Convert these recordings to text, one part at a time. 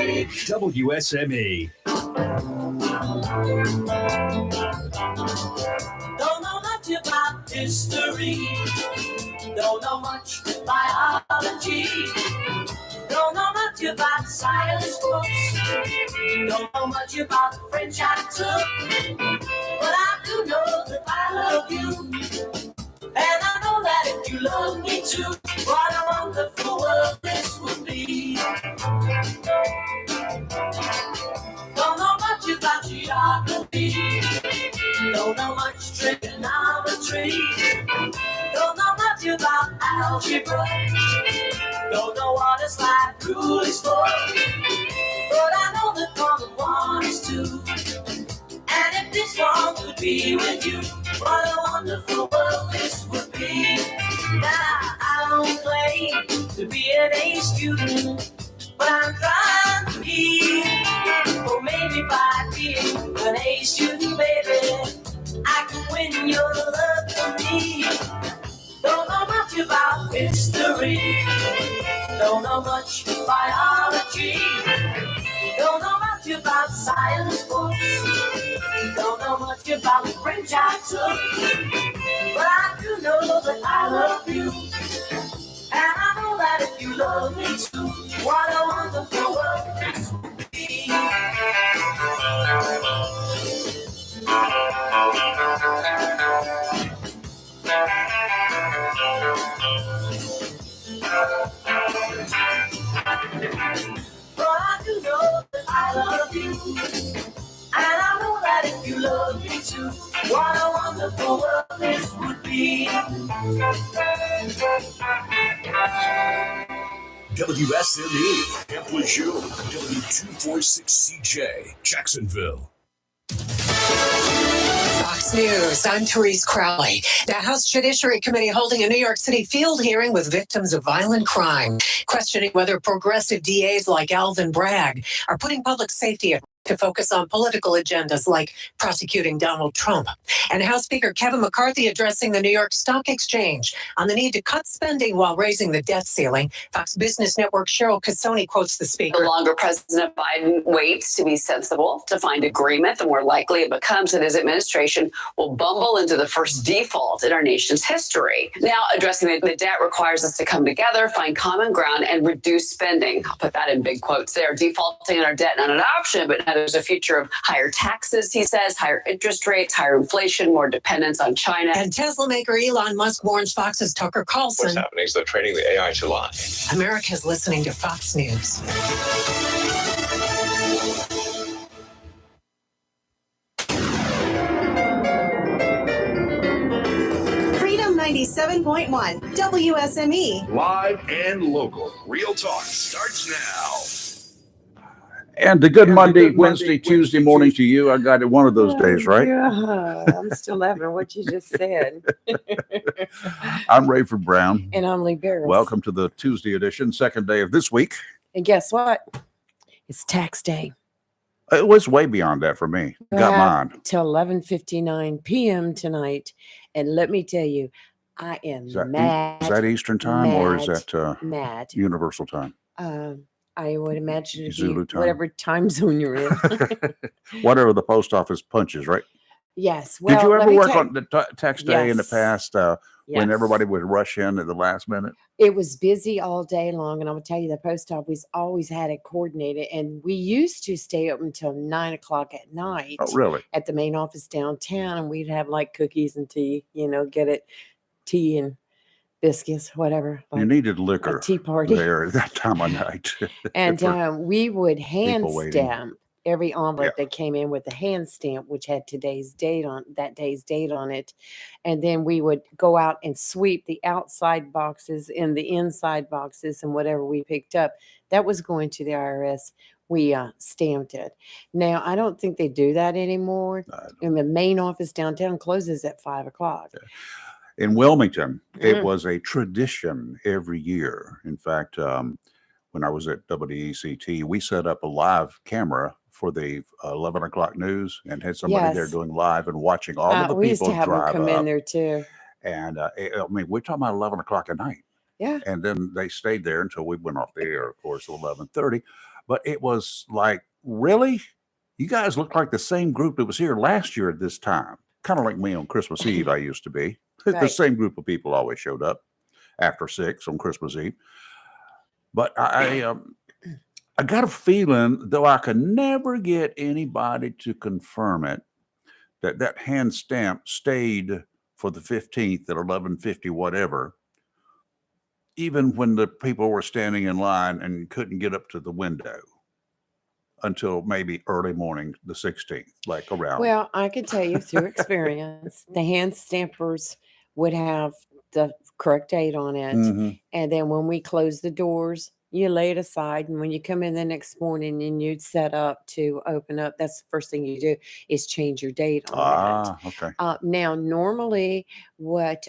WSME. Don't know much about history. Don't know much biology. Don't know much about science books. Don't know much about French I took. But I do know that I love you. And I know that if you love me too, what a wonderful world this would be. Don't know much about geography. Don't know much trigonometry. Don't know much about algebra. Don't know what it's like rule is for. But I know the common one is two. And if this one could be with you, what a wonderful world this would be. Now I don't claim to be an A student, but I'm trying to be. Or maybe by being an A student, baby, I can win your love for me. Don't know much about history. Don't know much biology. Don't know much about science books. Don't know much about French I took. But I do know that I love you. And I know that if you love me too, what a wonderful world this would be. But I do know that I love you. And I know that if you love me too, what a wonderful world this would be. WSME, Amplitude, W246CJ, Jacksonville. Fox News, I'm Therese Crowley. The House Judiciary Committee holding a New York City field hearing with victims of violent crime, questioning whether progressive DAs like Alvin Bragg are putting public safety at risk to focus on political agendas like prosecuting Donald Trump. And House Speaker Kevin McCarthy addressing the New York Stock Exchange on the need to cut spending while raising the debt ceiling. Fox Business Network Cheryl Casoni quotes the speaker. The longer President Biden waits to be sensible, to find agreement, the more likely it becomes that his administration will bumble into the first default in our nation's history. Now, addressing the debt requires us to come together, find common ground, and reduce spending. I'll put that in big quotes there. Defaulting on our debt, not an option, but now there's a future of higher taxes, he says, higher interest rates, higher inflation, more dependence on China. And Tesla maker Elon Musk warns Fox's Tucker Carlson. What's happening is they're training the AI to lie. America's listening to Fox News. Freedom 97.1 WSME. Live and local. Real talk starts now. And a good Monday, Wednesday, Tuesday morning to you. I got it one of those days, right? Yeah, I'm still laughing at what you just said. I'm Rayford Brown. And I'm Lee Barris. Welcome to the Tuesday edition, second day of this week. And guess what? It's tax day. It was way beyond that for me. Got mine. Till 11:59 p.m. tonight. And let me tell you, I am mad. Is that Eastern time or is that mad? Universal time? I would imagine it'd Zulu be time. whatever time zone you're in. Whatever the post office punches, right? Yes. Well, did you ever work on the tax day in the past when Yes. everybody would rush in at the last minute? It was busy all day long, and I will tell you, the post office always had it coordinated. And we used to stay up until 9 o'clock at night. Oh, really? At the main office downtown, and we'd have like cookies and tea. Get it, tea and biscuits, whatever. You like needed liquor a tea party there at that time of night. and for we would hand people waiting. stamp every envelope Yeah. that came in with a hand stamp, which had today's date on it. And then we would go out and sweep the outside boxes and the inside boxes, and whatever we picked up that was going to the IRS, we stamped it. Now, I don't think they do that anymore. And the main office downtown closes at 5 o'clock. In Wilmington, it was a tradition every year. In fact, when I was at WECT, we set up a live camera for the 11 o'clock news and had somebody there Yes. doing live and watching all of the We used people to have them drive come up. in there too. And I mean, we're talking about 11 o'clock at night. Yeah. And then they stayed there until we went off the air, of course, at 11:30. But it was like, really? You guys look like the same group that was here last year at this time. Kind of like me on Christmas Eve, I used to be. The Right. same group of people always showed up after 6 on Christmas Eve. But I got a feeling, though I could never get anybody to confirm it, that hand stamp stayed for the 15th at 11:50, whatever, even when the people were standing in line and couldn't get up to the window until maybe early morning, the 16th, like around. Well, I can tell you through experience, the hand stampers would have the correct date on it. Mhm. And then when we close the doors, you lay it aside. And when you come in the next morning and you'd set up to open up, that's the first thing you do is change your date on that. Okay. Now, normally, what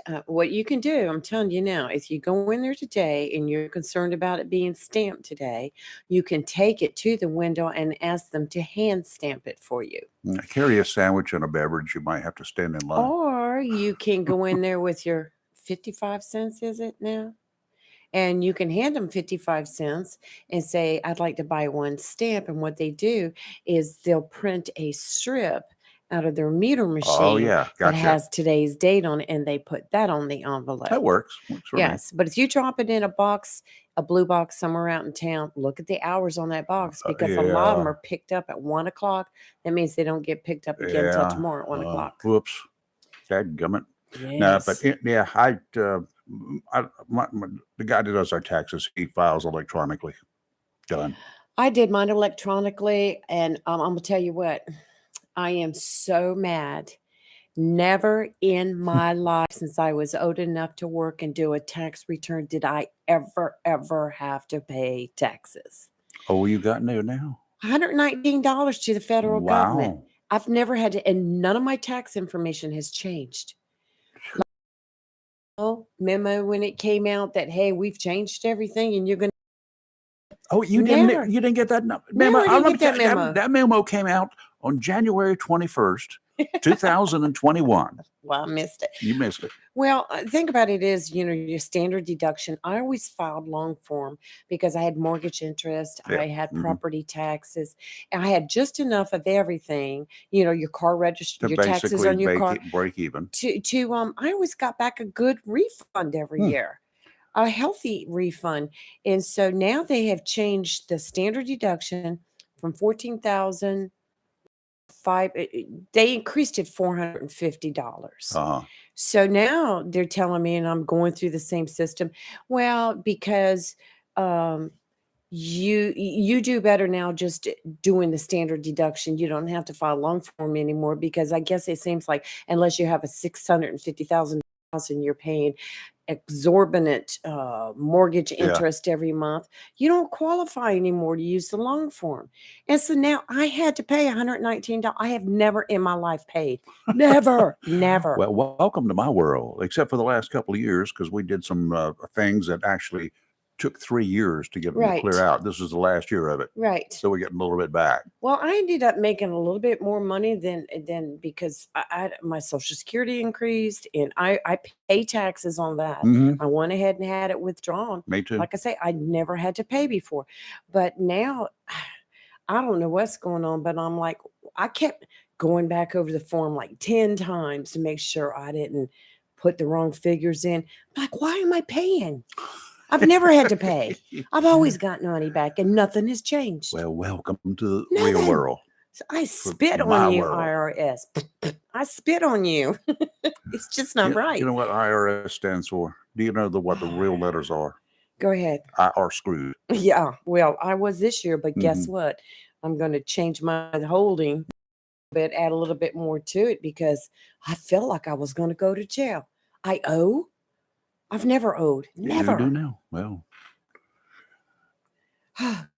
you can do, I'm telling you now, if you go in there today and you're concerned about it being stamped today, you can take it to the window and ask them to hand stamp it for you. Carry a sandwich and a beverage. You might have to stand in line. Or you can go in there with your 55 cents, is it now? And you can hand them 55 cents and say, I'd like to buy one stamp. And what they do is they'll print a strip out of their meter machine Oh, yeah. that Gotcha. has today's date on it, and they put that on the envelope. That works. Works for me. Yes, but if you drop it in a box, a blue box somewhere out in town, look at the hours on that box because a lot of them Yeah. are picked up at 1 o'clock. That means they don't get picked up again until Yeah. tomorrow at 1 o'clock. Whoops. Dadgummit. No, Yes. but the guy that does our taxes, he files electronically. Done. I did mine electronically, and I'm gonna tell you what, I am so mad. Never in my life since I was old enough to work and do a tax return did I ever have to pay taxes. Oh, you got new now? $119 to the federal government. Wow. I've never had to, and none of my tax information has changed. Memo when it came out that, hey, we've changed everything and you're going to. Oh, you Never. didn't get that memo? No, I didn't let me get that tell you, memo. That memo came out on January 21st, 2021. Well, I missed it. You missed it. Well, think about it is, your standard deduction. I always filed long form because I had mortgage interest, Yeah. I had Mhm. property taxes, and I had just enough of everything, your car register, To your taxes basically on your car break even. I always got back a good refund every Hmm. year. A healthy refund. And so now they have changed the standard deduction from 14,000 they increased it $450. Uh-huh. So now they're telling me, and I'm going through the same system. Well, because you do better now just doing the standard deduction. You don't have to file long form anymore because I guess it seems like unless you have a $650,000 and you're paying exorbitant mortgage Yeah. interest every month, you don't qualify anymore to use the long form. And so now I had to pay $119. I have never in my life paid. Never, never. Well, welcome to my world, except for the last couple of years, because we did some things that actually took 3 years to get them to clear Right. out. This is the last year of it. Right. So we're getting a little bit back. Well, I ended up making a little bit more money than because my Social Security increased and I pay taxes on that. Hmm. I went ahead and had it withdrawn. Me too. Like I say, I never had to pay before, but now I don't know what's going on. But I'm like, I kept going back over the form like 10 times to make sure I didn't put the wrong figures in. I'm like, why am I paying? I've never had to pay. I've always gotten money back and nothing has changed. Well, welcome to the real Nothing. world. So I spit my on you, world. IRS. I spit on you. It's just not right. You know what IRS stands for? Do you know what the real letters are? Go ahead. I are screwed. Yeah. Well, I was this year, but guess Mm-hmm. what? I'm going to change my holding, but add a little bit more to it because I felt like I was going to go to jail. I owe. I've never owed. Never. You do now. Well,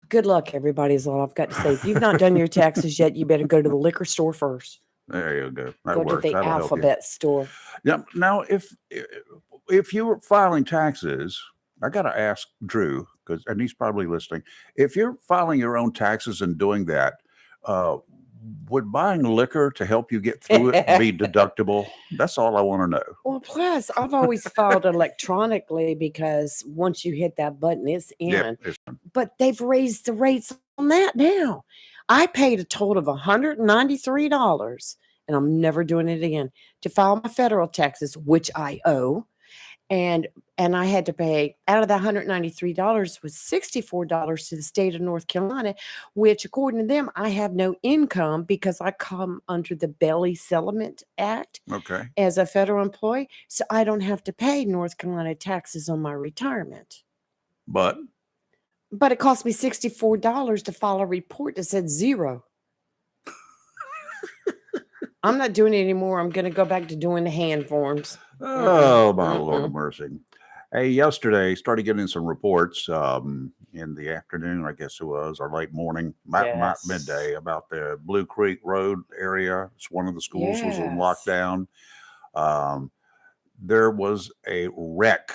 Good luck, everybody, is all I've got to say. If you've not done your taxes yet, you better go to the liquor store first. there you go. That Go works. to the That'll help you. alphabet store. Yeah. Now, if you were filing taxes, I got to ask Drew and he's probably listening. If you're filing your own taxes and doing that, would buying liquor to help you get through it be deductible? That's all I want to know. Well, plus, I've always filed electronically because once you hit that button, it's in. Yeah. But they've raised the rates on that now. I paid a total of $193, and I'm never doing it again, to file my federal taxes, which I owe. And I had to pay, out of that $193 was $64 to the state of North Carolina, which according to them, I have no income because I come under the Bailey Settlement Act Okay. as a federal employee. So I don't have to pay North Carolina taxes on my retirement. But But it cost me $64 to file a report that said zero. I'm not doing it anymore. I'm going to go back to doing the hand forms. oh, my Lord of mercy. Hey, yesterday started getting some reports in the afternoon, I guess it was, or late morning, Yes. midday, about the Blue Creek Road area. It's one of the schools was in Yes. lockdown. There was a wreck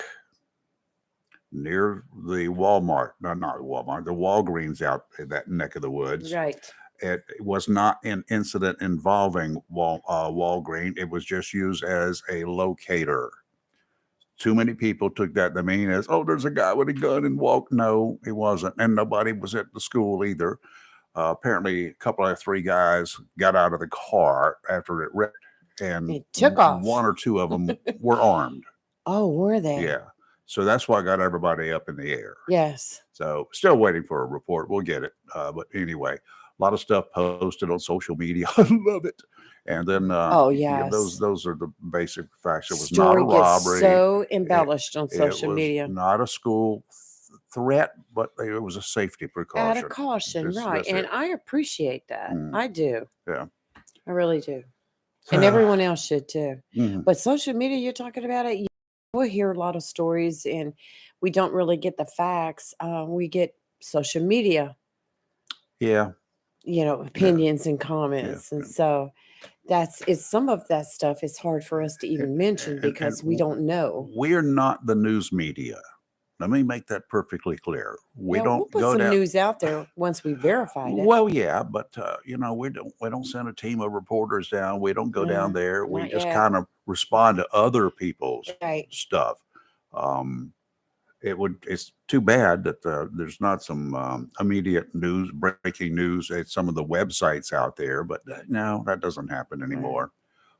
near the Walmart, no, not Walmart, the Walgreens out in that neck of the woods. Right. It was not an incident involving Walgreens. It was just used as a locator. Too many people took that to mean as, oh, there's a guy with a gun and walk. No, he wasn't. And nobody was at the school either. Apparently, a couple of 3 guys got out of the car after it wrecked, and It took off. 1 or 2 of them were armed. Oh, were they? Yeah. So that's why I got everybody up in the air. Yes. So still waiting for a report. We'll get it. But anyway, a lot of stuff posted on social media. I love it. And then, Oh, yeah, yes. those are the basic facts. It was Story not a gets robbery. so embellished on It social was media. not a school threat, but it was a safety precaution. Out of caution, Just- right. that's And it. I appreciate that. Mm. I do. Yeah. I really do. And everyone else should too. Mhm. But social media, you're talking about it, we'll hear a lot of stories and we don't really get the facts. We get social media, Yeah. opinions and comments. And yeah. so it's some of that stuff is hard for us to even mention and- because and we don't know. We're not the news media. Let me make that perfectly clear. We Well, don't we'll put go some down. news out there once we verified it. Well, yeah, but we don't send a team of reporters down. We don't go down there. We not just yet. kind of respond to other people's Right. stuff. It's too bad that there's not some immediate news, breaking news at some of the websites out there, but no, that doesn't happen anymore.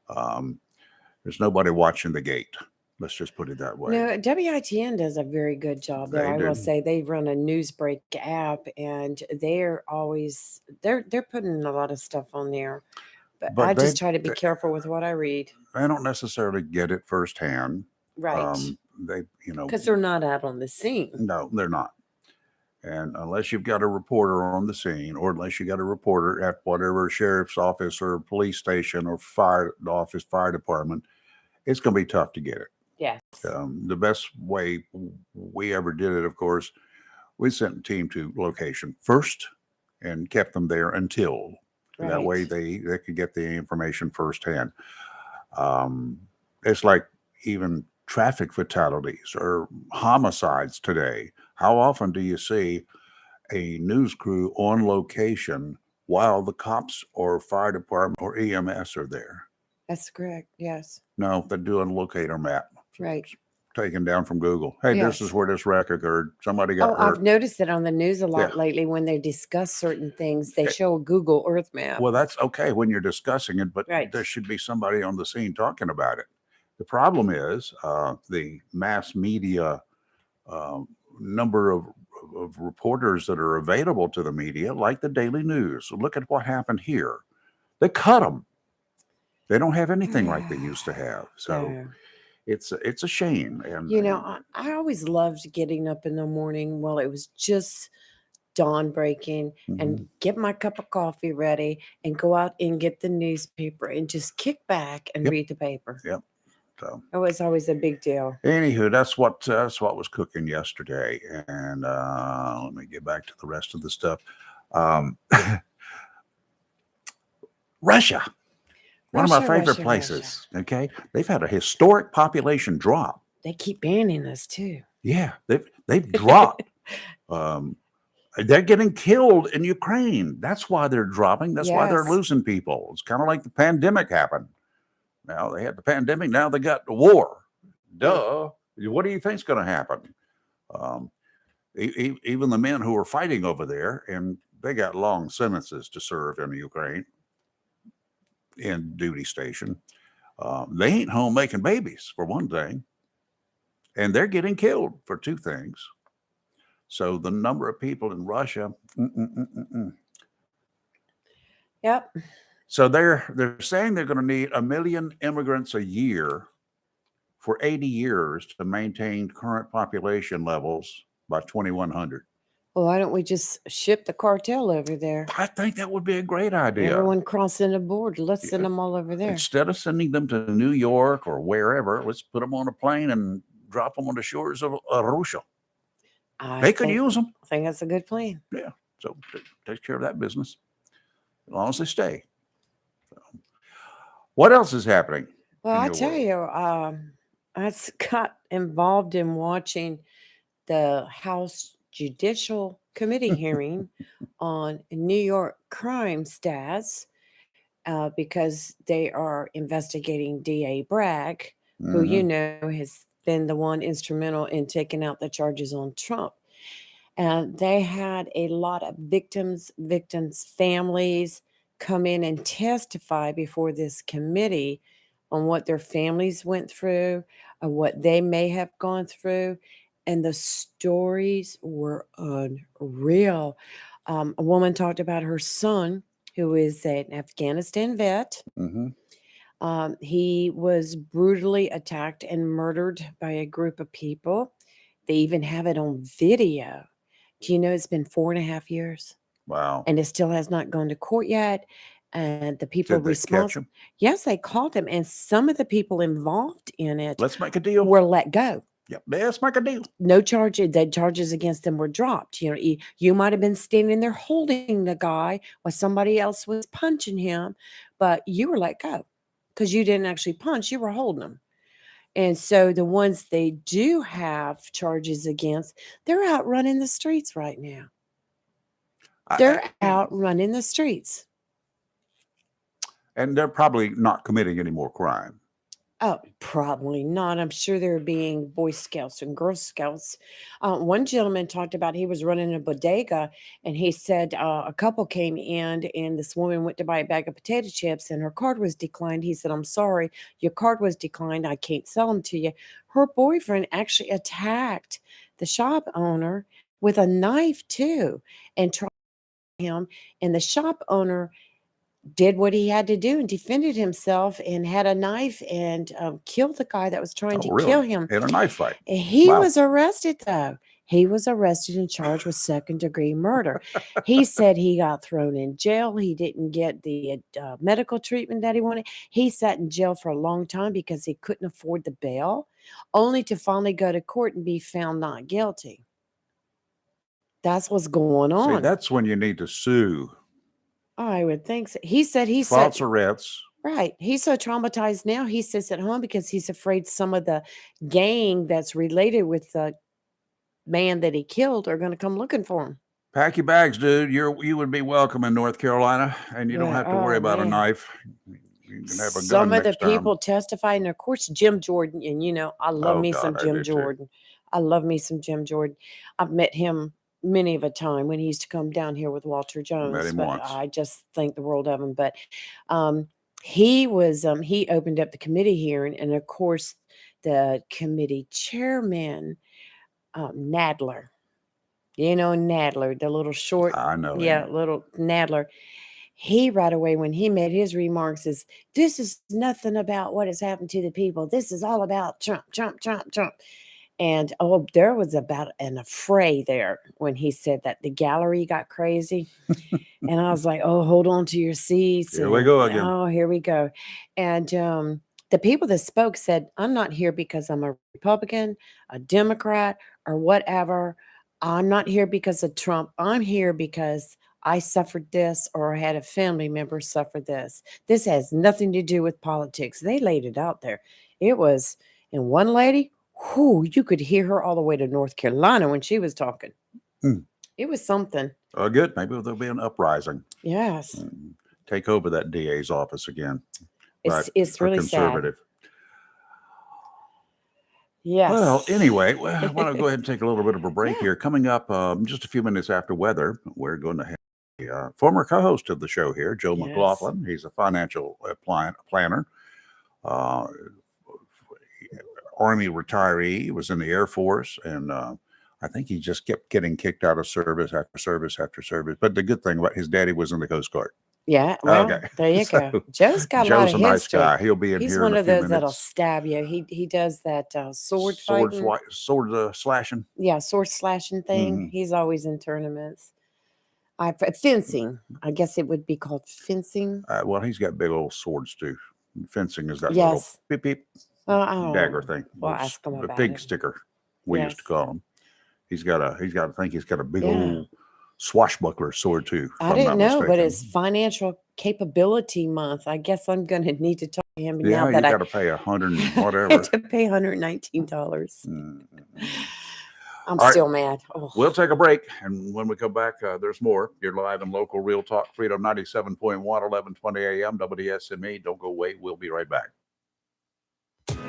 There's nobody watching the gate. Let's just put it that way. No, WITN does a very good job there. They I will do. say they run a Newsbreak app and they're putting a lot of stuff on there. But But I just they- try to be they- careful with what I read. They don't necessarily get it firsthand. Right. Because They're not out on the scene. No, they're not. And unless you've got a reporter on the scene, or unless you got a reporter at whatever sheriff's office or police station or fire department, it's going to be tough to get it. Yes. The best way we ever did it, of course, we sent a team to location first and kept them there until. That way Right. they could get the information firsthand. It's like even traffic fatalities or homicides today. How often do you see a news crew on location while the cops or fire department or EMS are there? That's correct. Yes. No, they're doing a locator map. Right. Taken down from Google. Hey, Yes. this is where this wreck occurred. Somebody Oh, got hurt. I've noticed it on the news a lot Yeah. lately when they discuss certain things. They show a Google Earth map. Well, that's okay when you're discussing it, but Right. there should be somebody on the scene talking about it. The problem is the mass media number of reporters that are available to the media, like the Daily News. Look at what happened here. They cut them. They don't have anything like they used to have. So No. it's a shame. And I always loved getting up in the morning while it was just dawn breaking Mhm. and get my cup of coffee ready and go out and get the newspaper and just kick back and Yep. read the paper. Yep. So It was always a big deal. anywho, that's what was cooking yesterday. And let me get back to the rest of the stuff. Russia, one of my Russia, favorite Russia, places. Okay, they've had a historic population drop. They keep banning us too. Yeah, they've dropped. They're getting killed in Ukraine. That's why they're dropping. That's why they're Yes. losing people. It's kind of like the pandemic happened. Now they had the pandemic. Now they got the war. Duh. What do you think's going to happen? Even the men who are fighting over there, and they got long sentences to serve in Ukraine in duty station. They ain't home making babies, for one thing, and they're getting killed for two things. So the number of people in Russia, Yep. so they're saying they're going to need 1 million immigrants a year for 80 years to maintain current population levels by 2100. Well, why don't we just ship the cartel over there? I think that would be a great idea. Everyone crossing the border. Let's send Yeah. them all over there. Instead of sending them to New York or wherever, let's put them on a plane and drop them on the shores of Russia. They could use them. I think that's a good plan. Yeah. So take care of that business as long as they stay. So, what else is happening? Well, in I your tell world? you, I got involved in watching the House Judicial Committee hearing on New York crime stats because they are investigating DA Bragg, who you know has been the one instrumental in taking out the charges on Trump. And they had a lot of victims' families come in and testify before this committee on what their families went through, or what they may have gone through. And the stories were unreal. A woman talked about her son, who is an Afghanistan vet. He was brutally attacked and murdered by a group of people. They even have it on video. Do you know it's been 4.5 years? Wow. And it still has not gone to court yet. And the people Did they catch responsible, him? yes, they caught him. And some of the people involved in it Let's make a deal. were let go. Yep. Let's make a deal. No charge, the charges against them were dropped. You know, you might have been standing there holding the guy while somebody else was punching him, but you were let go because you didn't actually punch, you were holding them. And so the ones they do have charges against, they're out running the streets right now. They're out running the streets. And they're probably not committing any more crime. Oh, probably not. I'm sure they're being Boy Scouts and Girl Scouts. One gentleman talked about he was running a bodega, and he said a couple came in, and this woman went to buy a bag of potato chips, and her card was declined. He said, "I'm sorry, your card was declined. I can't sell them to you." Her boyfriend actually attacked the shop owner with a knife too, and tried him. And the shop owner did what he had to do and defended himself and had a knife and killed the guy that was trying to kill him. In a knife fight. He Wow. was arrested, though. He was arrested and charged with second-degree murder. He said he got thrown in jail. He didn't get the medical treatment that he wanted. He sat in jail for a long time because he couldn't afford the bail, only to finally go to court and be found not guilty. That's what's going See, on. that's when you need to sue. I would think so. He said False arrests. right. He's so traumatized now. He sits at home because he's afraid some of the gang that's related with the man that he killed are going to come looking for him. Pack your bags, dude. You would be welcome in North Carolina, and you don't Yeah, have to worry oh, about a man. knife. You can have a gun Some of the next time. people testifying, and of course, Jim Jordan. And you know, I love Oh, me God, some I Jim do too. Jordan. I love me some Jim Jordan. I've met him many of a time when he used to come down here with Walter Jones. him But once. I just think the world of him. But he was he opened up the committee hearing, and of course, the committee chairman, Nadler. You know, Nadler, the little short, I know. yeah, him. little Nadler. He right away when he made his remarks is this is nothing about what has happened to the people. This is all about Trump, Trump, Trump, Trump. And oh, there was about an affray there when he said that. The gallery got crazy. And I was like, oh, hold on to your seats. Here we and, go again. Oh, here we go. And the people that spoke said, I'm not here because I'm a Republican, a Democrat, or whatever. I'm not here because of Trump. I'm here because I suffered this or I had a family member suffer this. This has nothing to do with politics. They laid it out there. It was, and one lady, whoo, you could hear her all the way to North Carolina when she was talking. It was something. Oh, good. Maybe there'll be an uprising. Yes. Take over that DA's office again. It's a really sad. conservative. Yes. Well, anyway, I want to go ahead and take a little bit of a break here. Coming up just a few minutes after weather, we're going to have former co-host of the show here, Joe Yes. McLaughlin. He's a financial planner. Army retiree, was in the Air Force, and I think he just kept getting kicked out of service after service after service. But the good thing about his daddy was in the Coast Guard. Yeah, well, Okay. there you go. So, Joe's got a lot Joe's of a nice history. guy. He'll be in He's here one in a of few those that'll minutes. stab you. He does that sword fighting. Sword slashing. Yeah, sword slashing thing. Mhm. He's always in tournaments. Fencing. I guess it would be called fencing. Well, he's got big old swords too. Fencing is that Yes. little beep beep I don't dagger know. thing. Well, Little ask him the about pig it. sticker, we used to Yes. call him. I think he's got a big Yeah. old swashbuckler sword too. if I I'm didn't not know, but mistaken. it's Financial Capability Month. I guess I'm going to need to talk to him Yeah, now you that got to pay $100 and I whatever. had to pay $119. Mm. I'm All right. still mad. Oh. We'll take a break, and when we come back, there's more. You're live and local, Real Talk, Freedom 97.1, 1120 a.m. WSME. Don't go away. We'll be right back.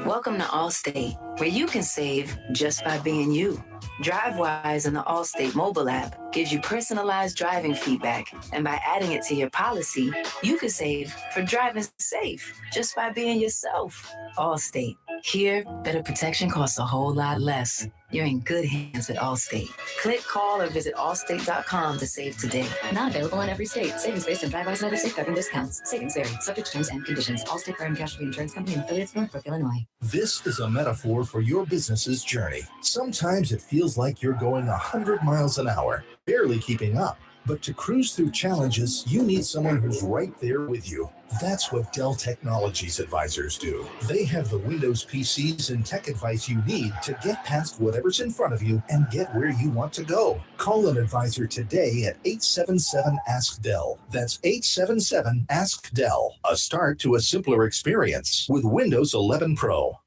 Welcome to Allstate, where you can save just by being you. DriveWise and the Allstate mobile app gives you personalized driving feedback, and by adding it to your policy, you can save for driving safe just by being yourself. Allstate. Here, better protection costs a whole lot less. You're in good hands with Allstate. Click, call, or visit allstate.com to save today. Not available in every state. Savings based on DriveWise and other state driving discounts. Savings vary. Subject to terms and conditions. Allstate Fire and Casualty Insurance Company and affiliates, Northbrook, Illinois. This is a metaphor for your business's journey. Sometimes it feels like you're going 100 miles an hour, barely keeping up. But to cruise through challenges, you need someone who's right there with you. That's what Dell Technologies advisors do. They have the Windows PCs and tech advice you need to get past whatever's in front of you and get where you want to go. Call an advisor today at 877-ASK-DELL. That's 877-ASK-DELL. A start to a simpler experience with Windows 11 Pro.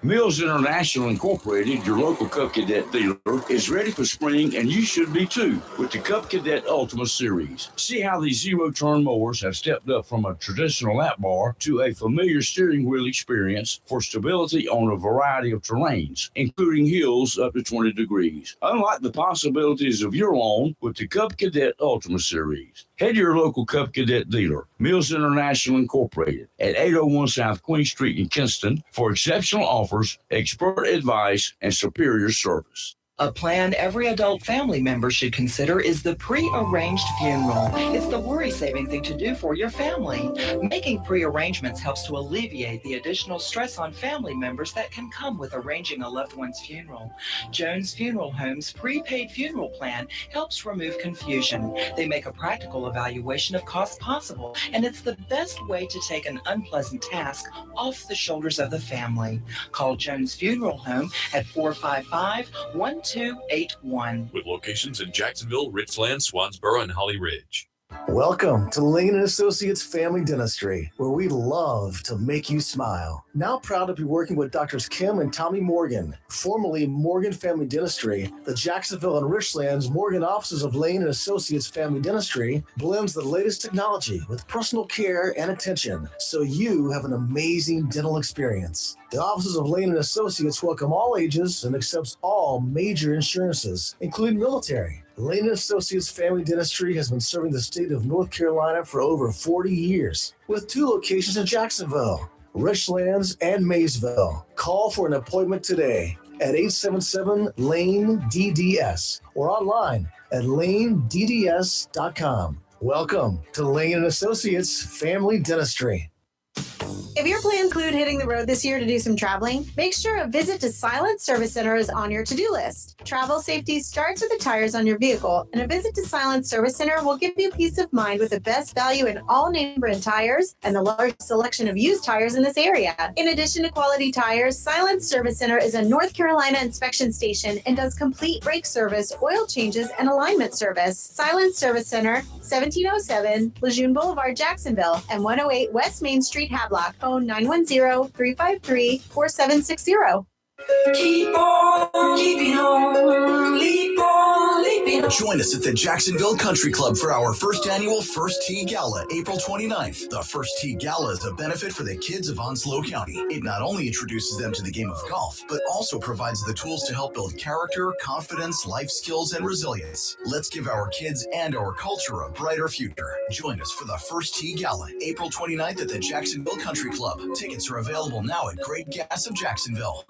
Mills International Incorporated, your local Cub Cadet dealer, is ready for spring, and you should be too, with the Cub Cadet Ultima Series. See how these zero-turn mowers have stepped up from a traditional lap bar to a familiar steering wheel experience for stability on a variety of terrains, including hills up to 20 degrees. Unlock the possibilities of your lawn with the Cub Cadet Ultima Series. Head to your local Cub Cadet dealer, Mills International Incorporated, at 801 South Queen Street in Kinston for exceptional offers, expert advice, and superior service. A plan every adult family member should consider is the pre-arranged funeral. It's the worry-saving thing to do for your family. Making pre-arrangements helps to alleviate the additional stress on family members that can come with arranging a loved one's funeral. Jones Funeral Home's prepaid funeral plan helps remove confusion. They make a practical evaluation of costs possible, and it's the best way to take an unpleasant task off the shoulders of the family. Call Jones Funeral Home at 455-1281. With locations in Jacksonville, Richland, Swansboro, and Holly Ridge. Welcome to Lane & Associates Family Dentistry, where we love to make you smile. Now proud to be working with Drs. Kim and Tommy Morgan, formerly Morgan Family Dentistry. The Jacksonville and Richlands Morgan offices of Lane & Associates Family Dentistry blends the latest technology with personal care and attention, so you have an amazing dental experience. The offices of Lane & Associates welcome all ages and accepts all major insurances, including military. Lane & Associates Family Dentistry has been serving the state of North Carolina for over 40 years, with 2 locations in Jacksonville, Richlands, and Maysville. Call for an appointment today at 877-LANE-DDS or online at lanedds.com. Welcome to Lane & Associates Family Dentistry. If your plans include hitting the road this year to do some traveling, make sure a visit to Silent Service Center is on your to-do list. Travel safety starts with the tires on your vehicle, and a visit to Silent Service Center will give you peace of mind with the best value in all name brand tires and the largest selection of used tires in this area. In addition to quality tires, Silent Service Center is a North Carolina inspection station and does complete brake service, oil changes, and alignment service. Silent Service Center, 1707 Lejeune Boulevard, Jacksonville, and 108 West Main Street, Havelock. Phone 910-353-4760. Keep on keeping on, leap on, leaping on. Join us at the Jacksonville Country Club for our first annual First Tee Gala, April 29th. The First Tee Gala is a benefit for the kids of Onslow County. It not only introduces them to the game of golf, but also provides the tools to help build character, confidence, life skills, and resilience. Let's give our kids and our culture a brighter future. Join us for the First Tee Gala, April 29th at the Jacksonville Country Club. Tickets are available now at Great Gas of Jacksonville.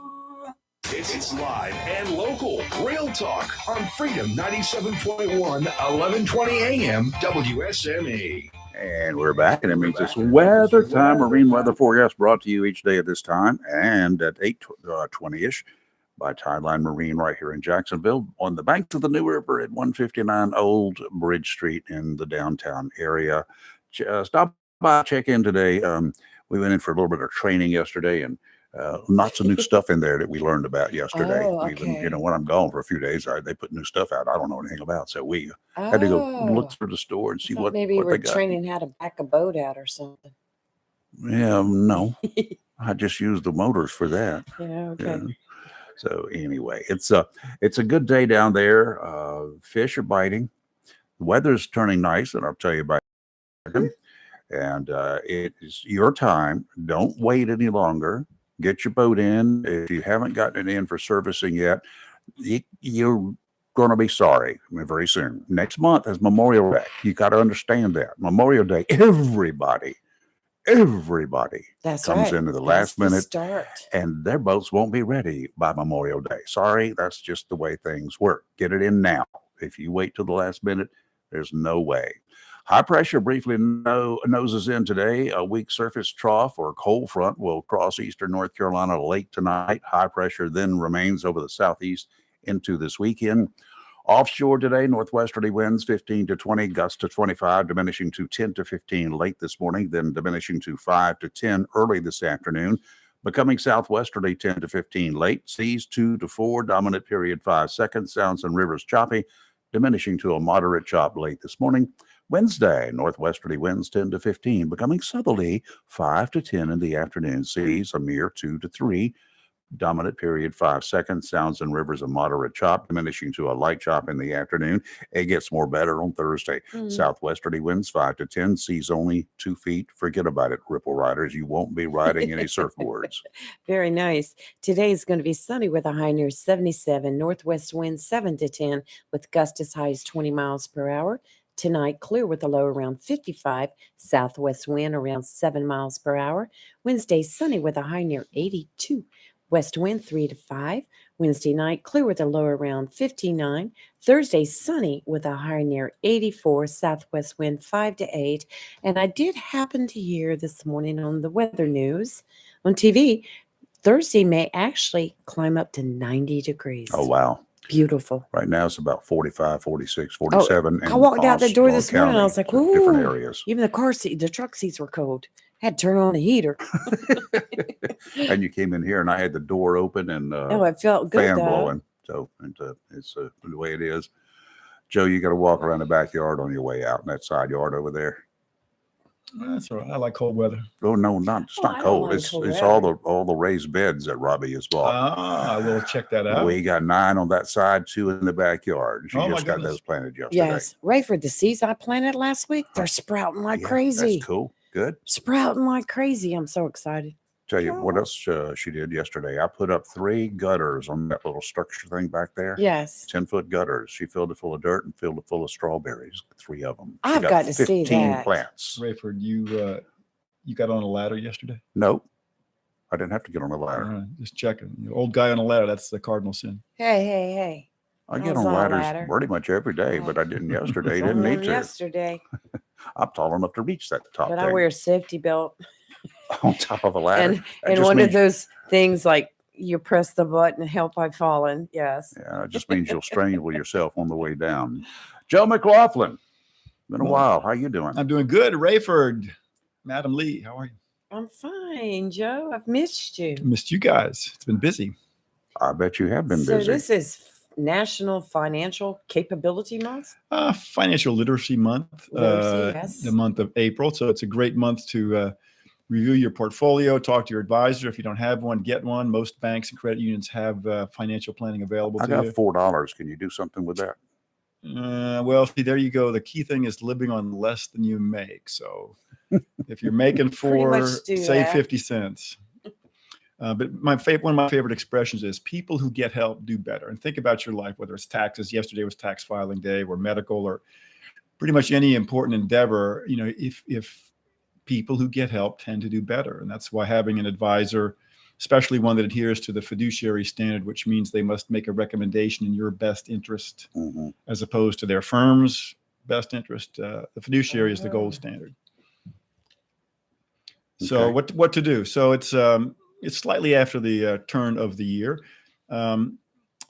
It's live and local. Real talk on Freedom 97.1, 1120 AM, WSME. And we're back, and it means it's weather time. Marine weather forecast brought to you each day at this time and at 8:20ish by Tideline Marine right here in Jacksonville on the banks of the New River at 159 Old Bridge Street in the downtown area. Stop by, check in today. We went in for a little bit of training yesterday, and lots of new stuff in there that we learned about yesterday. Oh, Even, okay. when I'm gone for a few days, they put new stuff out I don't know anything about. So we had to go look through the store and see what Maybe what we're they got. training how to back a boat out or something. Yeah, no, I just used the motors for that. Yeah, okay. Yeah. So anyway, it's a good day down there. Fish are biting. The weather's turning nice, and I'll tell you about it. And it is your time. Don't wait any longer. Get your boat in. If you haven't gotten it in for servicing yet, you're going to be sorry very soon. Next month is Memorial Day. You got to understand that. Memorial Day, everybody That's comes right. into the That's last the minute, start. and their boats won't be ready by Memorial Day. Sorry, that's just the way things work. Get it in now. If you wait till the last minute, there's no way. High pressure briefly noses in today. A weak surface trough or cold front will cross eastern North Carolina late tonight. High pressure then remains over the southeast into this weekend. Offshore today, northwesterly winds 15 to 20, gusts to 25, diminishing to 10 to 15 late this morning, then diminishing to 5 to 10 early this afternoon. Becoming southwesterly 10 to 15 late, seas 2 to 4, dominant period 5 seconds, sounds and rivers choppy, diminishing to a moderate chop late this morning. Wednesday, northwesterly winds 10 to 15, becoming southerly 5 to 10 in the afternoon. Seas a mere 2 to 3, dominant period 5 seconds, sounds and rivers a moderate chop, diminishing to a light chop in the afternoon. It gets more better on Thursday. Southwesterly winds 5 to 10, seas only 2 feet. Forget about it, ripple riders. You won't be riding any surfboards. Very nice. Today is going to be sunny with a high near 77, northwest wind 7 to 10 with gusts as high as 20 miles per hour. Tonight, clear with a low around 55, southwest wind around 7 miles per hour. Wednesday, sunny with a high near 82, west wind 3 to 5. Wednesday night, clear with a low around 59. Thursday, sunny with a high near 84, southwest wind 5 to 8. And I did happen to hear this morning on the weather news on TV, Thursday may actually climb up to 90 degrees. Oh, wow. Beautiful. Right now it's about 45, 46, 47. I walked out the door Onslow this morning and I was County, like, ooh. different areas. Even the car seat, the truck seats were cold. Had to turn on the heater. And you came in here and I had the door open and Oh, it felt good fan though. blowing. So it's the way it is. Joe, you got to walk around the backyard on your way out in that side yard over there. That's all right. I like cold weather. Oh no, it's I not don't cold. mind It's cold all the raised beds that Robbie has bought. I will check that out. We got 9 on that side, 2 in the backyard. She Oh, my just got goodness. those planted yesterday. Yes. Rayford, the seeds I planted last week, they're sprouting like Yeah, crazy. That's cool. Good. Sprouting like crazy. I'm so excited. Tell you what else she did yesterday. I put up 3 gutters on that little structure thing back there. Yes. 10-foot gutters. She filled it full of dirt and filled it full of strawberries. 3 of them. I've got to see 15 that. plants. Rayford, you got on a ladder yesterday? Nope. I didn't have to get on the ladder. All right, just checking. The old guy on a ladder, that's the cardinal sin. Hey. I get was on on a ladders ladder. pretty much every day, but I didn't yesterday. Was on Didn't one need to. yesterday, I'm tall enough to reach that top but thing I wear a safety belt on top of a ladder. and That just one of means- those things like you press the button, help I've fallen. Yes. Yeah, it just means you'll strangle yourself on the way down. Joe McLaughlin. Been a while. How you doing? I'm doing good. Rayford, Madam Lee, how are you? I'm fine, Joe. I've missed you. Missed you guys. It's been busy. I bet you have been So busy. this is National Financial Capability Month. Financial Literacy Month, Literacy, yes. the month of April. So it's a great month to Review your portfolio, talk to your advisor. If you don't have one, get one. Most banks and credit unions have financial planning available I to got you. $4. Can you do something with that? Well, see, there you go. The key thing is living on less than you make. So if you're making Pretty much 4, do save that. 50 cents. But one of my favorite expressions is people who get help do better. And think about your life, whether it's taxes. Yesterday was tax filing day, or medical, or pretty much any important endeavor. You know, if people who get help tend to do better. And that's why having an advisor, especially one that adheres to the fiduciary standard, which means they must make a recommendation in your best interest, as opposed to their firm's best interest. The fiduciary is the gold standard. So what to do? So it's slightly after the turn of the year.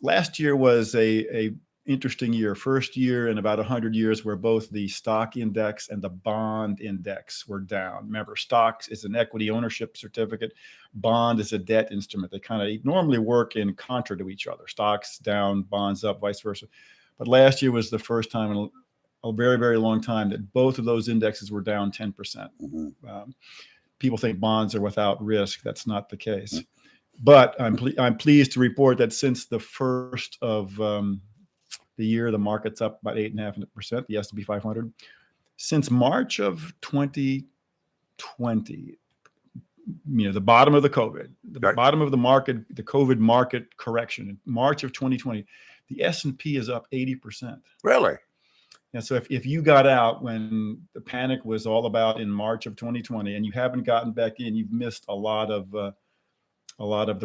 Last year was a interesting year. First year in about 100 years where both the stock index and the bond index were down. Remember, stocks is an equity ownership certificate. Bond is a debt instrument. They kind of normally work in contra to each other. Stocks down, bonds up, vice versa. But last year was the first time in a very, very long time that both of those indexes were down 10%. People think bonds are without risk. That's not the case. But I'm pleased to report that since the first of the year, the market's up about 8.5%, the S&P 500. Since March of 2020, the bottom of the COVID, bottom of the market, the COVID market correction, in March of 2020, the S&P is up 80%. Really? And so if you got out when the panic was all about in March of 2020 and you haven't gotten back in, you've missed a lot of the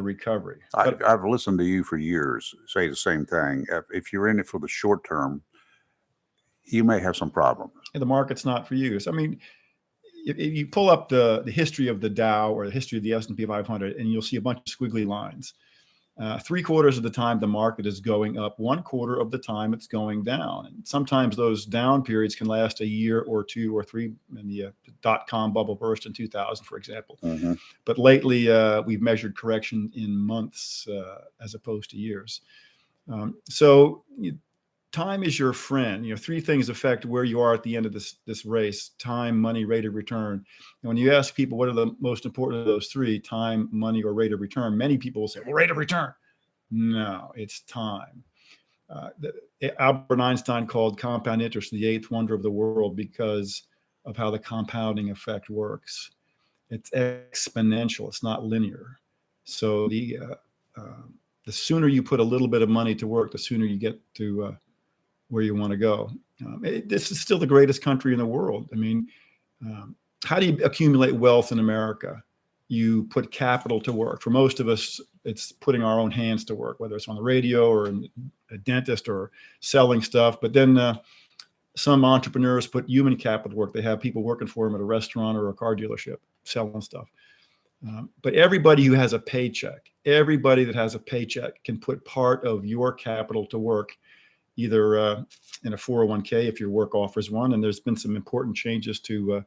recovery. I've listened to you for years say the same thing. If you're in it for the short term, you may have some problems. The market's not for you. So, I mean, if you pull up the history of the Dow or the history of the S&P 500, and you'll see a bunch of squiggly lines. 3/4 of the time the market is going up, 1/4 of the time it's going down. And sometimes those down periods can last a year or 2 or 3. In the dot-com bubble burst in 2000, for example. But lately we've measured correction in months as opposed to years. So time is your friend. 3 things affect where you are at the end of this race: time, money, rate of return. And when you ask people what are the most important of those 3, time, money, or rate of return, many people will say, well, rate of return. No, it's time. Albert Einstein called compound interest the 8th wonder of the world because of how the compounding effect works. It's exponential. It's not linear. So the sooner you put a little bit of money to work, the sooner you get to where you want to go. This is still the greatest country in the world. I mean, how do you accumulate wealth in America? You put capital to work. For most of us, it's putting our own hands to work, whether it's on the radio or a dentist or selling stuff. But then some entrepreneurs put human capital to work. They have people working for them at a restaurant or a car dealership selling stuff. But everybody who has a paycheck, everybody that has a paycheck can put part of your capital to work, either in a 401k if your work offers one. And there's been some important changes to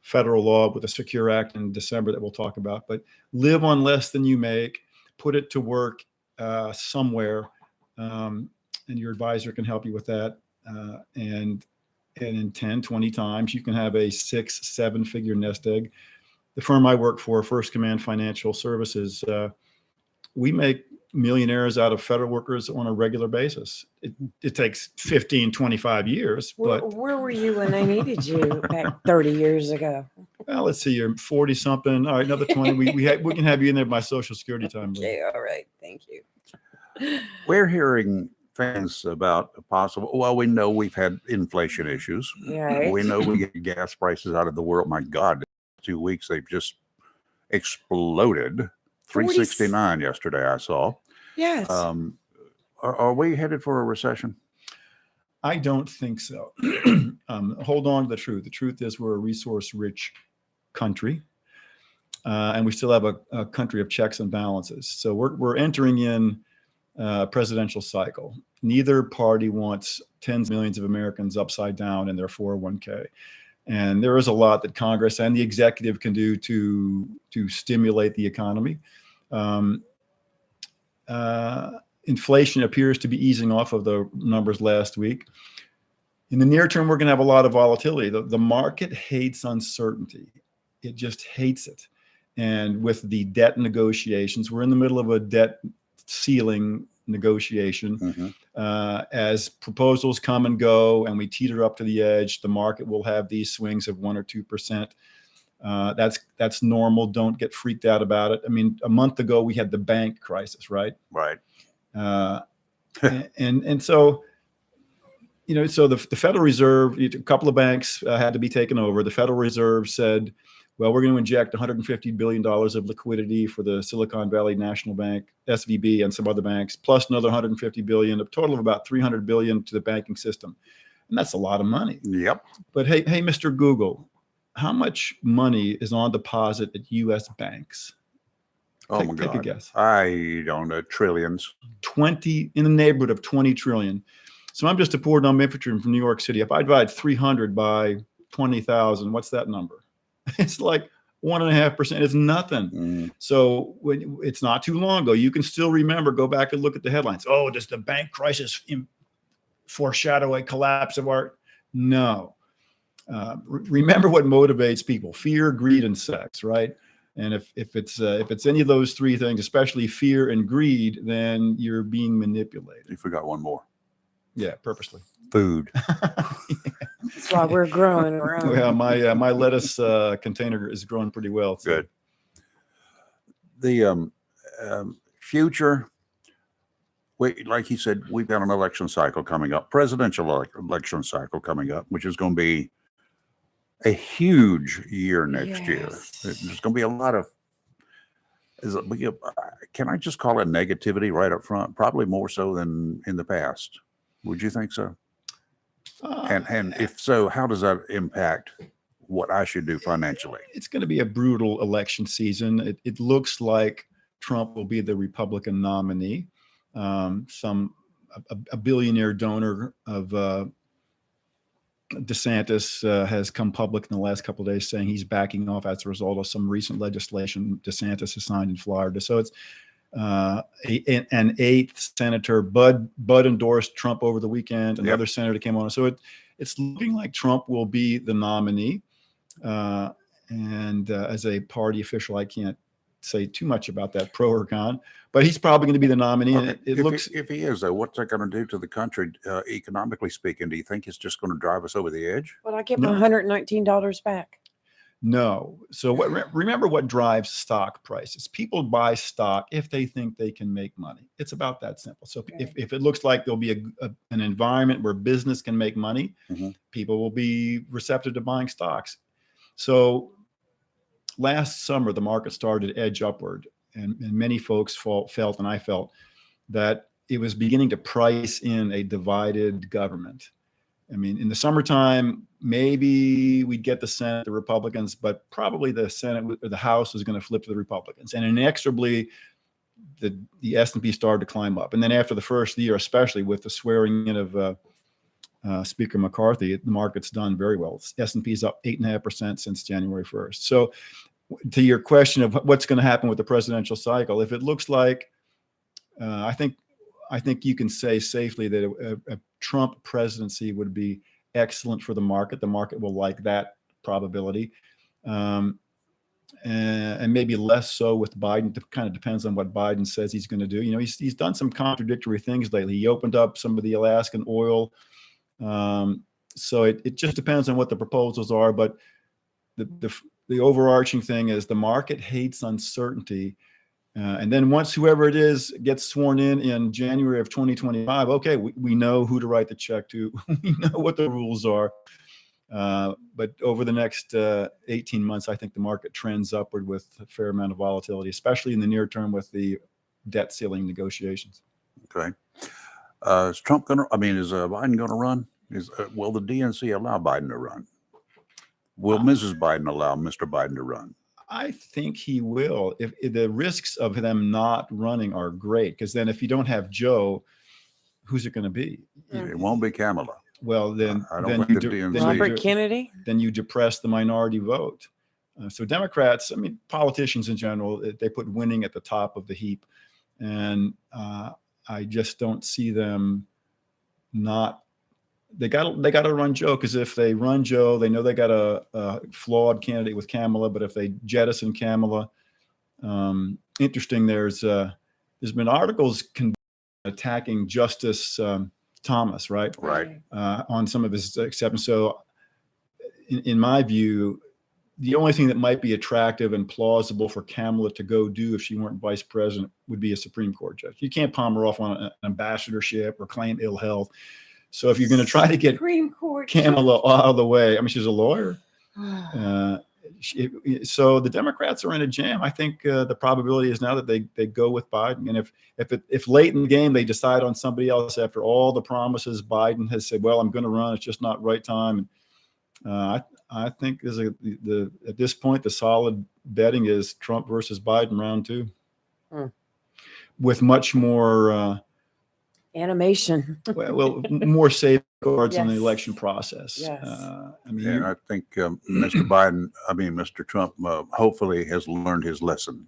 federal law with the Secure Act in December that we'll talk about. But live on less than you make, put it to work somewhere, and your advisor can help you with that. And in 10, 20 times, you can have a 6-7 figure nest egg. The firm I work for, First Command Financial Services, we make millionaires out of federal workers on a regular basis. It takes 15, 25 years. But Where were you when I needed you back 30 years ago? Well, let's see, you're 40 something. All right, another 20. We can have you in there by Social Security time. Okay, all right. Thank you. We're hearing things about a possible, well, we know we've had inflation issues. Right. We know we get gas prices out of the world. My God, 2 weeks, they've just exploded. 369 yesterday, I saw. Yes. Are we headed for a recession? I don't think so. Hold on to the truth. The truth is we're a resource-rich country, and we still have a country of checks and balances. So we're entering in a presidential cycle. Neither party wants tens of millions of Americans upside down in their 401k. And there is a lot that Congress and the executive can do to stimulate the economy. Inflation appears to be easing off of the numbers last week. In the near term, we're going to have a lot of volatility. The market hates uncertainty. It just hates it. And with the debt negotiations, we're in the middle of a debt ceiling negotiation. As proposals come and go and we teeter up to the edge, the market will have these swings of 1 or 2%. That's normal. Don't get freaked out about it. I mean, a month ago we had the bank crisis, right? Right. And so, you know, so the Federal Reserve, a couple of banks had to be taken over. The Federal Reserve said, well, we're going to inject $150 billion of liquidity for the Silicon Valley National Bank, SVB, and some other banks, plus another $150 billion, a total of about $300 billion to the banking system. And that's a lot of money. Yep. But hey, Mr. Google, how much money is on deposit at U.S. banks? Oh my God. Take a guess. I don't know. Trillions. 20, in the neighborhood of 20 trillion. So I'm just a poor dumb infantryman from New York City. If I divide 300 by 20,000, what's that number? It's like 1.5%. It's nothing. So when it's not too long ago, you can still remember, go back and look at the headlines. Oh, does the bank crisis foreshadow a collapse of our? No. Remember what motivates people: fear, greed, and sex, right? And if it's any of those three things, especially fear and greed, then you're being manipulated. You forgot one more. Yeah, purposely. Food. That's why we're growing around. Well, my lettuce container is growing pretty well. So. Good. The future. Like he said, we've got an election cycle coming up, presidential election cycle coming up, which is going to be a huge year next year. There's going to be a lot of, can I just call it negativity right up front? Probably more so than in the past. Would you think so? And if so, how does that impact what I should do financially? It's going to be a brutal election season. It looks like Trump will be the Republican nominee. A billionaire donor of DeSantis has come public in the last couple of days saying he's backing off as a result of some recent legislation DeSantis has signed in Florida. So it's an eighth senator. Bud endorsed Trump over the weekend. Another senator came on. So it's looking like Trump will be the nominee. And as a party official, I can't say too much about that, pro or con, but he's probably going to be the nominee. Okay. And it looks, if he is, though, what's that going to do to the country economically speaking? Do you think it's just going to drive us over the edge? Well, I get my $119 back. No. So remember what drives stock prices. People buy stock if they think they can make money. It's about that simple. So if it looks like there'll be an environment where business can make money, people will be receptive to buying stocks. So last summer, the market started to edge upward, and many folks felt, and I felt, that it was beginning to price in a divided government. I mean, in the summertime, maybe we'd get the Senate, the Republicans, but probably the Senate or the House was going to flip to the Republicans. And inexorably, the S&P started to climb up. And then after the first year, especially with the swearing in of Speaker McCarthy, the market's done very well. S&P is up 8.5% since January 1st. So to your question of what's going to happen with the presidential cycle, if it looks like, I think you can say safely that a Trump presidency would be excellent for the market. The market will like that probability. And maybe less so with Biden. It kind of depends on what Biden says he's going to do. You know, he's done some contradictory things lately. He opened up some of the Alaskan oil. So it just depends on what the proposals are. But the overarching thing is the market hates uncertainty. And then once whoever it is gets sworn in January of 2025, okay, we know who to write the check to. We know what the rules are. But over the next 18 months, I think the market trends upward with a fair amount of volatility, especially in the near term with the debt ceiling negotiations. Okay. Is Trump going to, is Biden going to run? Will the DNC allow Biden to run? Will Mrs. Biden allow Mr. Biden to run? I think he will. If the risks of them not running are great, because then if you don't have Joe, who's it going to be? It won't be Kamala. Well, then Robert Kennedy. Then you depress the minority vote. So Democrats, politicians in general, they put winning at the top of the heap, and I just don't see them not. They got to run Joe, because if they run Joe, they know they got a flawed candidate with Kamala. But if they jettison Kamala, Interesting. There's been articles attacking Justice Thomas, right? Right. On some of his acceptance. So, in my view, the only thing that might be attractive and plausible for Kamala to go do if she weren't vice president would be a Supreme Court judge. You can't palm her off on an ambassadorship or claim ill health. So if you're going to try to get Supreme Court Kamala out of the way, I mean, she's a lawyer. So the Democrats are in a jam. I think the probability is now that they go with Biden. And if late in the game they decide on somebody else after all the promises Biden has said, well, I'm going to run, it's just not right time. I think at this point the solid betting is Trump versus Biden round 2, with much more animation. well, more safeguards in the Yes. election process. Yes. And I think Mr. Trump hopefully has learned his lesson.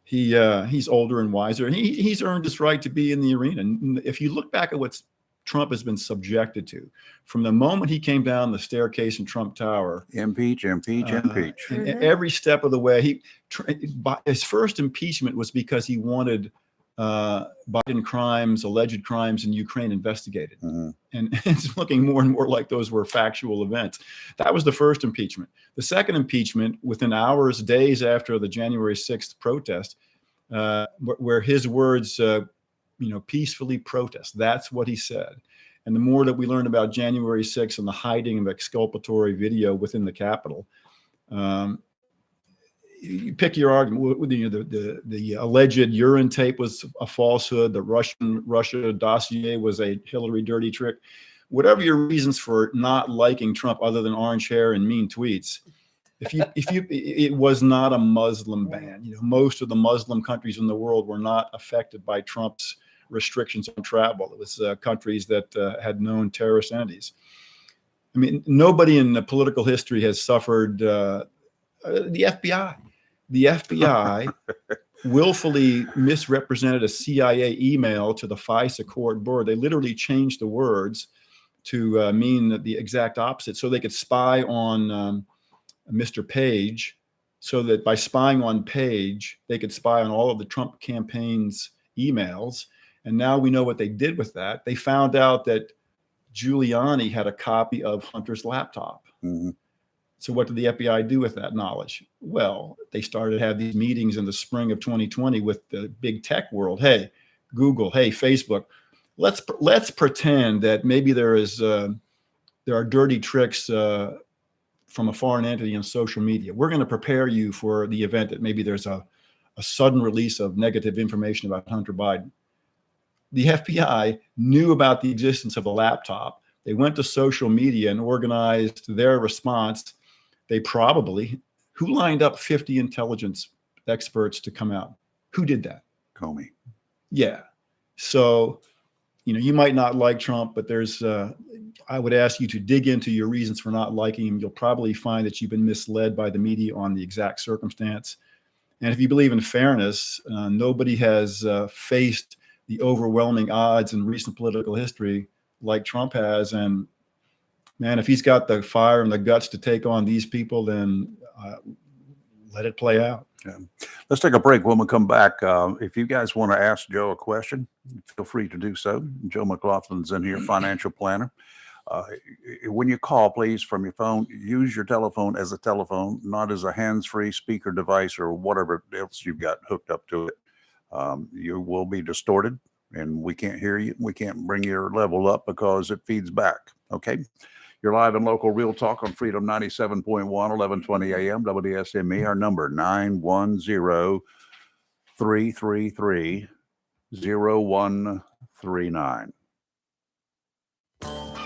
He's older and wiser. He's earned his right to be in the arena. And if you look back at what Trump has been subjected to from the moment he came down the staircase in Trump Tower, impeach. And every step of the way, his first impeachment was because he wanted Biden alleged crimes in Ukraine investigated. And it's looking more and more like those were factual events. That was the first impeachment. The second impeachment, within hours, days after the January 6th protest, where his words, peacefully protest. That's what he said. And the more that we learn about January 6th and the hiding of exculpatory video within the Capitol, you pick your argument. The alleged urine tape was a falsehood. The Russia dossier was a Hillary dirty trick. Whatever your reasons for not liking Trump, other than orange hair and mean tweets, it was not a Muslim ban. Most of the Muslim countries in the world were not affected by Trump's restrictions on travel. It was countries that had known terrorist entities. I mean, nobody in the political history has suffered. The FBI. The FBI willfully misrepresented a CIA email to the FISA court board. They literally changed the words to mean the exact opposite, so they could spy on Mr. Page, so that by spying on Page, they could spy on all of the Trump campaign's emails. And now we know what they did with that. They found out that Giuliani had a copy of Hunter's laptop. So what did the FBI do with that knowledge? Well, they started to have these meetings in the spring of 2020 with the big tech world. Hey, Google. Hey, Facebook. Let's pretend that maybe there are dirty tricks from a foreign entity on social media. We're going to prepare you for the event that maybe there's a sudden release of negative information about Hunter Biden. The FBI knew about the existence of the laptop. They went to social media and organized their response. Who lined up 50 intelligence experts to come out? Who did that? Comey. Yeah. So, you might not like Trump, but I would ask you to dig into your reasons for not liking him. You'll probably find that you've been misled by the media on the exact circumstance. And if you believe in fairness, nobody has faced the overwhelming odds in recent political history like Trump has. And man, if he's got the fire and the guts to take on these people, then let it play out. Yeah. Let's take a break. When we come back, if you guys want to ask Joe a question, feel free to do so. Joe McLaughlin's in here, financial planner. When you call, please, from your phone, use your telephone as a telephone, not as a hands-free speaker device or whatever else you've got hooked up to it. You will be distorted, and we can't hear you. We can't bring your level up because it feeds back. Okay? You're live and local Real Talk on Freedom 97.1, 1120 a.m. WSME. Our number, 910-333-0139.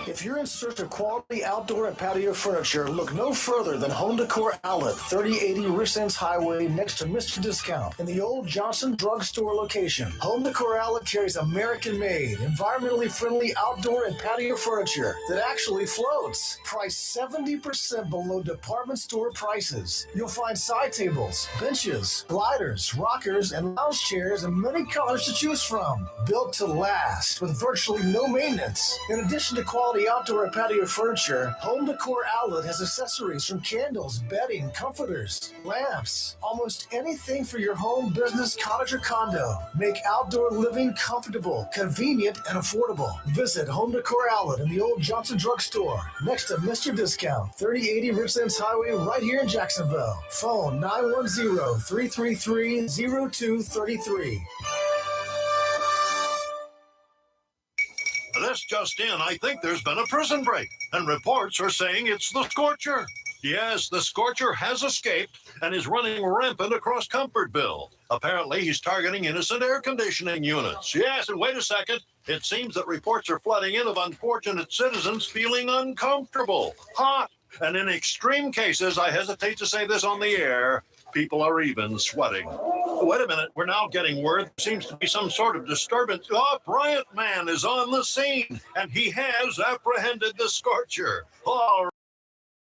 If you're in search of quality outdoor and patio furniture, look no further than Home Decor Outlet, 3080 Rich Highway next to Mr. Discount in the old Johnson Drugstore location. Home Decor Outlet carries American-made, environmentally friendly outdoor and patio furniture that actually floats. Priced 70% below department store prices. You'll find side tables, benches, gliders, rockers, and lounge chairs in many colors to choose from. Built to last with virtually no maintenance. In addition to quality quality outdoor and patio furniture, Home Decor Outlet has accessories from candles, bedding, comforters, lamps, almost anything for your home, business, cottage, or condo. Make outdoor living comfortable, convenient, and affordable. Visit Home Decor Outlet in the old Johnson Drug Store next to Mr. Discount, 3080 Richlands Highway, right here in Jacksonville. Phone 910-333-0233. This just in, I think there's been a prison break, and reports are saying it's the Scorcher. Yes, the Scorcher has escaped and is running rampant across Comfortville. Apparently, he's targeting innocent air conditioning units. Yes, and wait a second. It seems that reports are flooding in of unfortunate citizens feeling uncomfortable, hot, and in extreme cases, I hesitate to say this on the air, people are even sweating. Wait a minute, we're now getting word there seems to be some sort of disturbance. Oh, Bryant Man is on the scene, and he has apprehended the Scorcher. All right.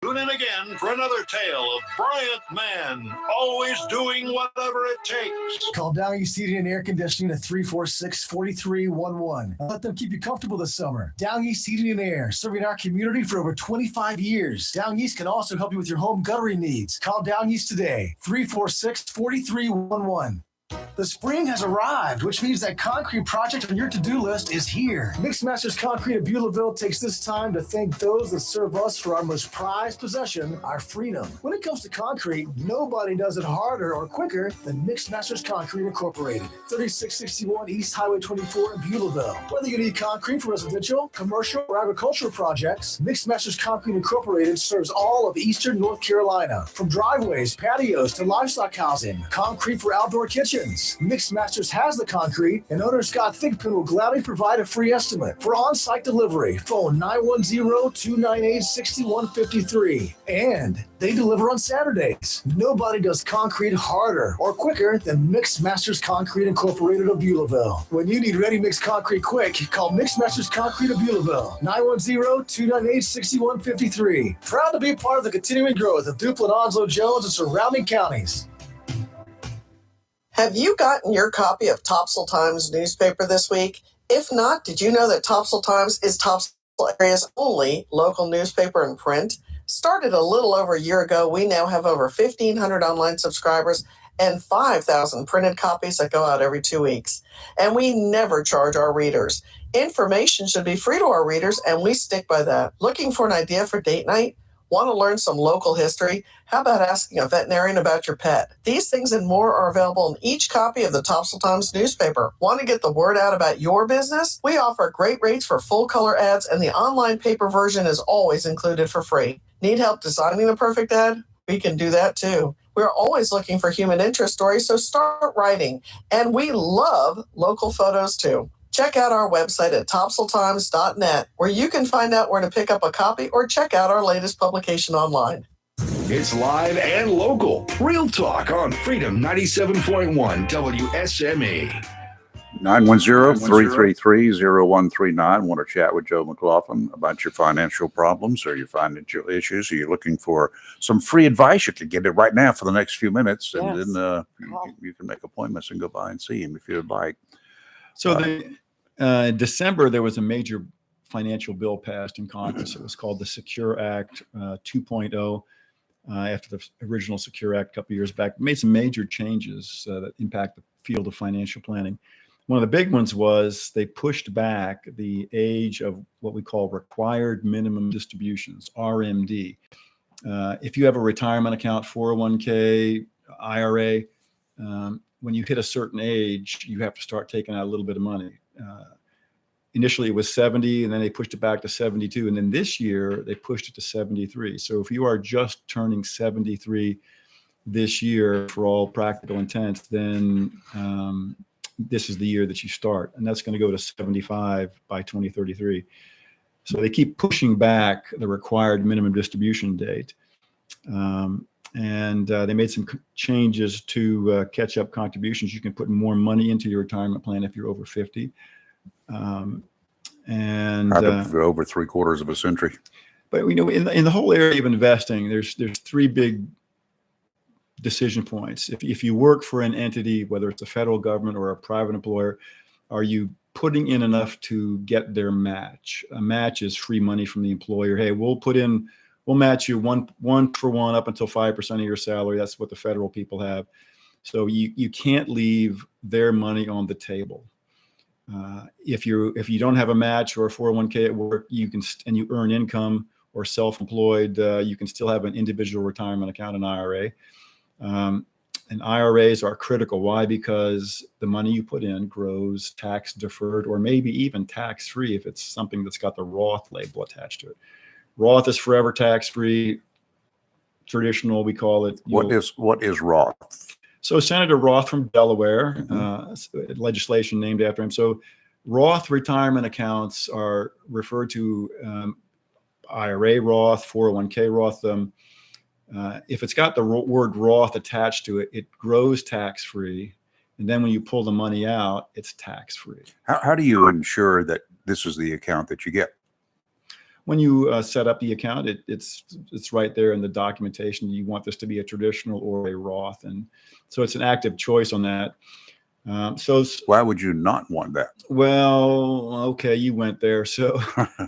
Tune in again for another tale of Bryant Man, always doing whatever it takes. Call Down East Heating and Air Conditioning at 346-4311. Let them keep you comfortable this summer. Down East Heating and Air, serving our community for over 25 years. Down East can also help you with your home guttering needs. Call Down East today, 346-4311. The spring has arrived, which means that concrete project on your to-do list is here. Mixed Masters Concrete of Beulahville takes this time to thank those that serve us for our most prized possession, our freedom. When it comes to concrete, nobody does it harder or quicker than Mixed Masters Concrete Incorporated, 3661 East Highway 24 in Beulahville. Whether you need concrete for residential, commercial, or agricultural projects, Mixed Masters Concrete Incorporated serves all of eastern North Carolina. From driveways, patios, to livestock housing, concrete for outdoor kitchens. Mixed Masters has the concrete, and owner Scott Thigpen will gladly provide a free estimate. For on-site delivery, phone 910-298-6153. And they deliver on Saturdays. Nobody does concrete harder or quicker than Mixed Masters Concrete Incorporated of Beulahville. When you need ready-mix concrete quick, call Mixed Masters Concrete of Beulahville, 910-298-6153. Proud to be part of the continuing growth of Duplin, Onslow, Jones, and surrounding counties. Have you gotten your copy of Topsail Times newspaper this week? If not, did you know that Topsail Times is Topsail area's only local newspaper in print? Started a little over a year ago, we now have over 1,500 online subscribers and 5,000 printed copies that go out every 2 weeks. And we never charge our readers. Information should be free to our readers, and we stick by that. Looking for an idea for date night? Want to learn some local history? How about asking a veterinarian about your pet? These things and more are available in each copy of the Topsail Times newspaper. Want to get the word out about your business? We offer great rates for full color ads, and the online paper version is always included for free. Need help designing the perfect ad? We can do that too. We're always looking for human interest stories, so start writing. And we love local photos too. Check out our website at topsailtimes.net, where you can find out where to pick up a copy or check out our latest publication online. It's live and local. Real talk on Freedom 97.1 WSME. 910-333-0139. Want to chat with Joe McLaughlin about your financial problems or your financial issues? Are you looking for some free advice? You can get it right now for the next few minutes, and Yes. then you can make appointments and go by and see him if you'd like. So in December, there was a major financial bill passed in Congress. It was called the Secure Act 2.0. After the original Secure Act a couple of years back, made some major changes that impact the field of financial planning. One of the big ones was they pushed back the age of what we call required minimum distributions, RMD. If you have a retirement account, 401k, IRA, when you hit a certain age, you have to start taking out a little bit of money. Initially, it was 70, and then they pushed it back to 72. And then this year, they pushed it to 73. So if you are just turning 73 this year, for all practical intents, then this is the year that you start. And that's going to go to 75 by 2033. So they keep pushing back the required minimum distribution date. And they made some changes to catch up contributions. You can put more money into your retirement plan if you're over 50. And for over 3/4 of a century. But you know, in the whole area of investing, there's three big decision points. If you work for an entity, whether it's a federal government or a private employer, are you putting in enough to get their match. A match is free money from the employer. Hey, we'll match you one for one up until 5% of your salary. That's what the federal people have. So you can't leave their money on the table. If you don't have a match or a 401k at work, and you earn income or self-employed, you can still have an individual retirement account, an IRA. And IRAs are critical. Why? Because the money you put in grows tax deferred or maybe even tax free if it's something that's got the Roth label attached to it. Roth is forever tax free. Traditional, we call it. What is Roth? So Senator Roth from Delaware, legislation named after him. So Roth retirement accounts are referred to IRA Roth, 401k Roth. If it's got the word Roth attached to it, it grows tax-free. And then when you pull the money out, it's tax-free. How do you ensure that this is the account that you get? When you set up the account, it's right there in the documentation. You want this to be a traditional or a Roth. And so it's an active choice on that. So why would you not want that? Well, okay, you went there. So,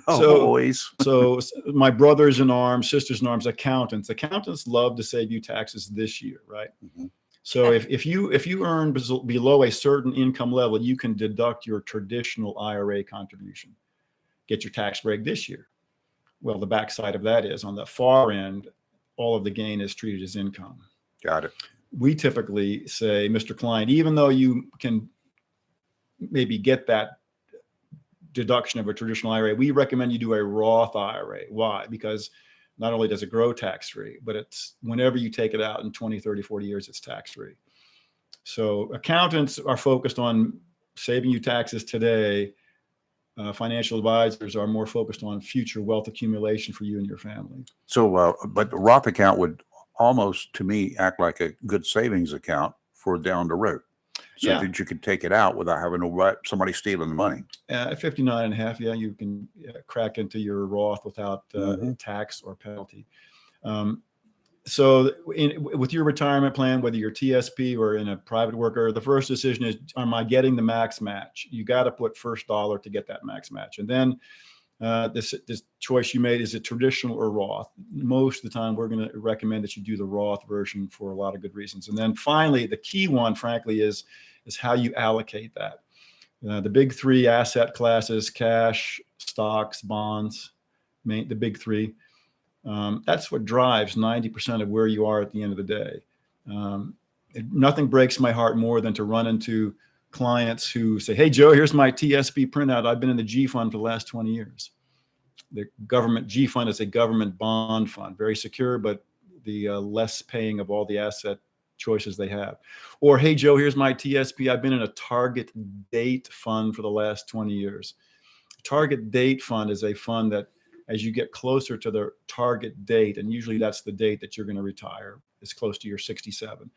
always. So my brothers in arms, sisters in arms, accountants love to save you taxes this year, right? Mm-hmm. So if you earn below a certain income level, you can deduct your traditional IRA contribution, get your tax break this year. Well, the backside of that is on the far end, all of the gain is treated as income. Got it. We typically say, Mr. Klein, even though you can maybe get that deduction of a traditional IRA, we recommend you do a Roth IRA. Why? Because not only does it grow tax-free, but it's whenever you take it out in 20, 30, 40 years, it's tax-free. So accountants are focused on saving you taxes today. Financial advisors are more focused on future wealth accumulation for you and your family. So, but the Roth account would almost, to me, act like a good savings account for down the road, so that you could take it out without having somebody stealing the money. At 59 and a half, you can crack into your Roth without tax or penalty. So with your retirement plan, whether you're TSP or in a private worker, the first decision is, am I getting the max match? You got to put first dollar to get that max match. And then this choice you made, is it traditional or Roth? Most of the time, we're going to recommend that you do the Roth version for a lot of good reasons. And then finally, the key one, frankly, is how you allocate that. The big three asset classes: cash, stocks, bonds, the big three. That's what drives 90% of where you are at the end of the day. Nothing breaks my heart more than to run into clients who say, hey, Joe, here's my TSP printout. I've been in the G fund for the last 20 years. The government G fund is a government bond fund, very secure, but the less paying of all the asset choices they have. Or, hey, Joe, here's my TSP. I've been in a target date fund for the last 20 years. Target date fund is a fund that, as you get closer to the target date, and usually that's the date that you're going to retire, it's close to your 67.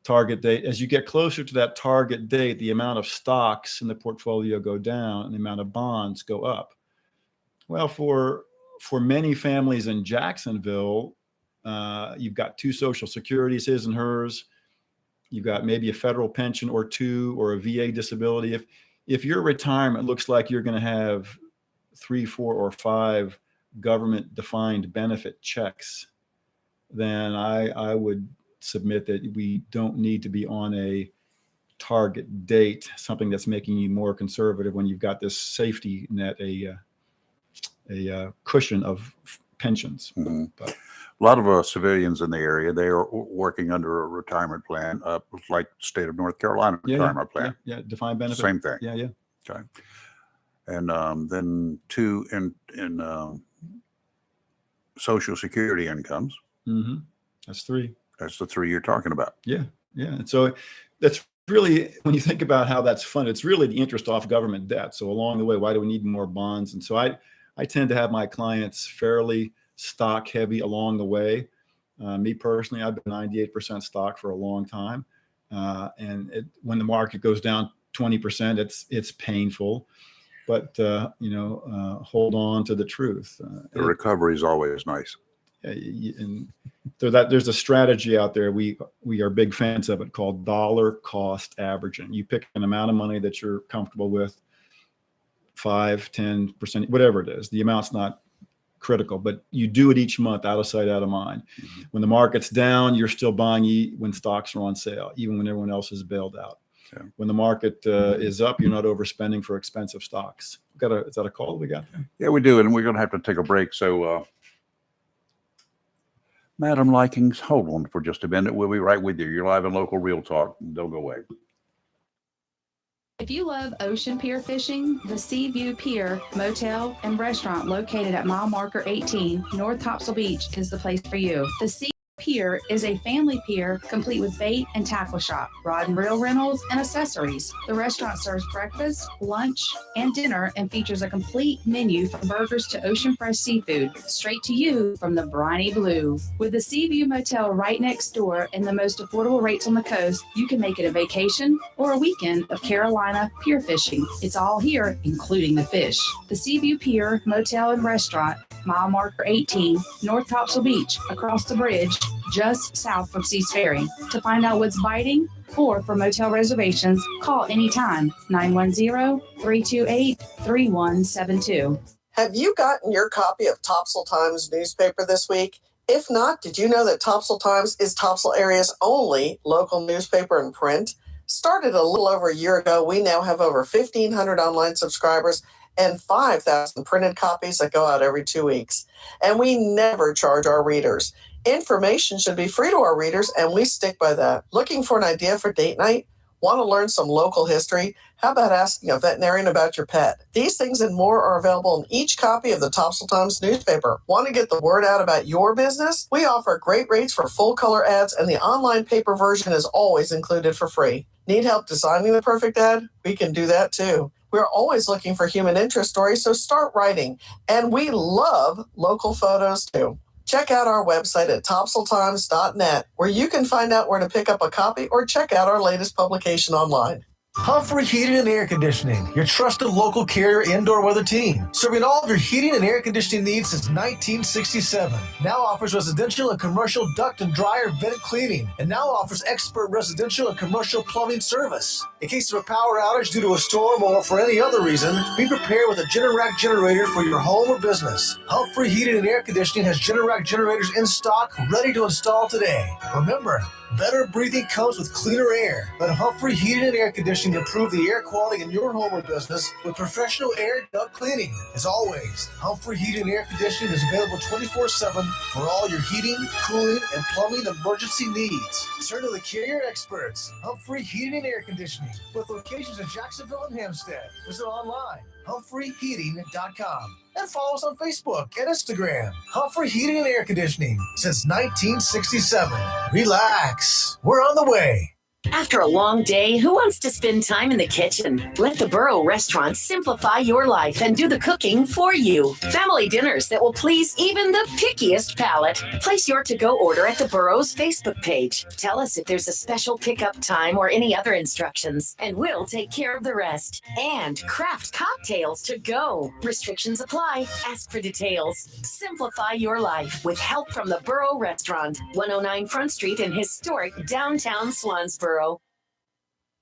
Target date, as you get closer to that target date, the amount of stocks in the portfolio go down and the amount of bonds go up. Well, for many families in Jacksonville, you've got two Social Securities, his and hers. You've got maybe a federal pension or two, or a VA disability. If your retirement looks like you're going to have 3, 4, or 5 government defined benefit checks, then I would submit that we don't need to be on a target date, something that's making you more conservative when you've got this safety net, a cushion of pensions. Mm-hmm. But a lot of civilians in the area, they are working under a retirement plan, like state of North Carolina retirement plan. Yeah, defined benefit. Same thing. Yeah. Okay. And then two in Social Security incomes. Mm-hmm. That's 3. That's the 3 you're talking about. Yeah. And so that's really, when you think about how that's funded, it's really the interest off government debt. So along the way, why do we need more bonds? And so I tend to have my clients fairly stock heavy along the way. Me personally, I've been 98% stock for a long time. And when the market goes down 20%, it's painful. But, hold on to the truth. The recovery is always nice. And so there's a strategy out there. We are big fans of it, called dollar cost averaging. You pick an amount of money that you're comfortable with, 5, 10%, whatever it is. The amount's not critical, but you do it each month, out of sight, out of mind. When the market's down, you're still buying when stocks are on sale, even when everyone else is bailed out. Yeah. When the market is up, you're not overspending for expensive stocks. Is that a call we got? Yeah, we do. And we're going to have to take a break. So, Madam Likings, hold on for just a minute. We'll be right with you. You're live in Local Real Talk. Don't go away. If you love ocean pier fishing, the Seaview Pier Motel and Restaurant located at mile marker 18, North Topsail Beach is the place for you. The Seaview Pier is a family pier complete with bait and tackle shop, rod and reel rentals, and accessories. The restaurant serves breakfast, lunch, and dinner and features a complete menu from burgers to ocean fresh seafood, straight to you from the briny blue. With the Seaview Motel right next door and the most affordable rates on the coast, you can make it a vacation or a weekend of Carolina pier fishing. It's all here, including the fish. The Seaview Pier Motel and Restaurant, mile marker 18, North Topsail Beach, across the bridge, just south from Seas Ferry. To find out what's biting or for motel reservations, call anytime, 910-328-3172. Have you gotten your copy of Topsail Times newspaper this week? If not, did you know that Topsail Times is Topsail area's only local newspaper in print? Started a little over a year ago, we now have over 1,500 online subscribers and 5,000 printed copies that go out every 2 weeks. And we never charge our readers. Information should be free to our readers, and we stick by that. Looking for an idea for date night? Want to learn some local history? How about asking a veterinarian about your pet? These things and more are available in each copy of the Topsail Times newspaper. Want to get the word out about your business? We offer great rates for full color ads, and the online paper version is always included for free. Need help designing the perfect ad? We can do that too. We're always looking for human interest stories, so start writing. And we love local photos too. Check out our website at topsailtimes.net, where you can find out where to pick up a copy or check out our latest publication online. Humphrey Heating and Air Conditioning, your trusted local carrier indoor weather team, serving all of your heating and air conditioning needs since 1967. Now offers residential and commercial duct and dryer vent cleaning, and now offers expert residential and commercial plumbing service. In case of a power outage due to a storm or for any other reason, be prepared with a Generac generator for your home or business. Humphrey Heating and Air Conditioning has Generac generators in stock, ready to install today. Remember, better breathing comes with cleaner air. Let Humphrey Heating and Air Conditioning improve the air quality in your home or business with professional air duct cleaning. As always, Humphrey Heating and Air Conditioning is available 24/7 for all your heating, cooling, and plumbing emergency needs. Turn to the carrier experts, Humphrey Heating and Air Conditioning, with locations in Jacksonville and Hempstead. Visit online, humphreyheating.com. And follow us on Facebook and Instagram. Humphrey Heating and Air Conditioning since 1967. Relax. We're on the way. After a long day, who wants to spend time in the kitchen? Let the Burrow Restaurant simplify your life and do the cooking for you. Family dinners that will please even the pickiest palate. Place your to-go order at the Burrow's Facebook page. Tell us if there's a special pickup time or any other instructions, and we'll take care of the rest. And craft cocktails to go. Restrictions apply. Ask for details. Simplify your life with help from the Burrow Restaurant, 109 Front Street in historic downtown Swansboro.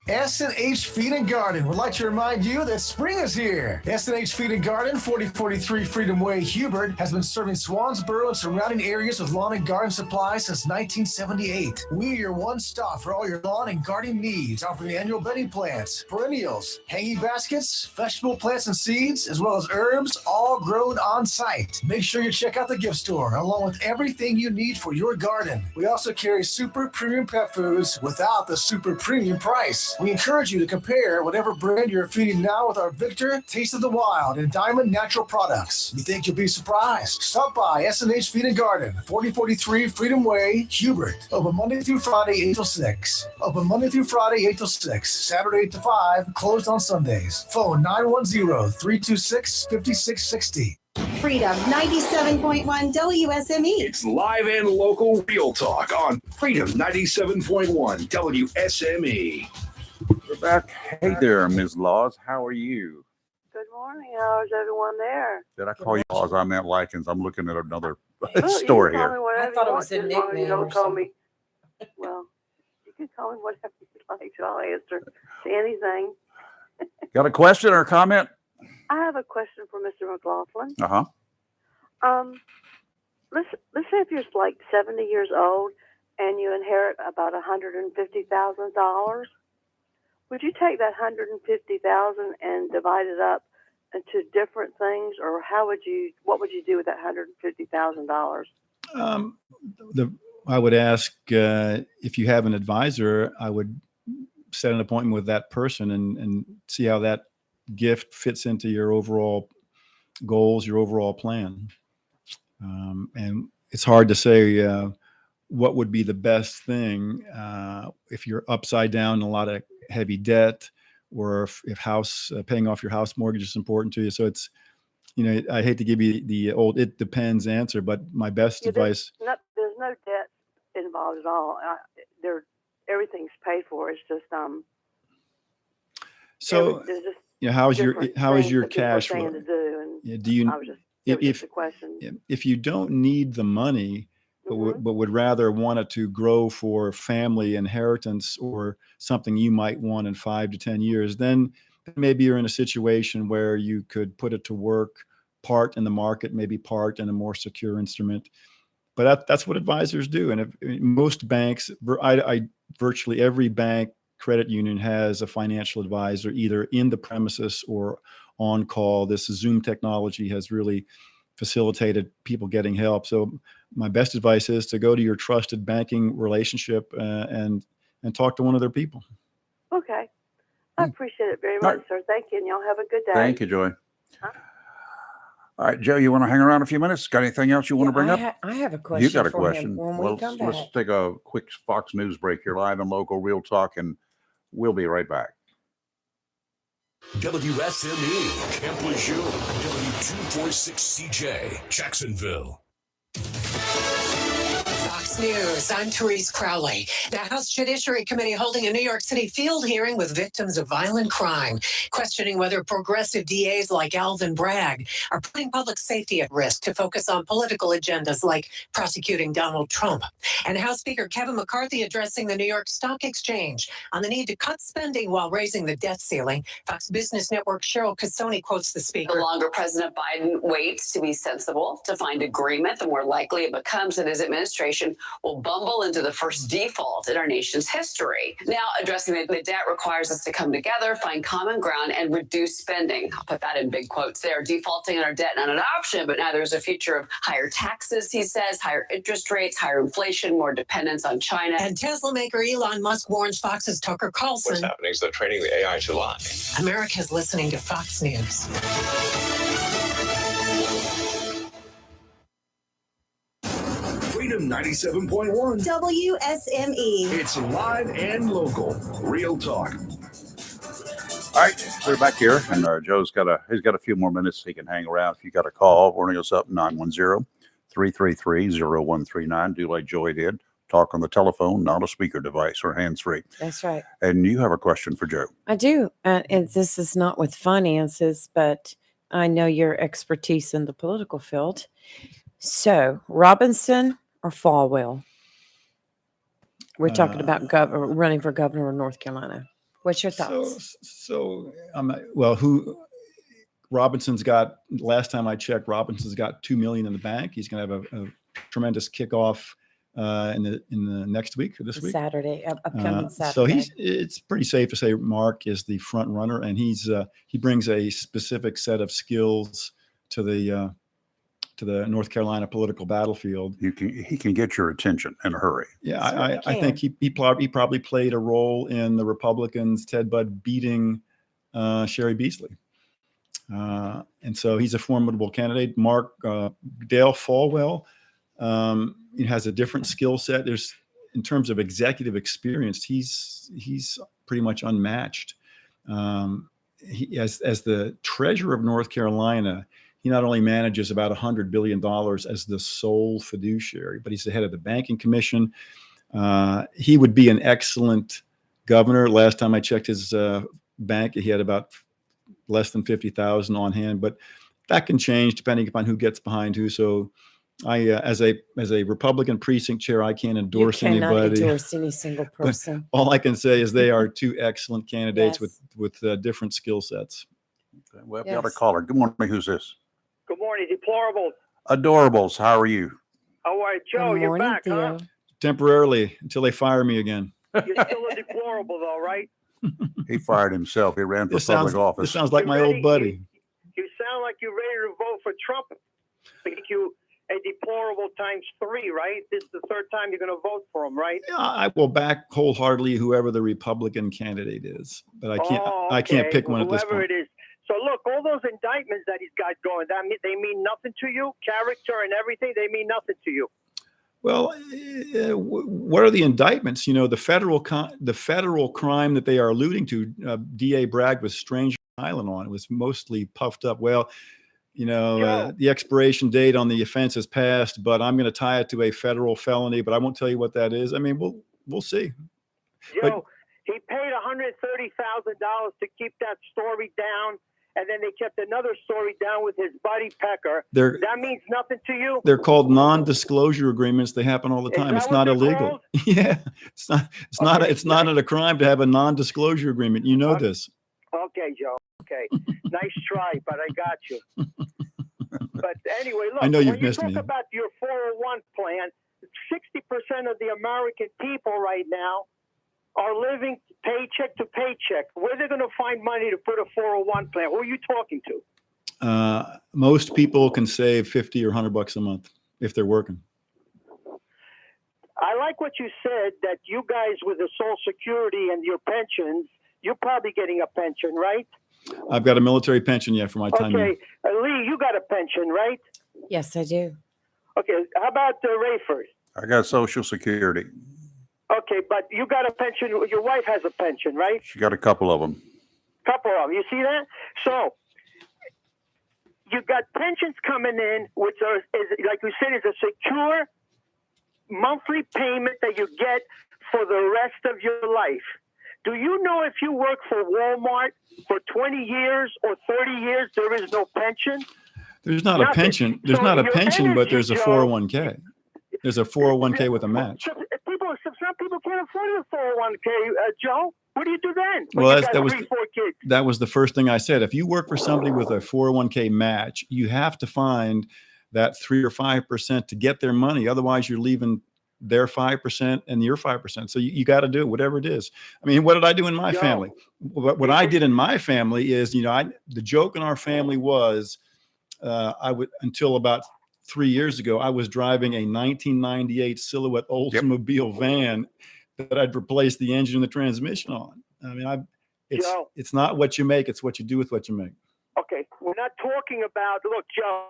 S&H Feed and Garden would like to remind you that spring is here. S&H Feed and Garden, 4043 Freedom Way, Hubert, has been serving Swansboro and surrounding areas with lawn and garden supplies since 1978. We are your one stop for all your lawn and gardening needs, offering annual bedding plants, perennials, hanging baskets, vegetable plants and seeds, as well as herbs, all grown on site. Make sure you check out the gift store, along with everything you need for your garden. We also carry super premium pet foods without the super premium price. We encourage you to compare whatever brand you're feeding now with our Victor, Taste of the Wild, and Diamond Natural products. We think you'll be surprised. Stop by S&H Feed and Garden, 4043 Freedom Way, Hubert. Open Monday through Friday, 8 till 6. Open Monday through Friday, 8 till 6. Saturday, 8 to 5. Closed on Sundays. Phone 910-326-5660. Freedom 97.1 WSME. It's live and local real talk on Freedom 97.1 WSME. We're back. Hey there, Ms. Laws. How are you? Good morning. How's everyone there? Did I call you Laws? I meant Likens. I'm looking at another Well, store you can call me here. whatever I thought you it was want, a just as long as nickname you don't or call something. me. Well, you can call me whatever you like. I'll answer to anything. Got a question or a comment? I have a question for Mr. McLaughlin. Uh huh. Let's say if you're like 70 years old and you inherit about $150,000, would you take that $150,000 and divide it up into different things, or what would you do with that $150,000? I would ask if you have an advisor, I would set an appointment with that person and see how that gift fits into your overall goals, your overall plan. And it's hard to say what would be the best thing if you're upside down in a lot of heavy debt, or if paying off your house mortgage is important to you. So it's, I hate to give you the old "it depends" answer, but my best advice. There's no debt involved at all. Everything's paid for. It's just So there's just how is things your that people are cash saying flow? to do, and Do you I was just it was just a question. if you don't need the money, but would rather want it to grow for family inheritance or something you might want in 5 to 10 years, then maybe you're in a situation where you could put it to work, part in the market, maybe part in a more secure instrument. But that's what advisors do. And most banks, virtually every bank, credit union has a financial advisor either in the premises or on call. This Zoom technology has really facilitated people getting help. So my best advice is to go to your trusted banking relationship and talk to one of their people. Okay. I appreciate it very much, sir. Thank you, and y'all have a good day. Thank you, Joy. All right, Joe, you want to hang around a few minutes? Got anything else you want to bring up? I have a question. You got a for him question. when we come back. Let's take a quick Fox News break here, live and local, real talk, and we'll be right back. WSME, Camp Lejeune, W246CJ, Jacksonville. Fox News, I'm Therese Crowley. The House Judiciary Committee holding a New York City field hearing with victims of violent crime, questioning whether progressive DAs like Alvin Bragg are putting public safety at risk to focus on political agendas like prosecuting Donald Trump. And House Speaker Kevin McCarthy addressing the New York Stock Exchange on the need to cut spending while raising the debt ceiling. Fox Business Network Cheryl Casoni quotes the speaker. The longer President Biden waits to be sensible, to find agreement, the more likely it becomes that his administration will bumble into the first default in our nation's history. Now, addressing the debt requires us to come together, find common ground, and reduce spending. I'll put that in big quotes there. Defaulting on our debt, not an option, but now there's a future of higher taxes, he says, higher interest rates, higher inflation, more dependence on China. And Tesla maker Elon Musk warns Fox's Tucker Carlson. What's happening is they're training the AI to lie. America's listening to Fox News. Freedom 97.1 WSME. It's live and local, real talk. All right, we're back here, and Joe's got a few more minutes he can hang around. If you got a call, warning us up 910-333-0139. Do like Joy did. Talk on the telephone, not a speaker device or hands-free. That's right. And you have a question for Joe. I do. And this is not with finances, but I know your expertise in the political field. So, Robinson or Falwell? We're talking about running for governor of North Carolina. What's your thoughts? Robinson's got, last time I checked, Robinson's got $2 million in the bank. He's going to have a tremendous kickoff in the next week or this week. Saturday, upcoming Saturday. So it's pretty safe to say Mark is the front runner, and he brings a specific set of skills to the North Carolina political battlefield. He can get your attention in a hurry. Yeah, I think he probably played a role in the Republicans, Ted Budd beating Sherry Beasley. And so he's a formidable candidate. Mark Dale Falwell has a different skill set. In terms of executive experience, he's pretty much unmatched. He, as the treasurer of North Carolina, he not only manages about $100 billion as the sole fiduciary, but he's the head of the banking commission. He would be an excellent governor. Last time I checked his bank, he had about less than 50,000 on hand, but that can change depending upon who gets behind who. So I, as a Republican precinct chair, I can't endorse anybody. You cannot endorse any single person. All I can say is they are two excellent candidates with different skill sets. Well, we got a caller. Good morning. Who's this? Good morning, Deplorables. Adorables. How are you? All right, Joe, you're back, huh? Temporarily until they fire me again. You're still a deplorable, though, right? He fired himself. He ran for This public sounds, office. this sounds like my old buddy. You sound like you're ready to vote for Trump. Make you a deplorable times 3, right? This is the 3rd time you're going to vote for him, right? Yeah, I will back wholeheartedly whoever the Republican candidate is, but I can't. Oh, I can't okay. pick one at this Whoever point. it is. So look, all those indictments that he's got going, they mean nothing to you. Character and everything, they mean nothing to you. Well, what are the indictments? You know, the federal crime that they are alluding to, DA Bragg was Stranger Island on. It was mostly puffed up. Well, you know, the expiration date on the offense has passed, but I'm going to tie it to a federal felony, but I won't tell you what that is. I mean, we'll see. Joe, he paid $130,000 to keep that story down, and then they kept another story down with his buddy Pecker. That means nothing to you? They're called non-disclosure agreements. They happen all the Is time. that It's what not they're illegal. called? Yeah, it's not a crime to have a non-disclosure agreement. You know this. Okay, Joe. Okay. Nice try, but I got you. But anyway, look, I know you've when you missed talk me. about your 401 plan, 60% of the American people right now are living paycheck to paycheck. Where are they going to find money to put a 401 plan? Who are you talking to? Most people can save 50 or $100 a month if they're working. I like what you said, that you guys with the Social Security and your pensions, you're probably getting a pension, right? I've got a military pension yet for my time. Okay. Lee, you got a pension, right? Yes, I do. Okay. How about Rayford? I got Social Security. Okay, but you got a pension. Your wife has a pension, right? She got a couple of them. Couple of them. You see that? So you've got pensions coming in, which is like you said, is a secure monthly payment that you get for the rest of your life. Do you know if you work for Walmart for 20 years or 30 years, there is no pension? There's not a Nothing. pension. There's So not a your pension, but energy, there's a Joe- 401k. There's a 401k with a match. Some people can't afford a 401k, Joe. What do you do then? when Well, you that got was 3, 4 kids. that was the first thing I said. If you work for somebody with a 401k match, you have to find that 3 or 5% to get their money. Otherwise, you're leaving their 5% and your 5%. So you got to do whatever it is. I mean, what did I do in my family? What I did in my family is, you know, the joke in our family was, I would, until about 3 years ago, I was driving a 1998 Silhouette Oldsmobile van that I'd replaced the engine and the transmission on. I mean, Joe. it's not what you make, it's what you do with what you make. Okay, we're not talking about, look, Joe,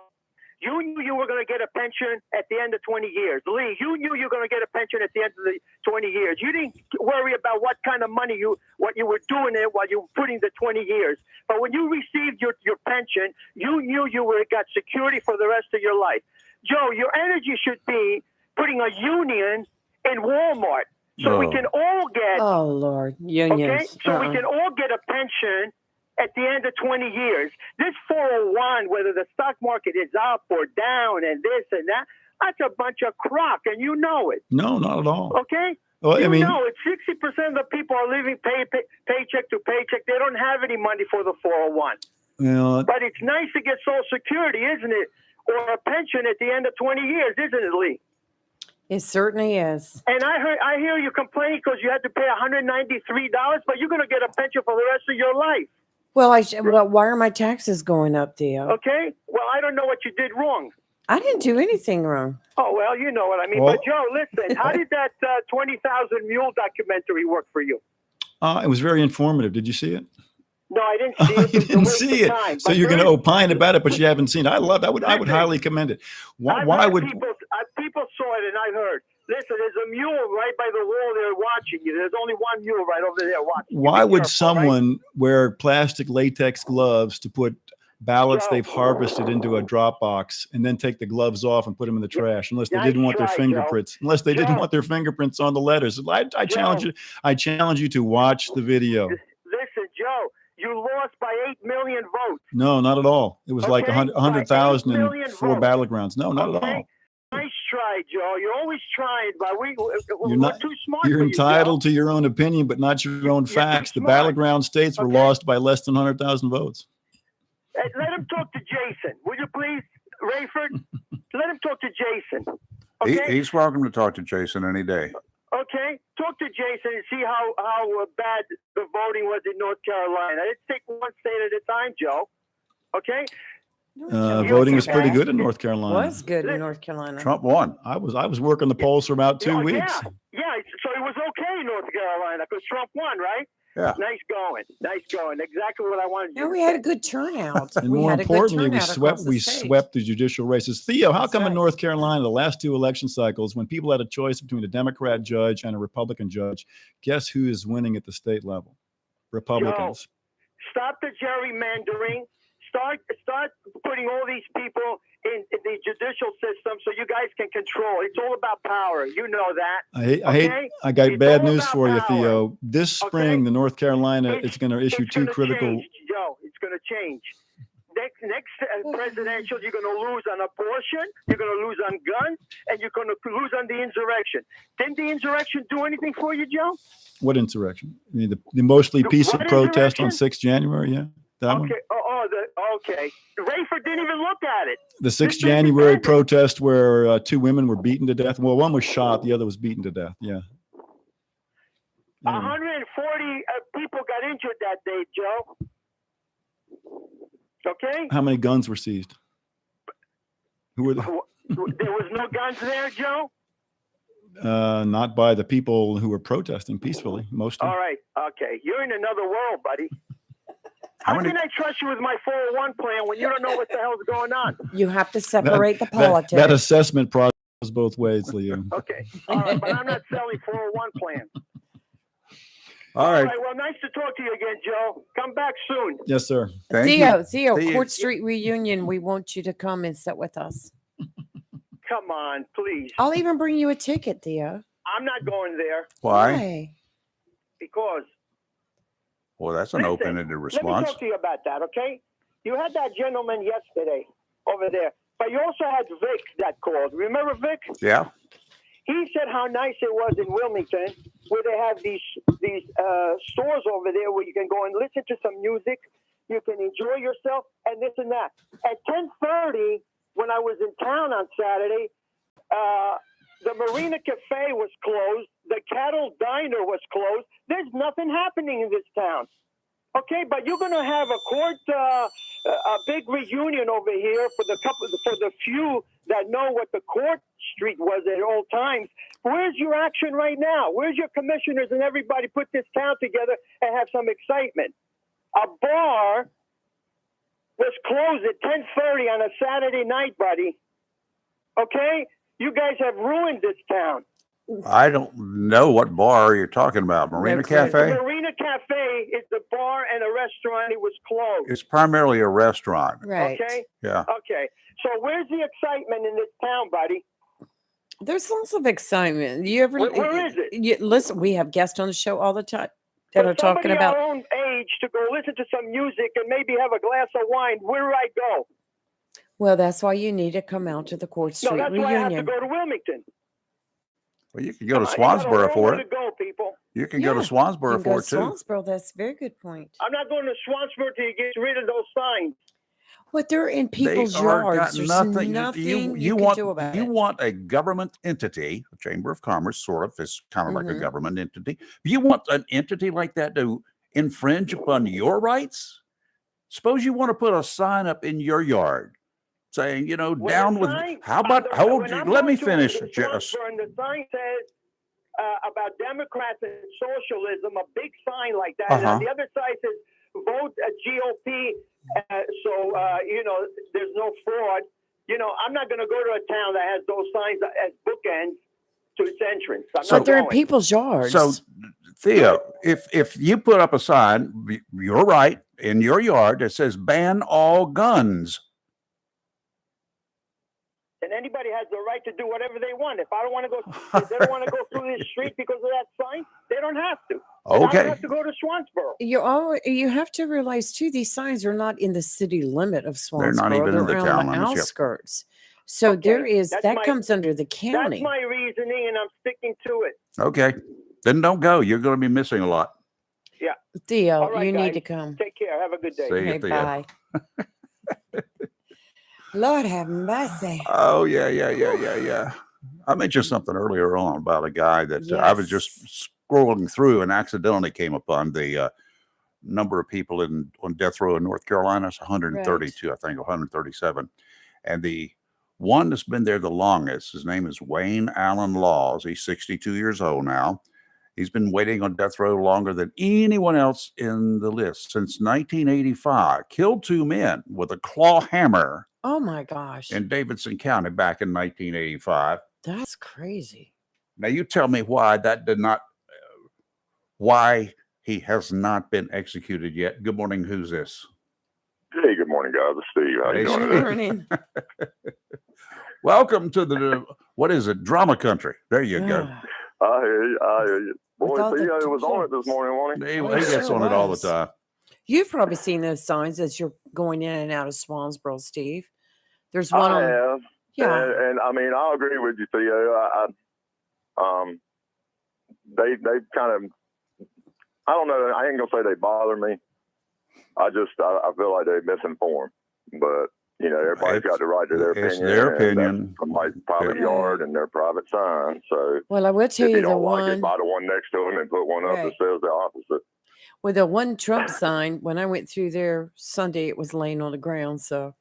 you knew you were going to get a pension at the end of 20 years. Lee, you knew you were going to get a pension at the end of the 20 years. You didn't worry about what kind of money what you were doing it while you were putting the 20 years. But when you received your pension, you knew you would have got security for the rest of your life. Joe, your energy should be putting a union in Walmart so we can all get, Oh, Lord. Unions. okay, so we can all get a pension at the end of 20 years. This 401, whether the stock market is up or down and this and that, that's a bunch of crock, and you know it. No, not at all. Okay? Well, you I mean, know it. 60% of the people are living paycheck to paycheck. They don't have any money for the 401. well, But it's nice to get Social Security, isn't it? Or a pension at the end of 20 years, isn't it, Lee? It certainly is. And I hear you complaining because you had to pay $193, but you're going to get a pension for the rest of your life. Well, why are my taxes going up, Theo? Okay? Well, I don't know what you did wrong. I didn't do anything wrong. Oh, well, you know what I mean. Well- But, Joe, listen, how did that 20,000 Mule documentary work for you? it was very informative. Did you see it? No, I didn't see it. You didn't see it, so you're going to opine about it, but you haven't seen it. I love that. I would highly commend it. Why would people saw it and I heard? Listen, there's a mule right by the wall there watching you. There's only one mule right over there watching. why would someone wear plastic latex gloves to put ballots they've harvested into a drop box and then take the gloves off and put them in the trash unless they didn't want their Nice try, fingerprints? Unless they didn't want their fingerprints on the letters. I challenge you. I challenge you to watch the video. Listen, Joe, you lost by 8 million votes. No, not at all. It was like Okay, 100,000 by 8 in million 4 votes. battlegrounds. No, not at Okay? all. Nice try, Joe. You're always trying, but we're You're not. too smart. You're for you, entitled to your own opinion, but not your own facts. The battleground states were lost by less than 100,000 votes. Let him talk to Jason, will you please, Rayford? Let him talk to Jason. He, Okay. he's welcome to talk to Jason any day. Okay, talk to Jason and see how bad the voting was in North Carolina. Let's take one state at a time, Joe. Okay. Voting was pretty good in North Carolina. Was good in North Carolina. Trump won. I was working the polls for about 2 weeks. Yeah. So it was okay in North Carolina because Trump won, right? Yeah. Nice going. Exactly what I wanted. No, we had a good turnout. And we more had a good importantly, we turnout across the state. swept the judicial races. Theo, how That's come in right. North Carolina, the last 2 election cycles, when people had a choice between a Democrat judge and a Republican judge, guess who is winning at the state level? Republicans. Stop the gerrymandering. Start putting all these people in the judicial system so you guys can control. It's all about power. You know that. I got It's bad all news about for you, power. Theo. This spring, the North Carolina is going to issue It's 2 gonna critical. change, Joe. It's going to change. Next presidential, you're going to lose on abortion, you're going to lose on guns, and you're going to lose on the insurrection. Didn't the insurrection do anything for you, Joe? What insurrection? I mean, the mostly peaceful What protest on insurrection? 6th January, yeah? That one? Okay. Okay. Rayford didn't even look at it. The 6th January protest where 2 women were beaten to death. Well, one was shot, the other was beaten to death. Yeah. 140 people got injured that day, Joe. Okay? How many guns were seized? Who were the, There was no guns there, Joe? not by the people who were protesting peacefully, mostly. All right. Okay. You're in another world, buddy. How How many- can I trust you with my 401 plan when you don't know what the hell's going on? You have to separate the That politics. assessment process goes both ways, Leo. Okay. All right. But I'm not selling 401 plans. All right. Well, nice to talk to you again, Joe. Come back soon. Yes, sir. Thank Theo, you. Theo, Theo. Court Street reunion. We want you to come and sit with us. Come on, please. I'll even bring you a ticket, Theo. I'm not going there Why? because Well, that's an Listen, open-ended let me response. talk to you about that, okay? You had that gentleman yesterday over there, but you also had Vic that called. Remember Vic? Yeah. He said how nice it was in Wilmington, where they have these stores over there where you can go and listen to some music, you can enjoy yourself, and this and that. At 10:30, when I was in town on Saturday, the Marina Cafe was closed. The Cattle Diner was closed. There's nothing happening in this town. Okay, but you're going to have a big reunion over here for the few that know what the Court Street was at all times. Where's your action right now? Where's your commissioners and everybody put this town together and have some excitement? A bar was closed at 10:30 on a Saturday night, buddy. Okay, you guys have ruined this town. I don't know what bar you're talking about. Marina Cafe? The Marina Cafe is the bar and a restaurant. It was closed. It's primarily a restaurant. Right. Okay. Yeah. Okay. So where's the excitement in this town, buddy? There's lots of excitement. You ever? Where is it? Listen, we have guests on the show all the time that For are talking somebody about. our own age to go listen to some music and maybe have a glass of wine. Where do I go? Well, that's why you need to come out to the Court No, Street that's why I have to reunion. go to Wilmington. Well, you can go to You got a Swansboro long for way it. to go, people. You can go to Yeah, Swansboro you can for go it to too. Swansboro. That's a very good point. I'm not going to Swansboro till you get rid of those signs. But they're in They people's are yards. got There's nothing. nothing you, want can do about you it. want a government entity, a Chamber of Commerce, sort of is kind of like a Mhm. government entity. You want an entity like that to infringe upon your rights? Suppose you want to put a sign up in your yard saying, down with. How about hold? Let me finish. Just And the sign says about Democrats and socialism, a big sign like that. And on the other side says, vote GOP. There's no fraud. I'm not going to go to a town that has those signs as bookends to its entrance. I'm But not they're in going. people's yards. So, Theo, if you put up a sign, you're right, in your yard that says ban all guns. And anybody has the right to do whatever they want. If I don't want to go, if they don't want to go through this street because of that sign, they don't have to. I Okay. don't have to go to Swansboro. You have to realize too, these signs are not in the city limit of Swansboro. They're not even in the on town the limits, yep. outskirts. So there is That's that my- comes under the county. That's my reasoning, and I'm sticking to it. Okay. Then don't go. You're going to be missing a lot. Yeah. Theo, All right, you guys. need to come. Take care. Have a good day. See you, Okay, Theo. bye. Lord have mercy. Oh yeah. I mentioned something earlier on about a guy that I was just scrolling through and accidentally came upon the number of people on death row in North Carolina. It's 132, I think, 137. And the one that's been there the longest, his name is Wayne Allen Laws. He's 62 years old now. He's been waiting on death row longer than anyone else in the list since 1985. Killed 2 men with a claw hammer. Oh my gosh. In Davidson County back in 1985. That's crazy. Now you tell me why that did not, why he has not been executed yet. Good morning. Who's this? Hey, good morning, guys. It's Steve. How you doing today? Morning. Welcome to the, what is it? Drama country. There you go. I hear you. I hear you. Boy, With all the Theo was on it this morning, wasn't he? He gets on it all the time. You've probably seen those signs as you're going in and out of Swansboro, Steve. There's one I on. have. Yeah. And I mean, I'll agree with you, Theo. They kind of, I don't know. I ain't gonna say they bother me. I feel like they're misinformed. But you know, everybody's got the right to their opinion. It's their and opinion. that's my private yard and their private sign. So Well, I will tell if you you the don't like one. it, buy the one next to them and put one up that Right. says the opposite. With the one Trump sign, when I went through there Sunday, it was laying on the ground. So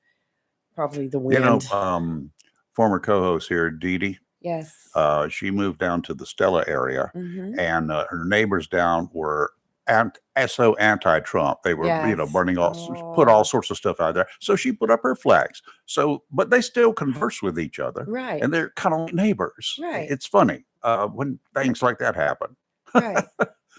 probably the wind. You know, former co-host here, Dee Dee, Yes. she moved down to the Stella area, Mhm. and her neighbors down were so anti-Trump. They were, you know, Yes. burning put all sorts of stuff out there. So she put up her flags. So, but they still converse with each other, Right. and they're kind of like neighbors. Right. It's funny when things like that happen. Right.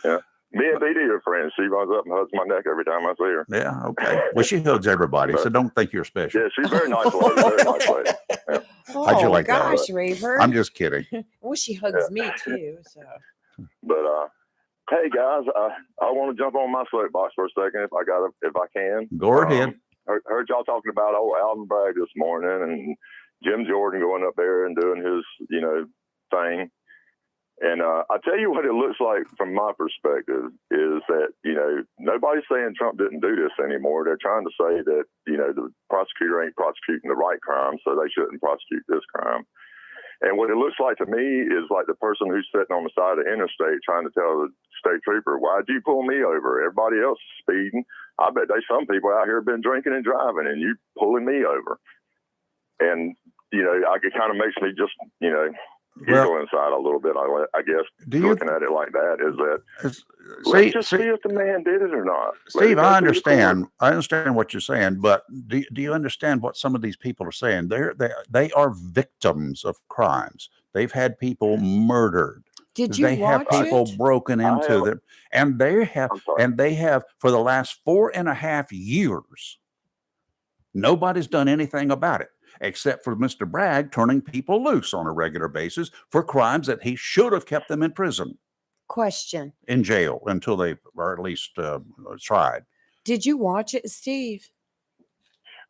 Yeah. Me and Dee Dee are friends. She runs up and hugs my neck every time I see her. Yeah. Okay. Well, she hugs everybody, so don't think you're special. Yeah, she's very nice lady. Very nice lady. Yeah. How'd you like that? gosh, Raver. I'm just kidding. Well, she hugs me too. So But hey guys, I want to jump on my soapbox for a second if I can. Go ahead. Heard y'all talking about old Alvin Bragg this morning and Jim Jordan going up there and doing his, you know, thing. And I tell you what it looks like from my perspective is that, you know, nobody's saying Trump didn't do this anymore. They're trying to say that, you know, the prosecutor ain't prosecuting the right crime, so they shouldn't prosecute this crime. And what it looks like to me is like the person who's sitting on the side of the interstate trying to tell the state trooper, why'd you pull me over? Everybody else is speeding. I bet there's some people out here been drinking and driving and you pulling me over. And, you know, it kind of makes me just, you know, giggle inside a little bit, I guess, looking at it like that is that let's just see if the man did it or not. Steve, Let's I go to the court. understand what you're saying, but do you understand what some of these people are saying? They are victims of crimes. They've had people murdered. Did you They have watch people it? broken I into have- them, and they have for the last 4.5 years. Nobody's done anything about it except for Mr. Bragg turning people loose on a regular basis for crimes that he should have kept them in prison, Question. in jail until they are at least tried. Did you watch it, Steve?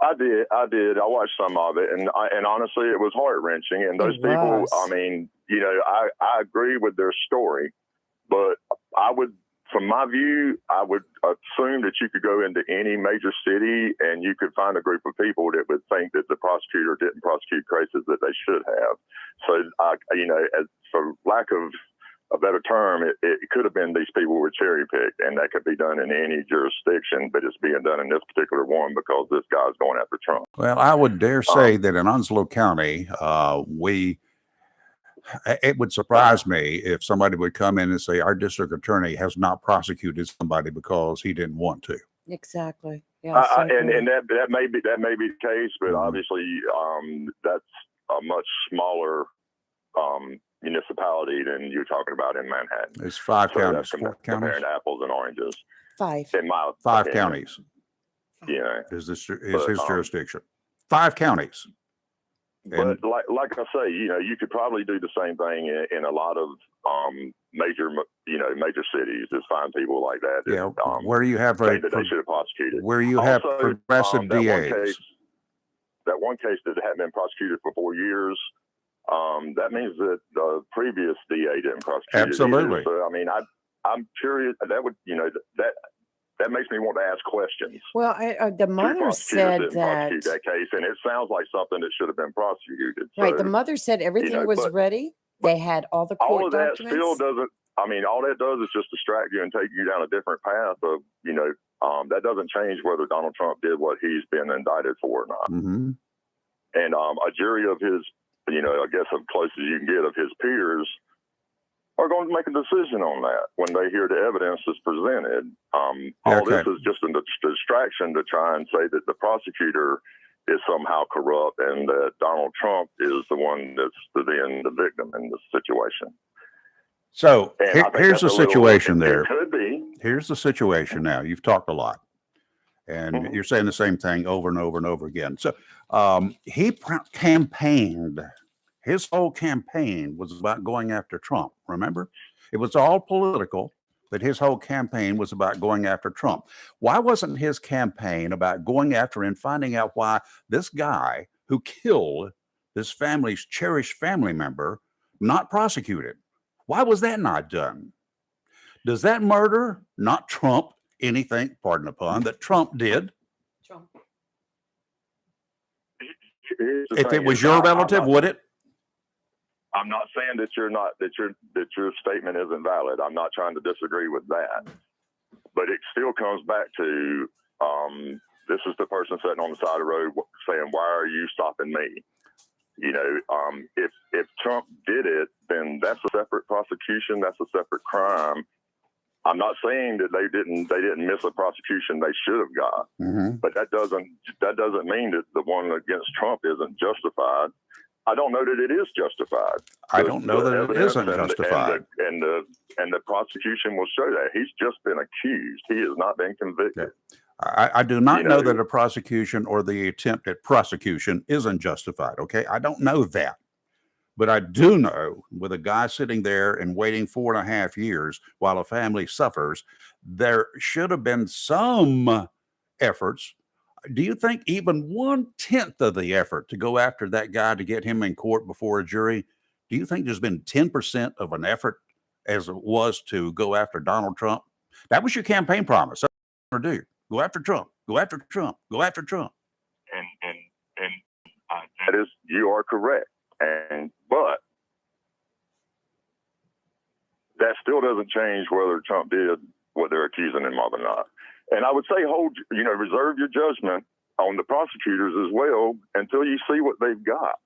I did. I watched some of it, and honestly, it was heart wrenching. And those It people, was. I mean, you know, I agree with their story, but I would, from my view, I would assume that you could go into any major city and you could find a group of people that would think that the prosecutor didn't prosecute cases that they should have. So, you know, for lack of a better term, it could have been these people were cherry picked, and that could be done in any jurisdiction, but it's being done in this particular one because this guy's going after Trump. Well, I would dare say that in Onslow County, it would surprise me if somebody would come in and say our district attorney has not prosecuted somebody because he didn't want to. Exactly. Yeah. so And good. that may be the case, but obviously that's a much smaller municipality than you're talking about in Manhattan. There's 5 So counties, that's 4 counties, comparing apples and oranges. 5. In my 5 opinion. counties Yeah. is his But, jurisdiction. 5 counties. And But like I say, you know, you could probably do the same thing in a lot of major cities. Just find people like that. yeah, where you have Think that they should have prosecuted. where you have Also, progressive DAs. That one case that hadn't been prosecuted for 4 years. That means that the previous DA didn't prosecute it either. Absolutely. So I mean, I'm curious. That would, you know, that that makes me want to ask questions. Well, the Two mother prosecutors said didn't that, prosecute that case, and it sounds like something that should have been prosecuted. right, the So, mother said everything was but ready. They had all the all court of that still documents. doesn't. I mean, all that does is just distract you and take you down a different path of, that doesn't change whether Donald Trump did what he's been indicted for or not. Mm-hmm. And a jury of his, I guess as close as you can get of his peers are going to make a decision on that when they hear the evidence that's presented. All this is just a distraction to try and say that the prosecutor is somehow corrupt and that Donald Trump is the one that's being the victim in this situation. So And I think here's that's the a little- situation there. It could be. Here's the situation now. You've talked a lot, and you're saying the same thing over and over and over again. So he campaigned. His whole campaign was about going after Trump. Remember, it was all political, but his whole campaign was about going after Trump. Why wasn't his campaign about going after and finding out why this guy who killed this family's cherished family member not prosecuted? Why was that not done? Does that murder not trump anything, pardon the pun, that Trump did? If it was your relative, would it? I'm not saying that your statement isn't valid. I'm not trying to disagree with that, but it still comes back to this is the person sitting on the side of the road saying, "Why are you stopping me?" If Trump did it, then that's a separate prosecution. That's a separate crime. I'm not saying that they didn't miss a prosecution they should have got, but that doesn't mean that the one against Trump isn't justified. I don't know that it is justified. I don't know that it isn't justified. And the prosecution will show that. He's just been accused. He has not been convicted. I do not know that a prosecution or the attempt at prosecution isn't justified. Okay. I don't know that. But I do know with a guy sitting there and waiting 4.5 years while a family suffers, there should have been some efforts. Do you think even 1/10 of the effort to go after that guy to get him in court before a jury, do you think there's been 10% of an effort as it was to go after Donald Trump? That was your campaign promise. That's what you're gonna do. Go after Trump. Go after Trump. Go after Trump. And that is, you are correct. But that still doesn't change whether Trump did what they're accusing him of or not. And I would say reserve your judgment on the prosecutors as well until you see what they've got.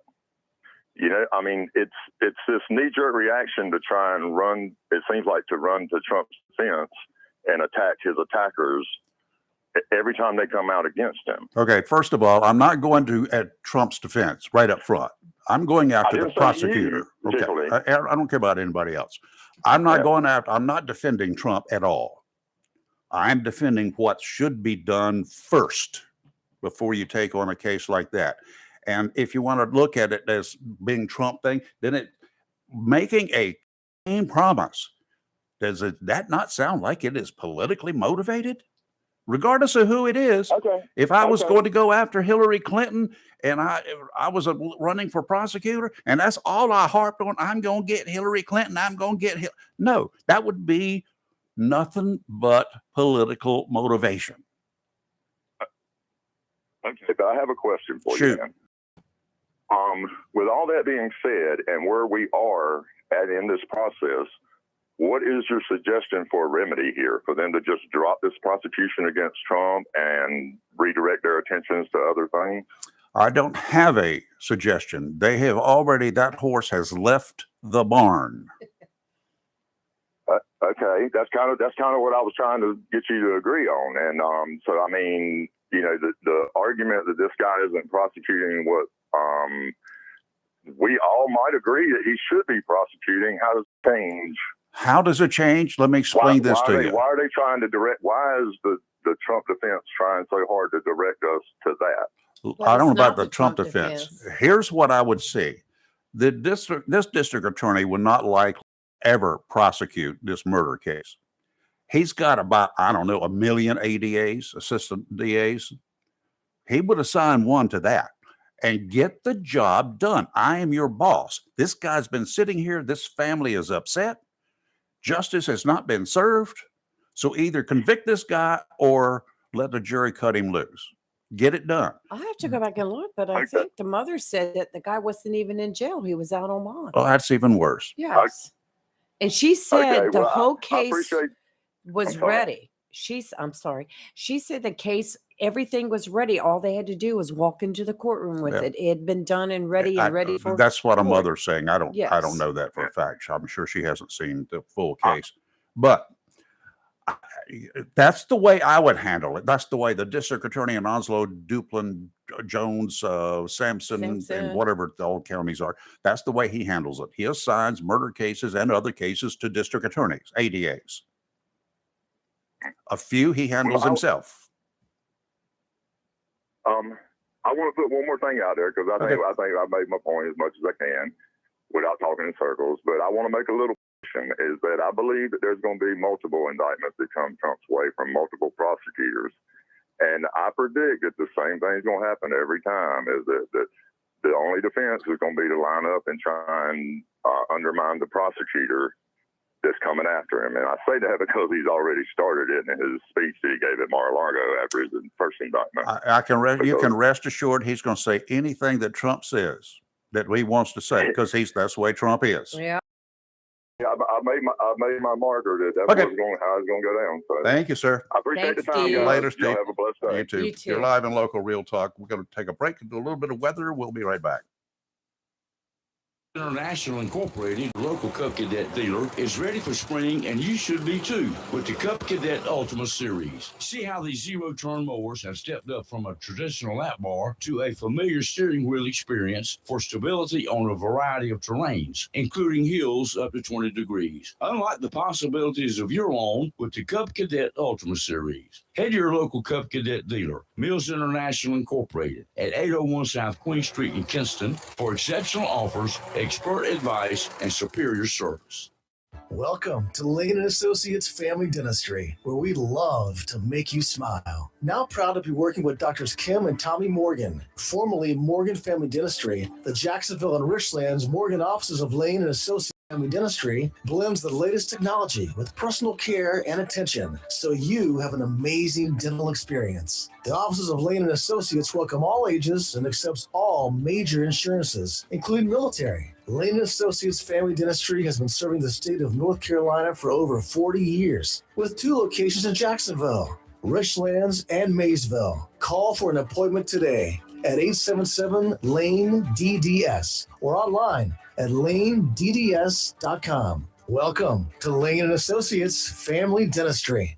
It's this knee-jerk reaction to try and run. It seems like to run to Trump's defense and attack his attackers every time they come out against him. Okay, first of all, I'm not going to at Trump's defense right up front. I'm going after the prosecutor. Okay, I don't care about anybody else. I'm not going after. I'm not defending Trump at all. I'm defending what should be done first before you take on a case like that. And if you want to look at it as being Trump thing, then making a promise, does that not sound like it is politically motivated? Regardless of who it is. Okay. If I was going to go after Hillary Clinton and I was running for prosecutor and that's all I harped on, I'm going to get Hillary Clinton. I'm going to get No, that would be nothing but political motivation. Okay, but I have a question for you. Dan. With all that being said and where we are in this process, what is your suggestion for a remedy here for them to just drop this prosecution against Trump and redirect their attentions to other things? I don't have a suggestion. They have already, that horse has left the barn. Okay, that's kind of what I was trying to get you to agree on. And the argument that this guy isn't prosecuting what we all might agree that he should be prosecuting. How does it change? How does it change? Let me explain this to you. Why are they trying to direct? Why is the Trump defense trying so hard to direct us to that? I don't know about the Trump defense. Here's what I would say. This district attorney would not likely ever prosecute this murder case. He's got about, 1 million ADAs, assistant DAs. He would assign one to that and get the job done. I am your boss. This guy's been sitting here. This family is upset. Justice has not been served. So either convict this guy or let the jury cut him loose. Get it done. I have to go back and look, but I think the mother said that the guy wasn't even in jail. He was out on bond. Well, that's even worse. Yes. And she said Okay, the well, whole I case appreciate- was I'm sorry. ready. I'm sorry. She said the case, everything was ready. All they had to do was walk into the courtroom with Yeah. it. It had been done and ready for That's what a court. mother's saying. I don't Yes. know that for a fact. I'm sure she hasn't seen the full case, but that's the way I would handle it. That's the way the district attorney in Onslow, Duplin, Jones, Sampson, and whatever the old counties are. That's the way he handles it. He assigns murder cases and other cases to district attorneys, ADAs. A few he handles himself. I want to put one more thing out there because I think I've made my point as much as I can without talking in circles. But I want to make a little point is that I believe that there's going to be multiple indictments that come Trump's way from multiple prosecutors, and I predict that the same thing's going to happen every time. Is that the only defense is going to be to line up and try and undermine the prosecutor that's coming after him. And I say that because he's already started it in his speech that he gave at Mar-a-Lago after his first indictment. You can rest assured he's going to say anything that Trump says that he wants to say because that's the way Trump is. Yeah. Yeah, I made my marker that was going how it's going to go down. So Thank you, sir. I appreciate the time, guys. Later, Y'all Steve. have a blessed day. You too. You too. You're live in local real talk. We're going to take a break and do a little bit of weather. We'll be right back. International Incorporated, local Cub Cadet dealer, is ready for spring, and you should be too, with the Cub Cadet Ultima Series. See how these zero-turn mowers have stepped up from a traditional lap bar to a familiar steering wheel experience for stability on a variety of terrains, including hills up to 20 degrees. Unlock the possibilities of your lawn with the Cub Cadet Ultima Series. Head to your local Cub Cadet dealer, Mills International Incorporated, at 801 South Queen Street in Kinston for exceptional offers, expert advice, and superior service. Welcome to Lane & Associates Family Dentistry, where we love to make you smile. Now proud to be working with Doctors Kim and Tommy Morgan, formerly Morgan Family Dentistry. The Jacksonville and Richlands Morgan offices of Lane & Associates Family Dentistry blends the latest technology with personal care and attention, so you have an amazing dental experience. The offices of Lane & Associates welcome all ages and accepts all major insurances, including military. Lane & Associates Family Dentistry has been serving the state of North Carolina for over 40 years, with 2 locations in Jacksonville, Richlands, and Maysville. Call for an appointment today at 877-LANE-DDS or online at lanedds.com. Welcome to Lane & Associates Family Dentistry.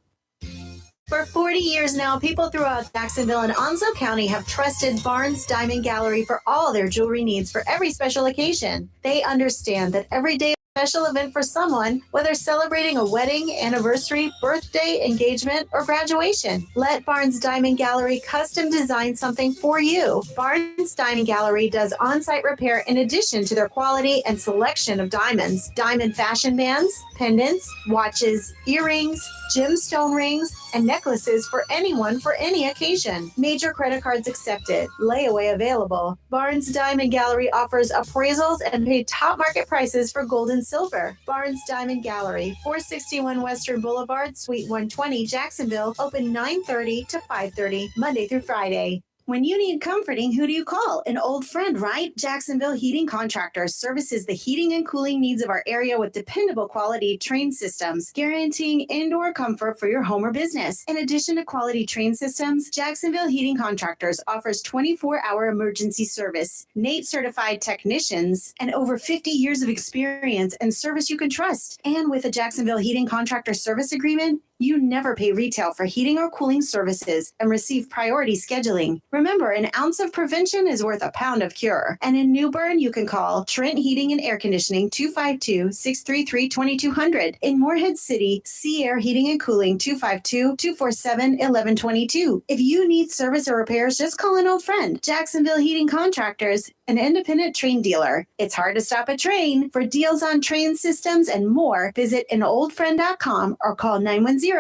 For 40 years now, people throughout Jacksonville and Onslow County have trusted Barnes Diamond Gallery for all their jewelry needs for every special occasion. They understand that every day is a special event for someone, whether celebrating a wedding, anniversary, birthday, engagement, or graduation. Let Barnes Diamond Gallery custom design something for you. Barnes Diamond Gallery does on-site repair in addition to their quality and selection of diamonds, diamond fashion bands, pendants, watches, earrings, gemstone rings, and necklaces for anyone for any occasion. Major credit cards accepted. Layaway available. Barnes Diamond Gallery offers appraisals and paid top market prices for gold and silver. Barnes Diamond Gallery, 461 Western Boulevard, Suite 120, Jacksonville, open 9:30 to 5:30, Monday through Friday. When you need comforting, who do you call? An old friend, right? Jacksonville Heating Contractors services the heating and cooling needs of our area with dependable quality train systems, guaranteeing indoor comfort for your home or business. In addition to quality train systems, Jacksonville Heating Contractors offers 24-hour emergency service, NATE certified technicians, and over 50 years of experience and service you can trust. And with a Jacksonville Heating Contractor service agreement, you never pay retail for heating or cooling services and receive priority scheduling. Remember, an ounce of prevention is worth a pound of cure. And in New Bern, you can call Trent Heating and Air Conditioning 252-633-2200. In Morehead City, Sea Air Heating and Cooling 252-247-1122. If you need service or repairs, just call an old friend. Jacksonville Heating Contractors, an independent train dealer. It's hard to stop a train. For deals on train systems and more, visit anoldfriend.com or call 910-347-2843.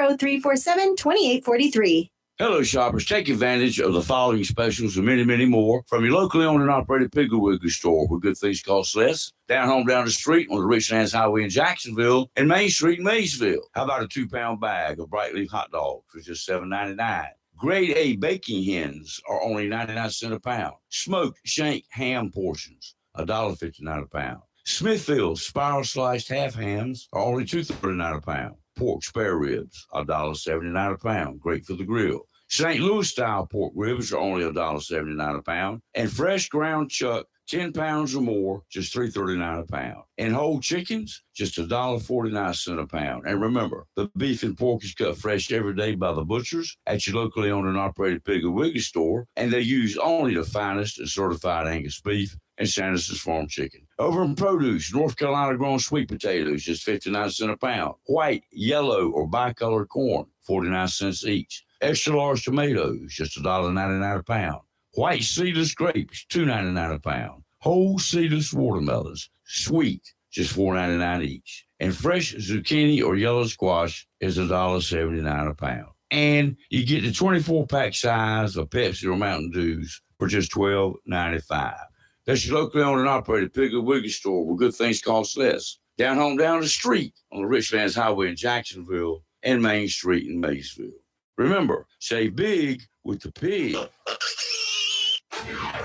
Hello, shoppers. Take advantage of the following specials and many, many more from your locally owned and operated Piggly Wiggly store, where good things cost less. Down home, down the street on the Richlands Highway in Jacksonville and Main Street in Maysville. How about a 2-pound bag of Bright Leaf hot dogs for just $7.99? Grade A baking hens are only 99 cents a pound. Smoked shank ham portions, $1.59 a pound. Smithfield spiral sliced half hams are only $2.39 a pound. Pork spare ribs, $1.79 a pound. Great for the grill. St. Louis style pork ribs are only $1.79 a pound. And fresh ground chuck, 10 pounds or more, just $3.39 a pound. And whole chickens, just $1.49 a pound. And remember, the beef and pork is cut fresh every day by the butchers at your locally owned and operated Piggly Wiggly store, and they use only the finest and certified Angus beef and Sanderson's Farm chicken. Over in produce, North Carolina grown sweet potatoes, just 59 cents a pound. White, yellow, or bicolor corn, 49 cents each. Extra large tomatoes, just $1.99 a pound. White seedless grapes, $2.99 a pound. Whole seedless watermelons, sweet, just $4.99 each. And fresh zucchini or yellow squash is $1.79 a pound. And you get the 24-pack size of Pepsi or Mountain Dews for just $12.95. That's your locally owned and operated Piggly Wiggly store, where good things cost less. Down home, down the street on the Richlands Highway in Jacksonville and Main Street in Maysville. Remember, say big with the pig.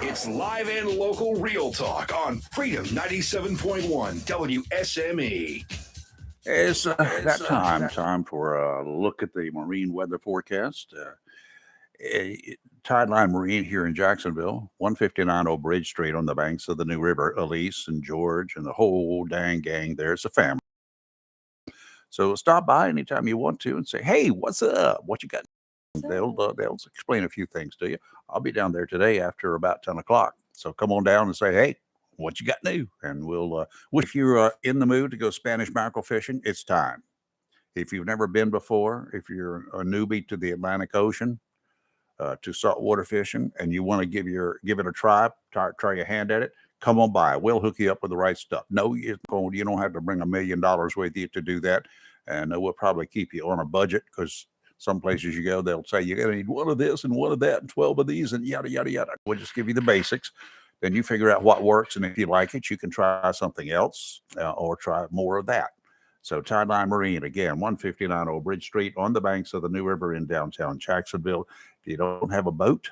It's live and local real talk on Freedom 97.1 WSME. It's that time for a look at the marine weather forecast. Tideline Marine here in Jacksonville, 159 Old Bridge Street on the banks of the New River. Elise and George and the whole dang gang there. It's a family. So stop by anytime you want to and say, hey, what's up? What you got? They'll explain a few things to you. I'll be down there today after about 10 o'clock. So come on down and say, hey, what you got new? And we'll, if you're in the mood to go Spanish mackerel fishing, it's time. If you've never been before, if you're a newbie to the Atlantic Ocean, to saltwater fishing, and you want to give it a try your hand at it, come on by. We'll hook you up with the right stuff. No, you don't have to bring $1 million with you to do that, and we'll probably keep you on a budget, because some places you go, they'll say you're going to need one of this and one of that and 12 of these and yada, yada, yada. We'll just give you the basics. Then you figure out what works, and if you like it, you can try something else or try more of that. So Tideline Marine, again, 159 Old Bridge Street on the banks of the New River in downtown Jacksonville. If you don't have a boat,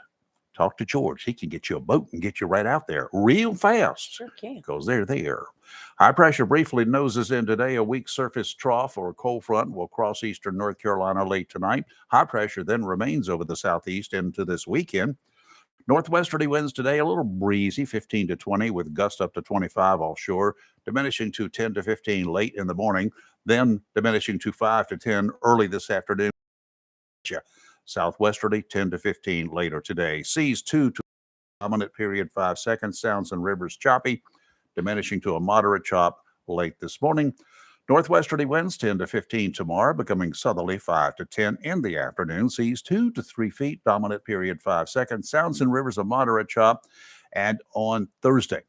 talk to George. He can get you a boat and get you right out there real fast. Sure can. Because they're there. High pressure briefly noses in today. A weak surface trough or cold front will cross eastern North Carolina late tonight. High pressure then remains over the southeast into this weekend. Northwesterly winds today, a little breezy, 15 to 20, with gusts up to 25 offshore, diminishing to 10 to 15 late in the morning, then diminishing to 5 to 10 early this afternoon. Southwesterly, 10 to 15 later today. Seas 2 to dominant period 5 seconds. Sounds and rivers choppy, diminishing to a moderate chop late this morning. Northwesterly winds 10 to 15 tomorrow, becoming southerly 5 to 10 in the afternoon. Seas 2 to 3 feet, dominant period 5 seconds. Sounds and rivers a moderate chop. And on Thursday,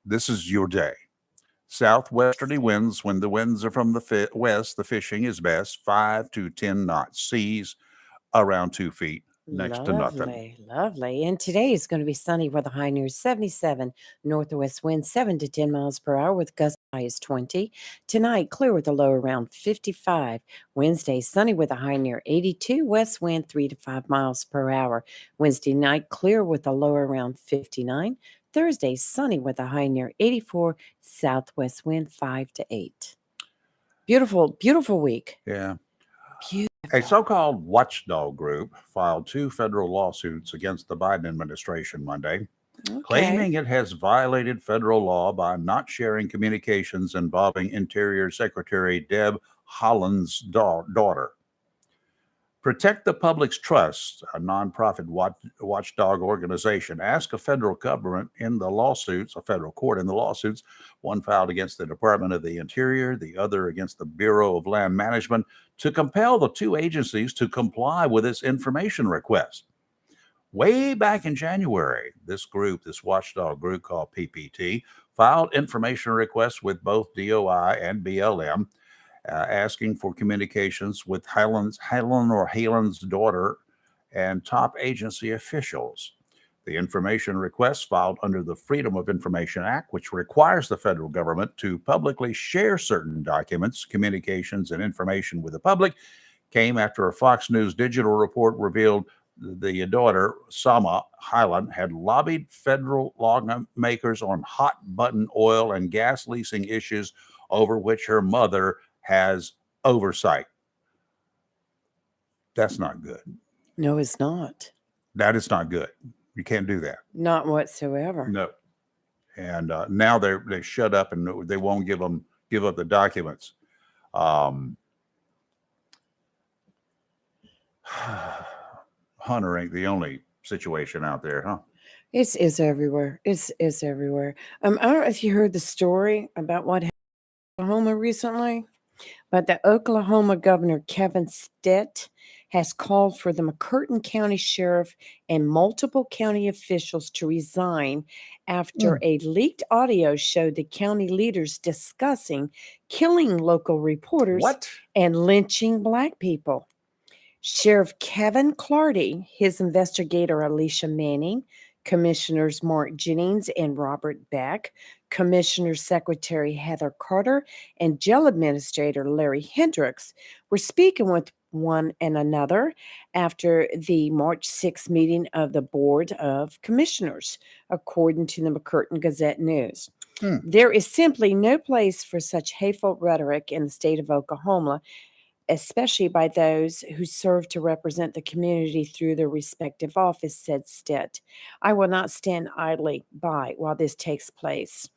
this is your day. Southwesterly winds, when the winds are from the west, the fishing is best, 5 to 10 knots. Seas around 2 feet. Next to nothing. Lovely. And today is going to be sunny with a high near 77. Northwest wind 7 to 10 miles per hour with gusts high as 20. Tonight, clear with a low around 55. Wednesday, sunny with a high near 82. West wind 3 to 5 miles per hour. Wednesday night, clear with a low around 59. Thursday, sunny with a high near 84. Southwest wind 5 to 8. Beautiful, beautiful week. Yeah. Beautiful. A so-called watchdog group filed 2 federal lawsuits against the Biden administration Monday, claiming it has violated federal law by not sharing communications involving Interior Secretary Deb Haaland's daughter. Protect the Public's Trust, a nonprofit watchdog organization, asked a federal government in the lawsuits, a federal court in the lawsuits, one filed against the Department of the Interior, the other against the Bureau of Land Management, to compel the 2 agencies to comply with its information request. Way back in January, this watchdog group called PPT, filed information requests with both DOI and BLM, asking for communications with Haaland's daughter and top agency officials. The information requests filed under the Freedom of Information Act, which requires the federal government to publicly share certain documents, communications, and information with the public, came after a Fox News digital report revealed the daughter, Sama Hyland, had lobbied federal lawmakers on hot button oil and gas leasing issues over which her mother has oversight. That's not good. No, it's not. That is not good. You can't do that. Not whatsoever. No. And now they shut up and they won't give up the documents. Hunter ain't the only situation out there, huh? It's everywhere. It's everywhere. I don't know if you heard the story about what happened in Oklahoma recently, but the Oklahoma governor Kevin Stitt has called for the McCurtain County Sheriff and multiple county officials to resign after a leaked audio showed the county leaders discussing killing local reporters and lynching Black people. Sheriff Kevin Clardy, his investigator Alicia Manning, Commissioners Mark Jennings and Robert Beck, Commissioner Secretary Heather Carter, and Jail Administrator Larry Hendricks were speaking with one and another after the March 6th meeting of the Board of Commissioners, according to the McCurtain Gazette News. There is simply no place for such hateful rhetoric in the state of Oklahoma, especially by those who serve to represent the community through their respective office, said Stitt. I will not stand idly by while this takes place.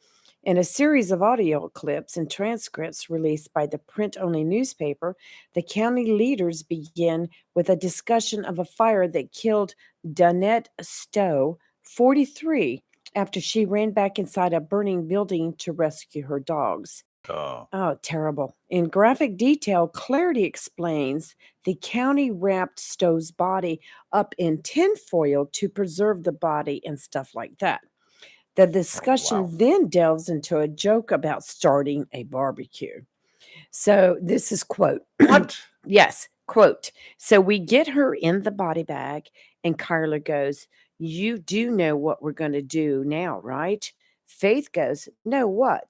In a series of audio clips and transcripts released by the print-only newspaper, the county leaders begin with a discussion of a fire that killed Donette Stowe, 43, after she ran back inside a burning building to rescue her dogs. Oh, terrible. In graphic detail, Clarity explains the county wrapped Stowe's body up in tinfoil to preserve the body and stuff like that. The discussion then delves into a joke about starting a barbecue. So this is quote. What? Yes, quote. So we get her in the body bag and Kyla goes, "You do know what we're going to do now, right?" Faith goes, "No, what?"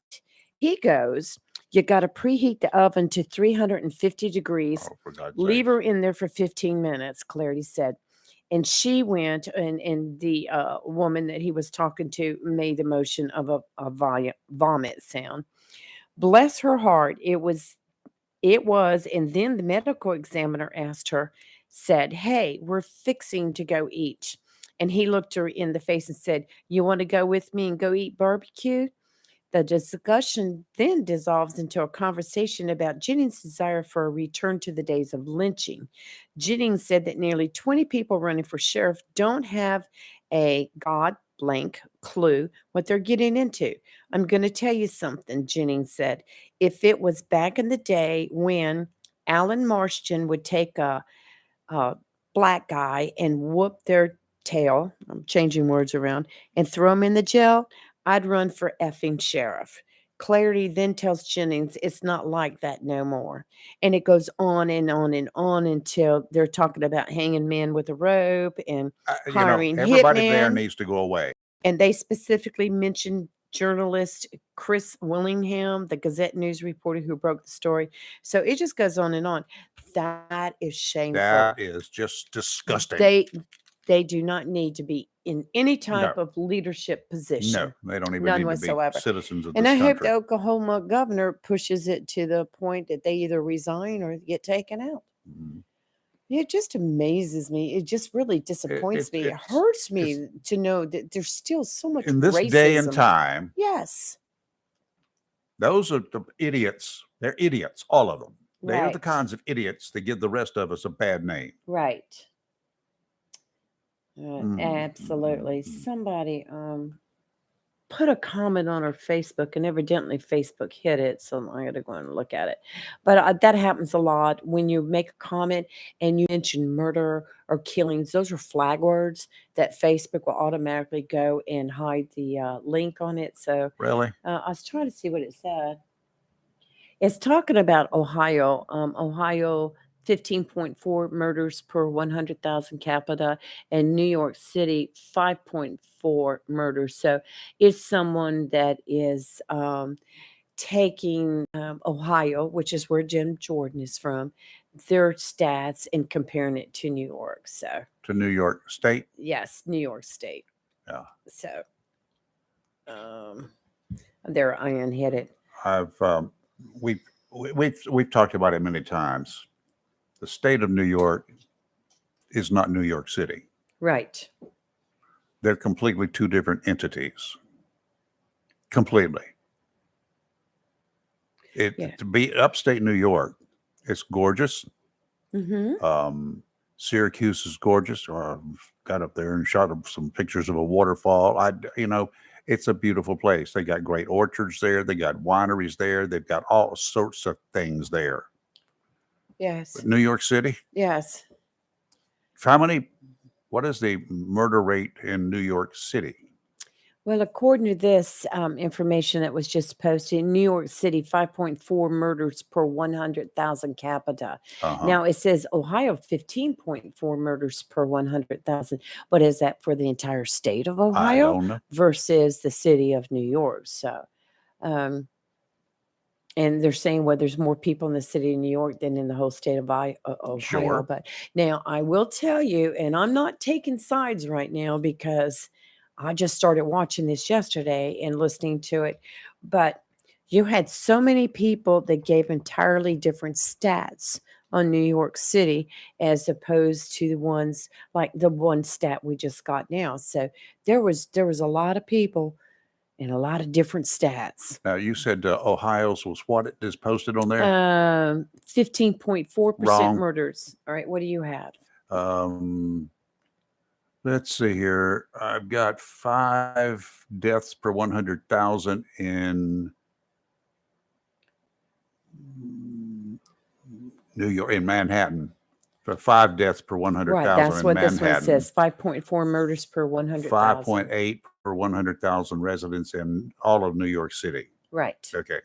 He goes, "You got to preheat the oven to 350 degrees. Leave her in there for 15 minutes, Clarity said. And she went, and the woman that he was talking to made the motion of a vomit sound. Bless her heart. It was, and then the medical examiner asked her, said, "Hey, we're fixing to go eat." And he looked her in the face and said, "You want to go with me and go eat barbecue?" The discussion then dissolves into a conversation about Jennings' desire for a return to the days of lynching. Jennings said that nearly 20 people running for sheriff don't have a god blank clue what they're getting into. "I'm going to tell you something," Jennings said. "If it was back in the day when Alan Marston would take a Black guy and whoop their tail," I'm changing words around, "and throw him in the jail, I'd run for effing sheriff." Clarity then tells Jennings it's not like that no more. And it goes on and on and on until they're talking about hanging men with a rope and hiring everybody there hitmen. needs to go away. And they specifically mentioned journalist Chris Willingham, the Gazette News reporter who broke the story. So it just goes on and on. That is shameful. That is just disgusting. They do not need to be in any type of leadership position. No, they don't even None need whatsoever. to be citizens of this And I hope country. the Oklahoma governor pushes it to the point that they either resign or get taken out. It just amazes me. It just really disappoints me. It hurts me to know that there's still so much In this racism. day and time, Yes. those are the idiots. They're idiots, all of them. They are the Right. kinds of idiots that give the rest of us a bad name. Right. Mm. Absolutely. Somebody put a comment on our Facebook, and evidently Facebook hit it, so I'm going to go and look at it. But that happens a lot when you make a comment and you mention murder or killings. Those are flag words that Facebook will automatically go and hide the link on it. So Really? I was trying to see what it said. It's talking about Ohio. Ohio, 15.4 murders per 100,000 capita, and New York City 5.4 murders. So it's someone that is taking Ohio, which is where Jim Jordan is from, their stats and comparing it to New York. So To New York State. yes, New York State. Yeah. So they're iron-headed. We've talked about it many times. The state of New York is not New York City. Right. They're completely two different entities. Completely. To be upstate New York, it's gorgeous. Mm-hmm. Syracuse is gorgeous. Got up there and shot up some pictures of a waterfall. It's a beautiful place. They got great orchards there. They got wineries there. They've got all sorts of things there. Yes. But New York City, Yes. what is the murder rate in New York City? Well, according to this information that was just posted, New York City, 5.4 murders per 100,000 capita. Now it says Ohio, 15.4 murders per 100,000. But is that for the entire state of Ohio I don't know. versus the city of New York? So, and they're saying, well, there's more people in the city of New York than in the whole state of Ohio. Sure. But now I will tell you, and I'm not taking sides right now because I just started watching this yesterday and listening to it, but you had so many people that gave entirely different stats on New York City as opposed to the ones like the one stat we just got now. So there was a lot of people and a lot of different stats. Now you said Ohio's was what it is posted on there? 15.4% Wrong. murders. All right, what do you have? Let's see here. I've got 5 deaths per 100,000 in New York, in Manhattan. For 5 deaths per 100,000 Right, that's in what Manhattan. this one says. 5.4 murders per 100,000. 5.8 per 100,000 residents in all of New York City. Right. Okay.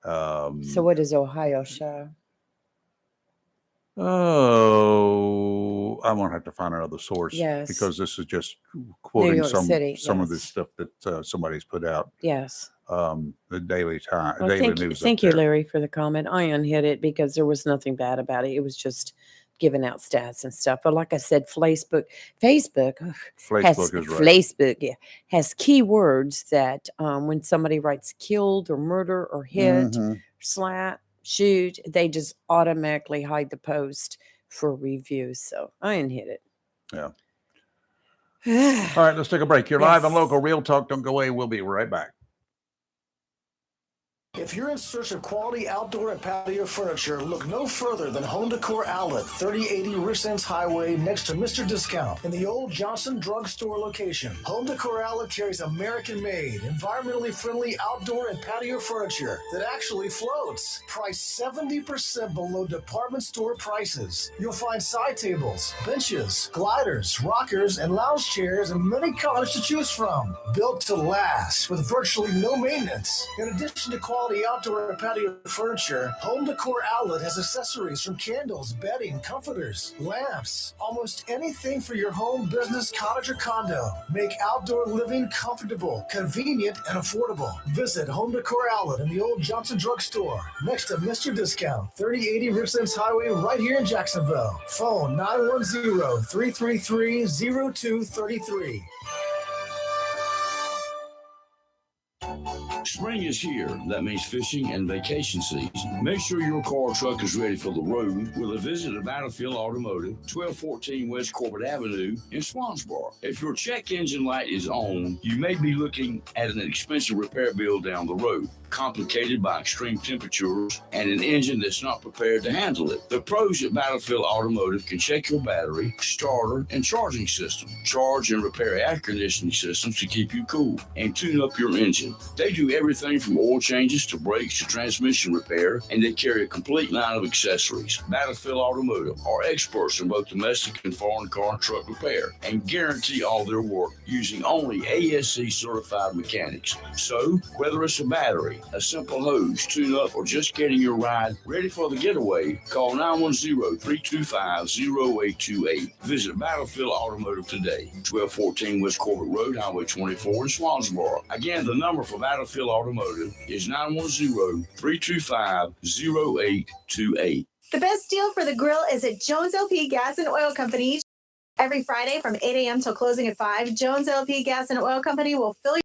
So what does Ohio show? Oh, I'm gonna have to find another source. Yes. Because this is just quoting York some City, of the yes. stuff that somebody's put out. Yes. The Daily Time, Well, Daily thank you, News. up thank you, there. Larry, for the comment. I unhit it because there was nothing bad about it. It was just giving out stats and stuff. But like I said, Facebook ugh, has Facebook is right. Facebook, yeah, has keywords that when somebody writes killed or murder or hit, Mhm. slap, shoot, they just automatically hide the post for review. So I unhit it. Yeah. All right, let's take a break. You're live on Yes. Local Real Talk. Don't go away. We'll be right back. If you're in search of quality outdoor and patio furniture, look no further than Home Decor Outlet, 3080 Rich Ends Highway, next to Mr. Discount, in the old Johnson Drug Store location. Home Decor Outlet carries American-made, environmentally friendly outdoor and patio furniture that actually floats. Priced 70% below department store prices. You'll find side tables, benches, gliders, rockers, and lounge chairs in many colors to choose from. Built to last with virtually no maintenance. In addition to quality outdoor and patio furniture, Home Decor Outlet has accessories from candles, bedding, comforters, lamps, almost anything for your home, business, cottage, or condo. Make outdoor living comfortable, convenient, and affordable. Visit Home Decor Outlet in the old Johnson Drug Store, next to Mr. Discount, 3080 Rich Ends Highway, right here in Jacksonville. Phone 910-333-0233. Spring is here. That means fishing and vacation season. Make sure your car or truck is ready for the road with a visit to Battlefield Automotive, 1214 West Corbett Avenue in Swansboro. If your check engine light is on, you may be looking at an expensive repair bill down the road, complicated by extreme temperatures and an engine that's not prepared to handle it. The pros at Battlefield Automotive can check your battery, starter, and charging system, charge and repair air conditioning systems to keep you cool, and tune up your engine. They do everything everything from oil changes to brakes to transmission repair, and they carry a complete line of accessories. Battlefield Automotive are experts in both domestic and foreign car and truck repair and guarantee all their work using only ASE certified mechanics. So, whether it's a battery, a simple hose, tune-up, or just getting your ride ready for the getaway, call 910-325-0828. Visit Battlefield Automotive today, 1214 West Corbett Road, Highway 24 in Swansboro. Again, the number for Battlefield Automotive is 910-325-0828. The best deal for the grill is at Jones LP Gas and Oil Company. Every Friday from 8 a.m. till closing at 5, Jones LP Gas and Oil Company will fill your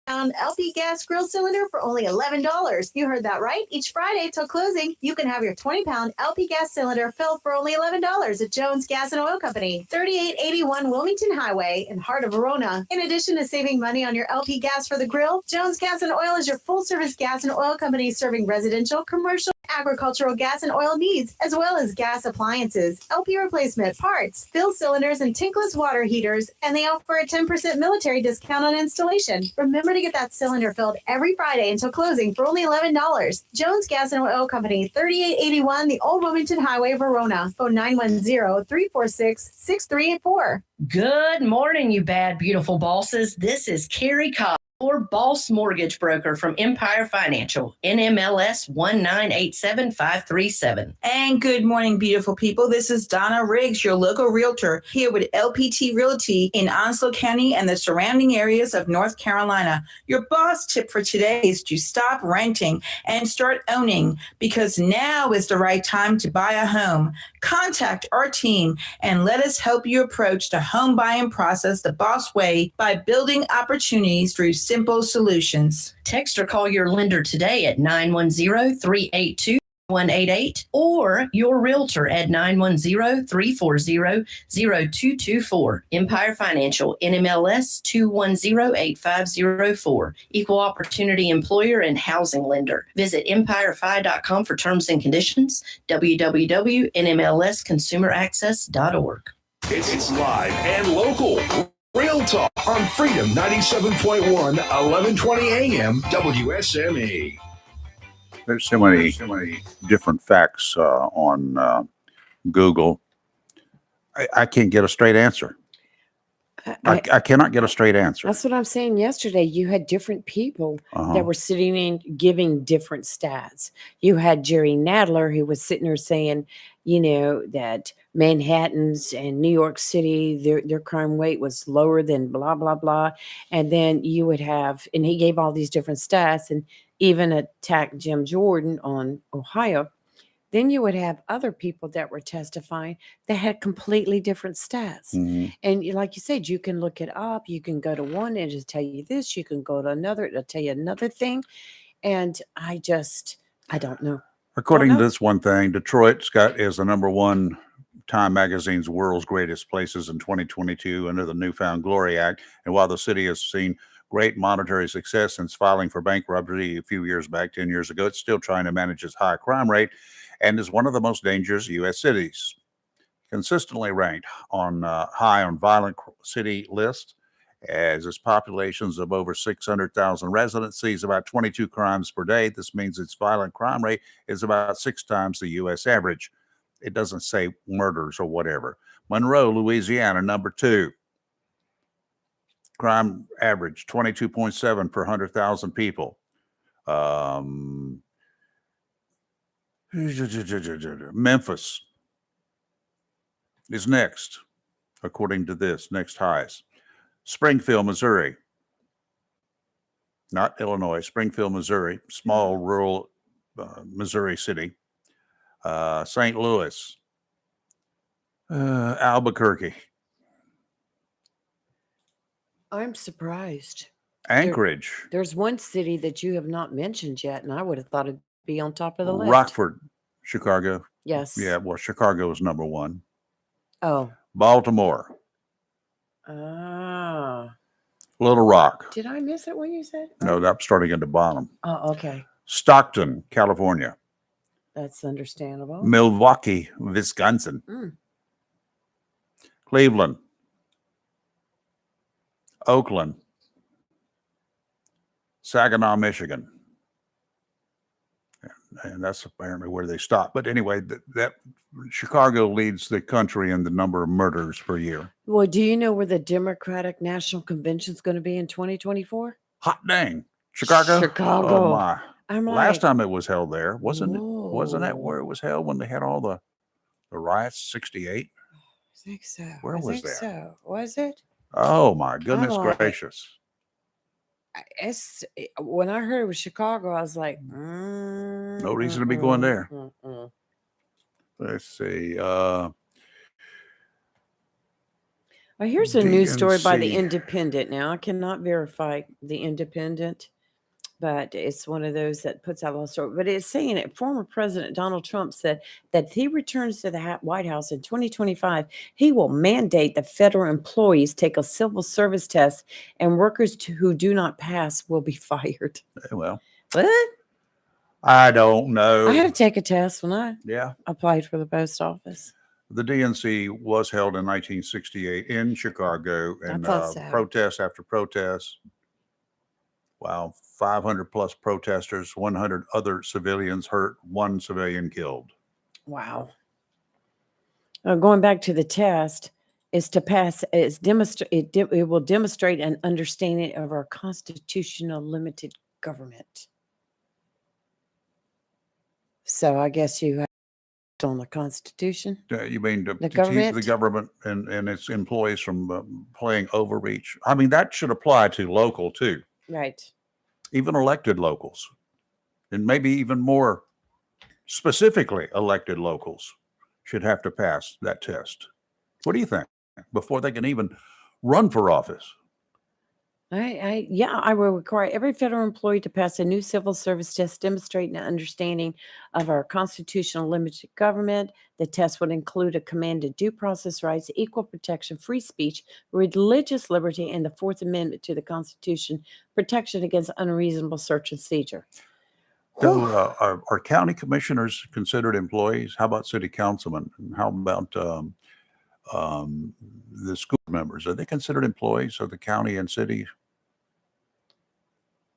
LP gas grill cylinder for only $11. You heard that right. Each Friday till closing, you can have your 20-pound LP gas cylinder filled for only $11 at Jones Gas and Oil Company, 3881 Wilmington Highway in heart of Verona. In addition to saving money on your LP gas for the grill, Jones Gas and Oil is your full-service gas and oil company serving residential, commercial, agricultural gas and oil needs, as well as gas appliances, LP replacement, parts, fill cylinders, and tankless water heaters, and they offer a 10% military discount on installation. Remember to get that cylinder filled every Friday until closing for only $11. Jones Gas and Oil Company, 3881 the Old Wilmington Highway, Verona. Phone 910-346-6384. Good morning, you bad, beautiful bosses. This is Carrie Cobb, your boss mortgage broker from Empire Financial, NMLS 1987537. And good morning, beautiful people. This is Donna Riggs, your local realtor, here with LPT Realty in Onslow County and the surrounding areas of North Carolina. Your boss tip for today is to stop renting and start owning, because now is the right time to buy a home. Contact our team and let us help you approach the home buying process the boss way by building opportunities through simple solutions. Text or call your lender today at 910-382-188 or your realtor at 910-340-0224. Empire Financial, NMLS 2108504. Equal opportunity employer and housing lender. Visit empirefi.com for terms and conditions. www.nmlsconsumeraccess.org. It's live and local. Real Talk on Freedom 97.1, 1120 AM, WSME. There's so many different facts on Google. I can't get a straight answer. I cannot get a straight answer. That's what I'm saying. Yesterday, you had different people that were sitting in giving different stats. You had Jerry Nadler, who was sitting there saying, you know, that Manhattan's and New York City, their crime rate was lower than blah, blah, blah. And then you would have, and he gave all these different stats and even attacked Jim Jordan on Ohio. Then you would have other people that were testifying that had completely different stats. And like you said, you can look it up. You can go to one and it'll tell you this. You can go to another. It'll tell you another thing. And I don't know. According to this one thing, Detroit is the number one Time Magazine's World's Greatest Places in 2022 under the Newfound Glory Act. And while the city has seen great monetary success since filing for bankruptcy a few years back, 10 years ago, it's still trying to manage its high crime rate and is one of the most dangerous U.S. cities. Consistently ranked on high on violent city list, as its populations of over 600,000 residents sees about 22 crimes per day. This means its violent crime rate is about 6 times the U.S. average. It doesn't say murders or whatever. Monroe, Louisiana, number 2. Crime average 22.7 per 100,000 people. Memphis is next, according to this, next highest. Springfield, Missouri, not Illinois, Springfield, Missouri, small rural Missouri city. St. Louis, Albuquerque. I'm surprised. Anchorage. There's one city that you have not mentioned yet, and I would have thought it'd be on top of the list. Rockford, Chicago. Yes. Yeah, well, Chicago is number 1. Oh. Baltimore. Ah. Little Rock. Did I miss it when you said? No, that's starting at the bottom. Oh, okay. Stockton, California. That's understandable. Milwaukee, Wisconsin. Cleveland. Oakland. Saginaw, Michigan. and that's apparently where they stop. But anyway, that Chicago leads the country in the number of murders per year. Well, do you know where the Democratic National Convention is going to be in 2024? Hot dang, Chicago! Chicago. Oh my! I'm Last like, time it was held there, wasn't it? Wasn't that whoa. where it was held when they had all the riots? 68. I think so. Where I was think that? so. Was it? Oh my goodness like- gracious! When I heard it was Chicago, I was like, No reason to be going there. Let's see. Well, here's a news story by the DNC. Independent. Now, I cannot verify the Independent, but it's one of those that puts out a story. But it's saying that former President Donald Trump said that if he returns to the White House in 2025, he will mandate that federal employees take a civil service test, and workers who do not pass will be fired. Well, What? I don't know. I had to take a test when I Yeah. applied for the post office. The DNC was held in 1968 in Chicago, and thought so. protest after protest. Wow, 500 plus protesters, 100 other civilians hurt, 1 civilian killed. Wow. Going back to the test, is to pass. It will demonstrate an understanding of our constitutional limited government. So I guess you have on the Constitution. You mean to keep government? the government and its employees from playing overreach? I mean, that should apply to local too, Right. even elected locals, and maybe even more specifically elected locals should have to pass that test. What do you think? Before they can even run for office. I will require every federal employee to pass a new civil service test demonstrating an understanding of our constitutional limited government. The test would include a command to due process rights, equal protection, free speech, religious liberty, and the Fourth Amendment to the Constitution, protection against unreasonable search and seizure. So, are county commissioners considered employees? How about city councilmen? And how about the school members? Are they considered employees of the county and city?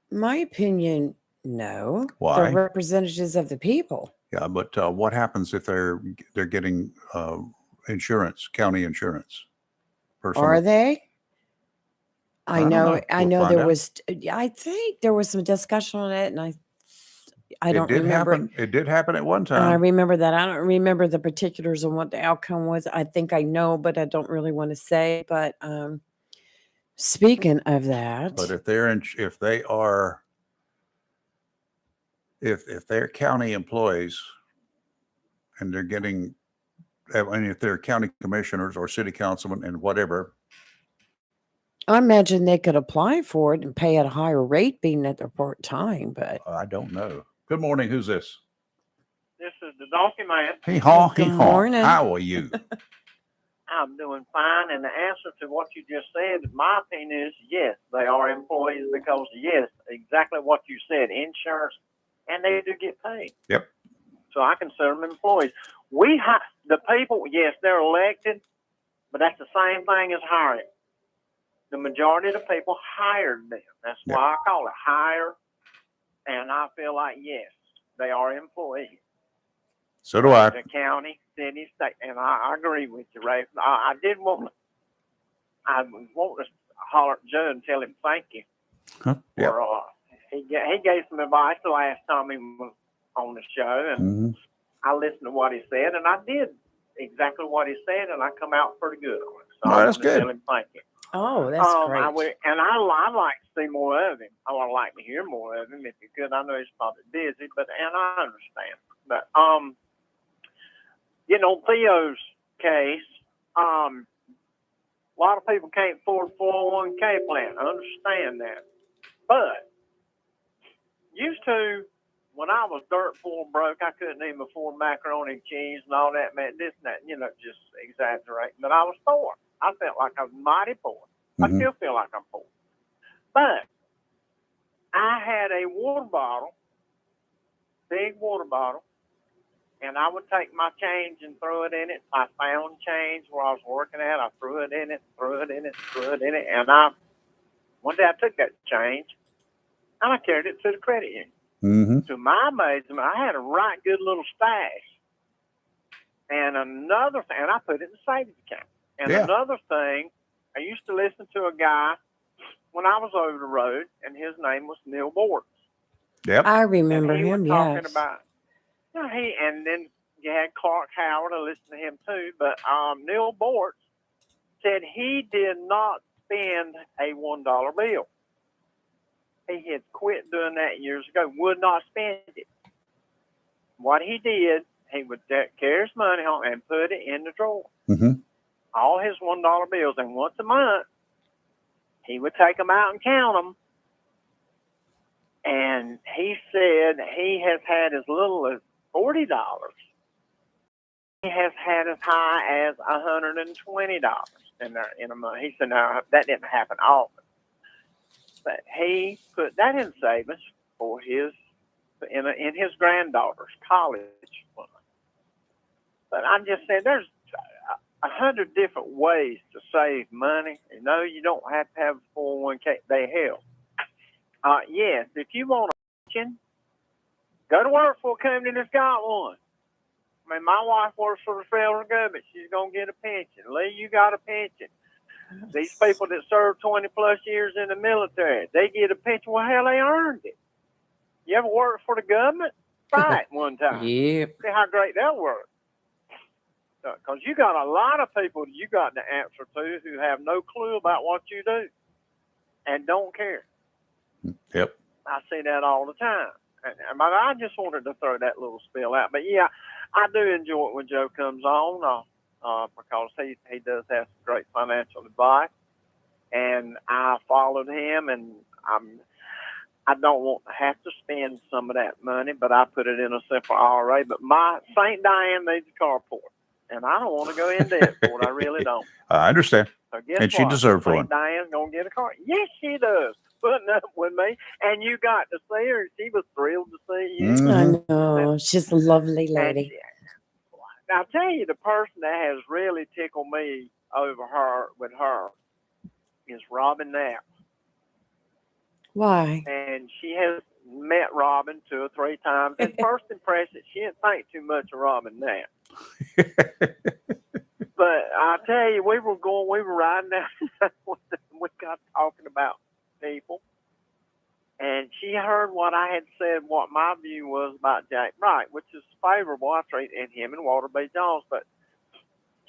My opinion, no. Why? They're representatives of the people. Yeah, but what happens if they're getting insurance, county insurance? Are they? I don't know. know. I We'll know find there out. was. I think there was some discussion on it, and I don't It did remember. happen. It did happen at one I time. remember that. I don't remember the particulars on what the outcome was. I think I know, but I don't really want to say. But speaking of that, But if they're county employees and they're getting, and if they're county commissioners or city councilmen and whatever, I imagine they could apply for it and pay at a higher rate, being that they're part time. But I don't know. Good morning. Who's this? This is the Donkey Man. Hee haw, hee Good haw. morning. How are you? I'm doing fine. And the answer to what you just said, my opinion is yes, they are employees because, yes, exactly what you said, insurance, and they do get paid. Yep. So I consider them employees. The people, yes, they're elected, but that's the same thing as hiring. The majority of the people hired them. That's why I call it hire. And I feel like, yes, they are employees. So do I. The county, city, state, and I agree with you, Ray. I want to holler at Joe and tell him thank you. Huh? Yeah. For, he gave some advice the last time he was on the show, and I listened to what he said, and I did exactly what he said, and I come out pretty good on it. So Oh, I that's want to good. tell him thank you. oh, that's great. I'd like to see more of him. I would like to hear more of him if you could. I know he's probably busy, and I understand. But Theo's case, a lot of people can't afford 401k plan. I understand that. But used to, when I was dirt poor and broke, I couldn't even afford macaroni and cheese and all that, man, this and that, just exaggerating. But I was poor. I felt like I was mighty poor. I still feel like I'm poor. But I had a water bottle, big water bottle, and I would take my change and throw it in it. I found change where I was working at. I threw it in it, and one day I took that change and I carried it to the credit union. Mm-hmm. To my amazement, I had a right good little stash. And another thing, and I put it in the savings account. And another thing, I used to listen to a guy when I was over the road, and his name was Neil Bortz. Yep. I remember And he him, was talking yes. about, and then you had Clark Howard, I listened to him too, but Neil Bortz said he did not spend a $1 bill. He had quit doing that years ago, would not spend it. What he did, he would carry his money home and put it in the drawer. Mm-hmm. All his $1 bills, and once a month, he would take them out and count them. And he said he has had as little as $40. He has had as high as $120 in a month. He said, now, that didn't happen often. But he put that in savings for in his granddaughter's college fund. But I'm just saying, there's 100 different ways to save money. You know, you don't have to have a 401k. They help. Yes, if you want a pension, go to work for a company that's got one. I mean, my wife works for the federal government. She's going to get a pension. Lee, you got a pension. These people that serve 20 plus years in the military, they get a pension. Well, hell, they earned it. You ever worked for the government? Try it one time. Yep. See how great that works. Because you got a lot of people you got to answer to who have no clue about what you do and don't care. Yep. I see that all the time. And I just wanted to throw that little spill out. But, yeah, I do enjoy it when Joe comes on because he does have some great financial advice. And I followed him, and I don't want to have to spend some of that money, but I put it in a simple IRA. But my St. Diane needs a carport, and I don't want to go in debt for it. I really don't. I understand. So guess And she what? deserves St. one. Diane's going to get a car. Yes, she does. Putting up with me. And you got to see her. She was thrilled to see you. Mm-hmm. I know. She's a lovely lady. Now, I'll tell you, the person that has really tickled me with her is Robin Knapp. Why? And she has met Robin 2 or 3 times. And first impression, she didn't think too much of Robin Knapp. But I tell you, we were riding down, we got talking about people, and she heard what I had said, what my view was about Jack Wright, which is favorable. I treat him and Walter B. Jones, but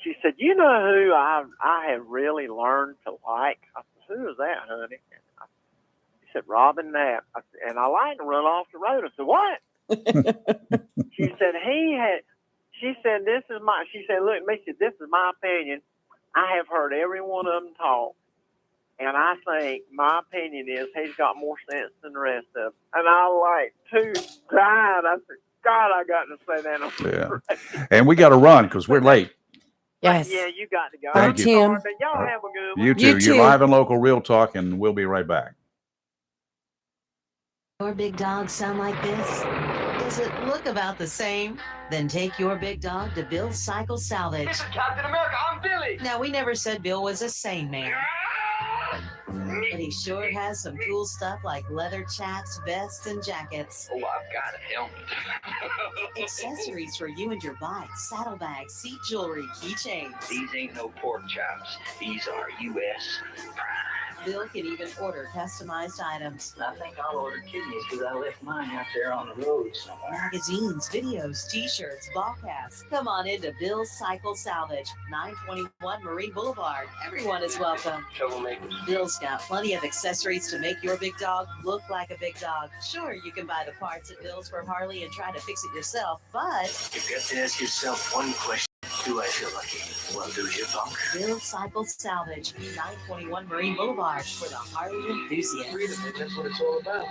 she said, you know who I have really learned to like? I said, who is that, honey? She said, Robin Knapp. And I like to run off the road. I said, what? She said, she said, look, Missy, this is my opinion. I have heard every one of them talk. And I think my opinion is he's got more sense than the rest of them. And I died. I said, God, I got to say that on the radio. And we got to run because we're late. Yes. Yeah, you got to go. Thank you. Tim. Y'all have a good one. You too. You're live and local Real Talk, and we'll be right back. Your big dog sound like this? Does it look about the same? Then take your big dog to Bill's Cycle Salvage. Captain America, I'm Billy. Now, we never said Bill was a sane man. But he sure has some cool stuff like leather chaps, vests, and jackets. Oh, I've got a helmet. Accessories for you and your bike, saddlebags, seat jewelry, keychains. These ain't no pork chops. These are U.S. Bill can even order customized items. I think I'll order kidneys because I left mine out there on the road somewhere. Magazines, videos, t-shirts, ball caps. Come on into Bill's Cycle Salvage, 921 Marine Boulevard. Everyone is welcome. Troublemakers. Bill's got plenty of accessories to make your big dog look like a big dog. Sure, you can buy the parts at Bill's for Harley and try to fix it yourself, but You've got to ask yourself one question. Do I feel lucky? Well, do you, punk? Bill's Cycle Salvage, 921 Marine Boulevard for the Harley enthusiast. That's what it's all about.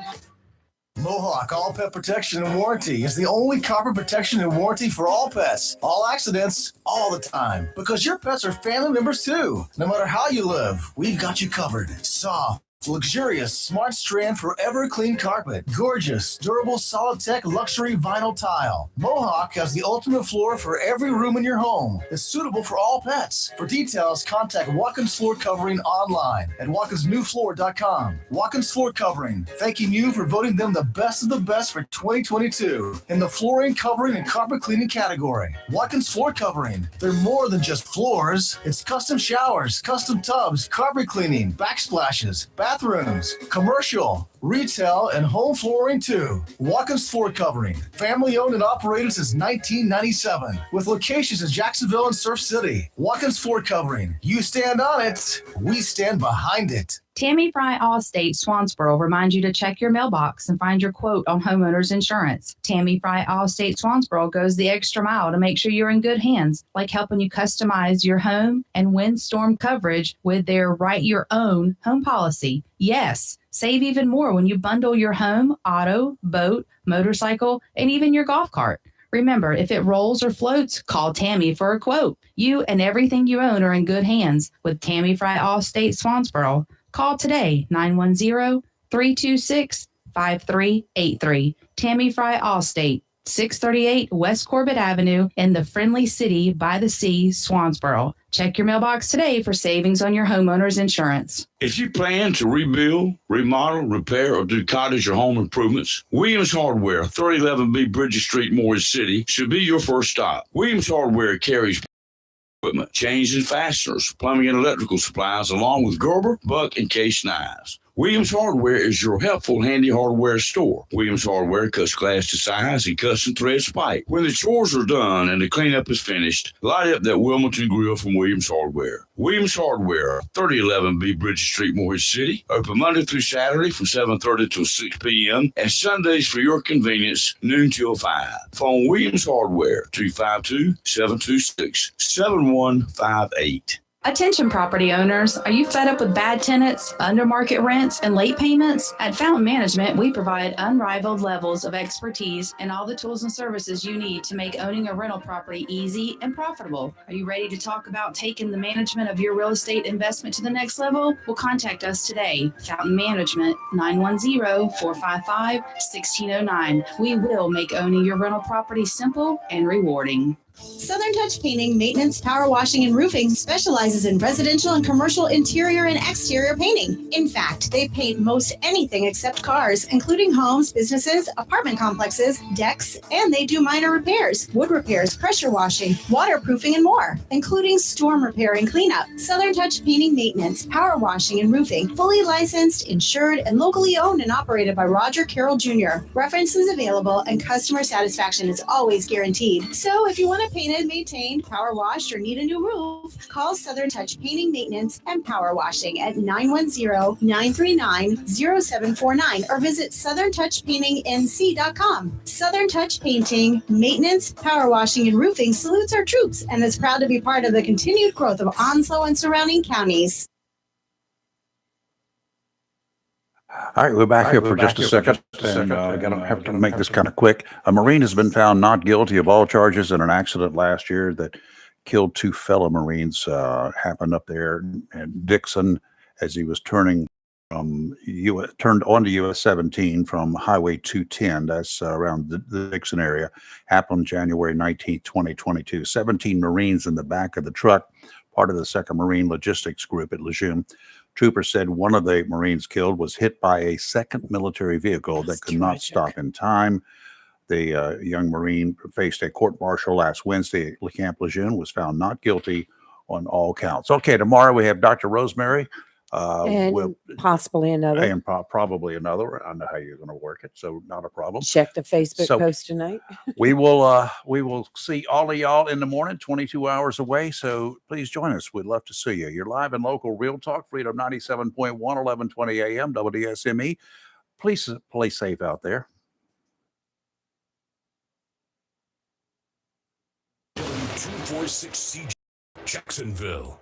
Mohawk All Pet Protection and Warranty is the only copper protection and warranty for all pets, all accidents, all the time. Because your pets are family members too. No matter how you live, we've got you covered. Soft, Luxurious Smart Strand Forever Clean Carpet. Gorgeous, durable, solid tech luxury vinyl tile. Mohawk has the ultimate floor for every room in your home. It's suitable for all pets. For details, contact Watkins Floor Covering online at watkinsnewfloor.com. Watkins Floor Covering, thanking you for voting them the best of the best for 2022 in the flooring, covering, and carpet cleaning category. Watkins Floor Covering. They're more than just floors. It's custom showers, custom tubs, carpet cleaning, backsplashes, bathrooms, commercial, retail, and home flooring too. Watkins Floor Covering, family owned and operated since 1997, with locations in Jacksonville and Surf City. Watkins Floor Covering, you stand on it, we stand behind it. Tammy Fry Allstate Swansboro reminds you to check your mailbox and find your quote on homeowners insurance. Tammy Fry Allstate Swansboro goes the extra mile to make sure you're in good hands, like helping you customize your home and windstorm coverage with their Write Your Own home policy. Yes, save even more when you bundle your home, auto, boat, motorcycle, and even your golf cart. Remember, if it rolls or floats, call Tammy for a quote. You and everything you own are in good hands with Tammy Fry Allstate Swansboro. Call today, 910-326-5383. Tammy Fry Allstate, 638 West Corbett Avenue in the friendly city by the sea, Swansboro. Check your mailbox today for savings on your homeowner's insurance. If you plan to rebuild, remodel, repair, or do cottage or home improvements, Williams Hardware, 3011B Bridges Street, Morris City, should be your first stop. Williams Hardware carries equipment, chains and fasteners, plumbing and electrical supplies, along with Gerber, Buck, and Case knives. Williams Hardware is your helpful, handy hardware store. Williams Hardware cuts glass to size and custom threads pipe. When the chores are done and the cleanup is finished, light up that Wilmington grill from Williams Hardware. Williams Hardware, 3011B Bridges Street, Morris City. Open Monday through Saturday from 7:30 till 6 p.m. and Sundays for your convenience, noon till 5. Phone Williams Hardware, 252-726-7158. Attention property owners, are you fed up with bad tenants, under market rents, and late payments? At Fountain Management, we provide unrivaled levels of expertise and all the tools and services you need to make owning a rental property easy and profitable. Are you ready to talk about taking the management of your real estate investment to the next level? Well, contact us today. Fountain Management, 910-455-1609. We will make owning your rental property simple and rewarding. Southern Touch Painting, Maintenance, Power Washing, and Roofing specializes in residential and commercial interior and exterior painting. In fact, they paint most anything except cars, including homes, businesses, apartment complexes, decks, and they do minor repairs, wood repairs, pressure washing, waterproofing, and more, including storm repair and cleanup. Southern Touch Painting, Maintenance, Power Washing, and Roofing, fully licensed, insured, and locally owned and operated by Roger Carroll Jr. References available and customer satisfaction is always guaranteed. So if you want to painted, maintained, power washed, or need a new roof, call Southern Touch Painting, Maintenance, and Power Washing at 910-939-0749 or visit southerntouchpaintingnc.com. Southern Touch Painting, Maintenance, Power Washing, and Roofing salutes our troops and is proud to be part of the continued growth of Onslow and surrounding counties. All right, we're back here for just a second, and I'm going to have to make this kind of quick. A Marine has been found not guilty of all charges in an accident last year that killed 2 fellow Marines. Happened up there in Dixon as he was turned onto US 17 from Highway 210. That's around the Dixon area. Happened January 19, 2022. 17 Marines in the back of the truck, part of the 2nd Marine Logistics Group at Lejeune. Troopers said one of the Marines killed was hit by a 2nd military vehicle that could not stop in time. The young Marine faced a court-martial last Wednesday at Camp Lejeune, was found not guilty on all counts. Okay, tomorrow we have Dr. Rosemary. And possibly another. And probably another. I know how you're going to work it, so not a problem. Check the Facebook post tonight. we will see all of y'all in the morning, 22 hours away. So please join us. We'd love to see you. You're live and local, Real Talk, Freedom 97.1, 1120 a.m. WSME. Please play safe out there. 246 CJ Jacksonville.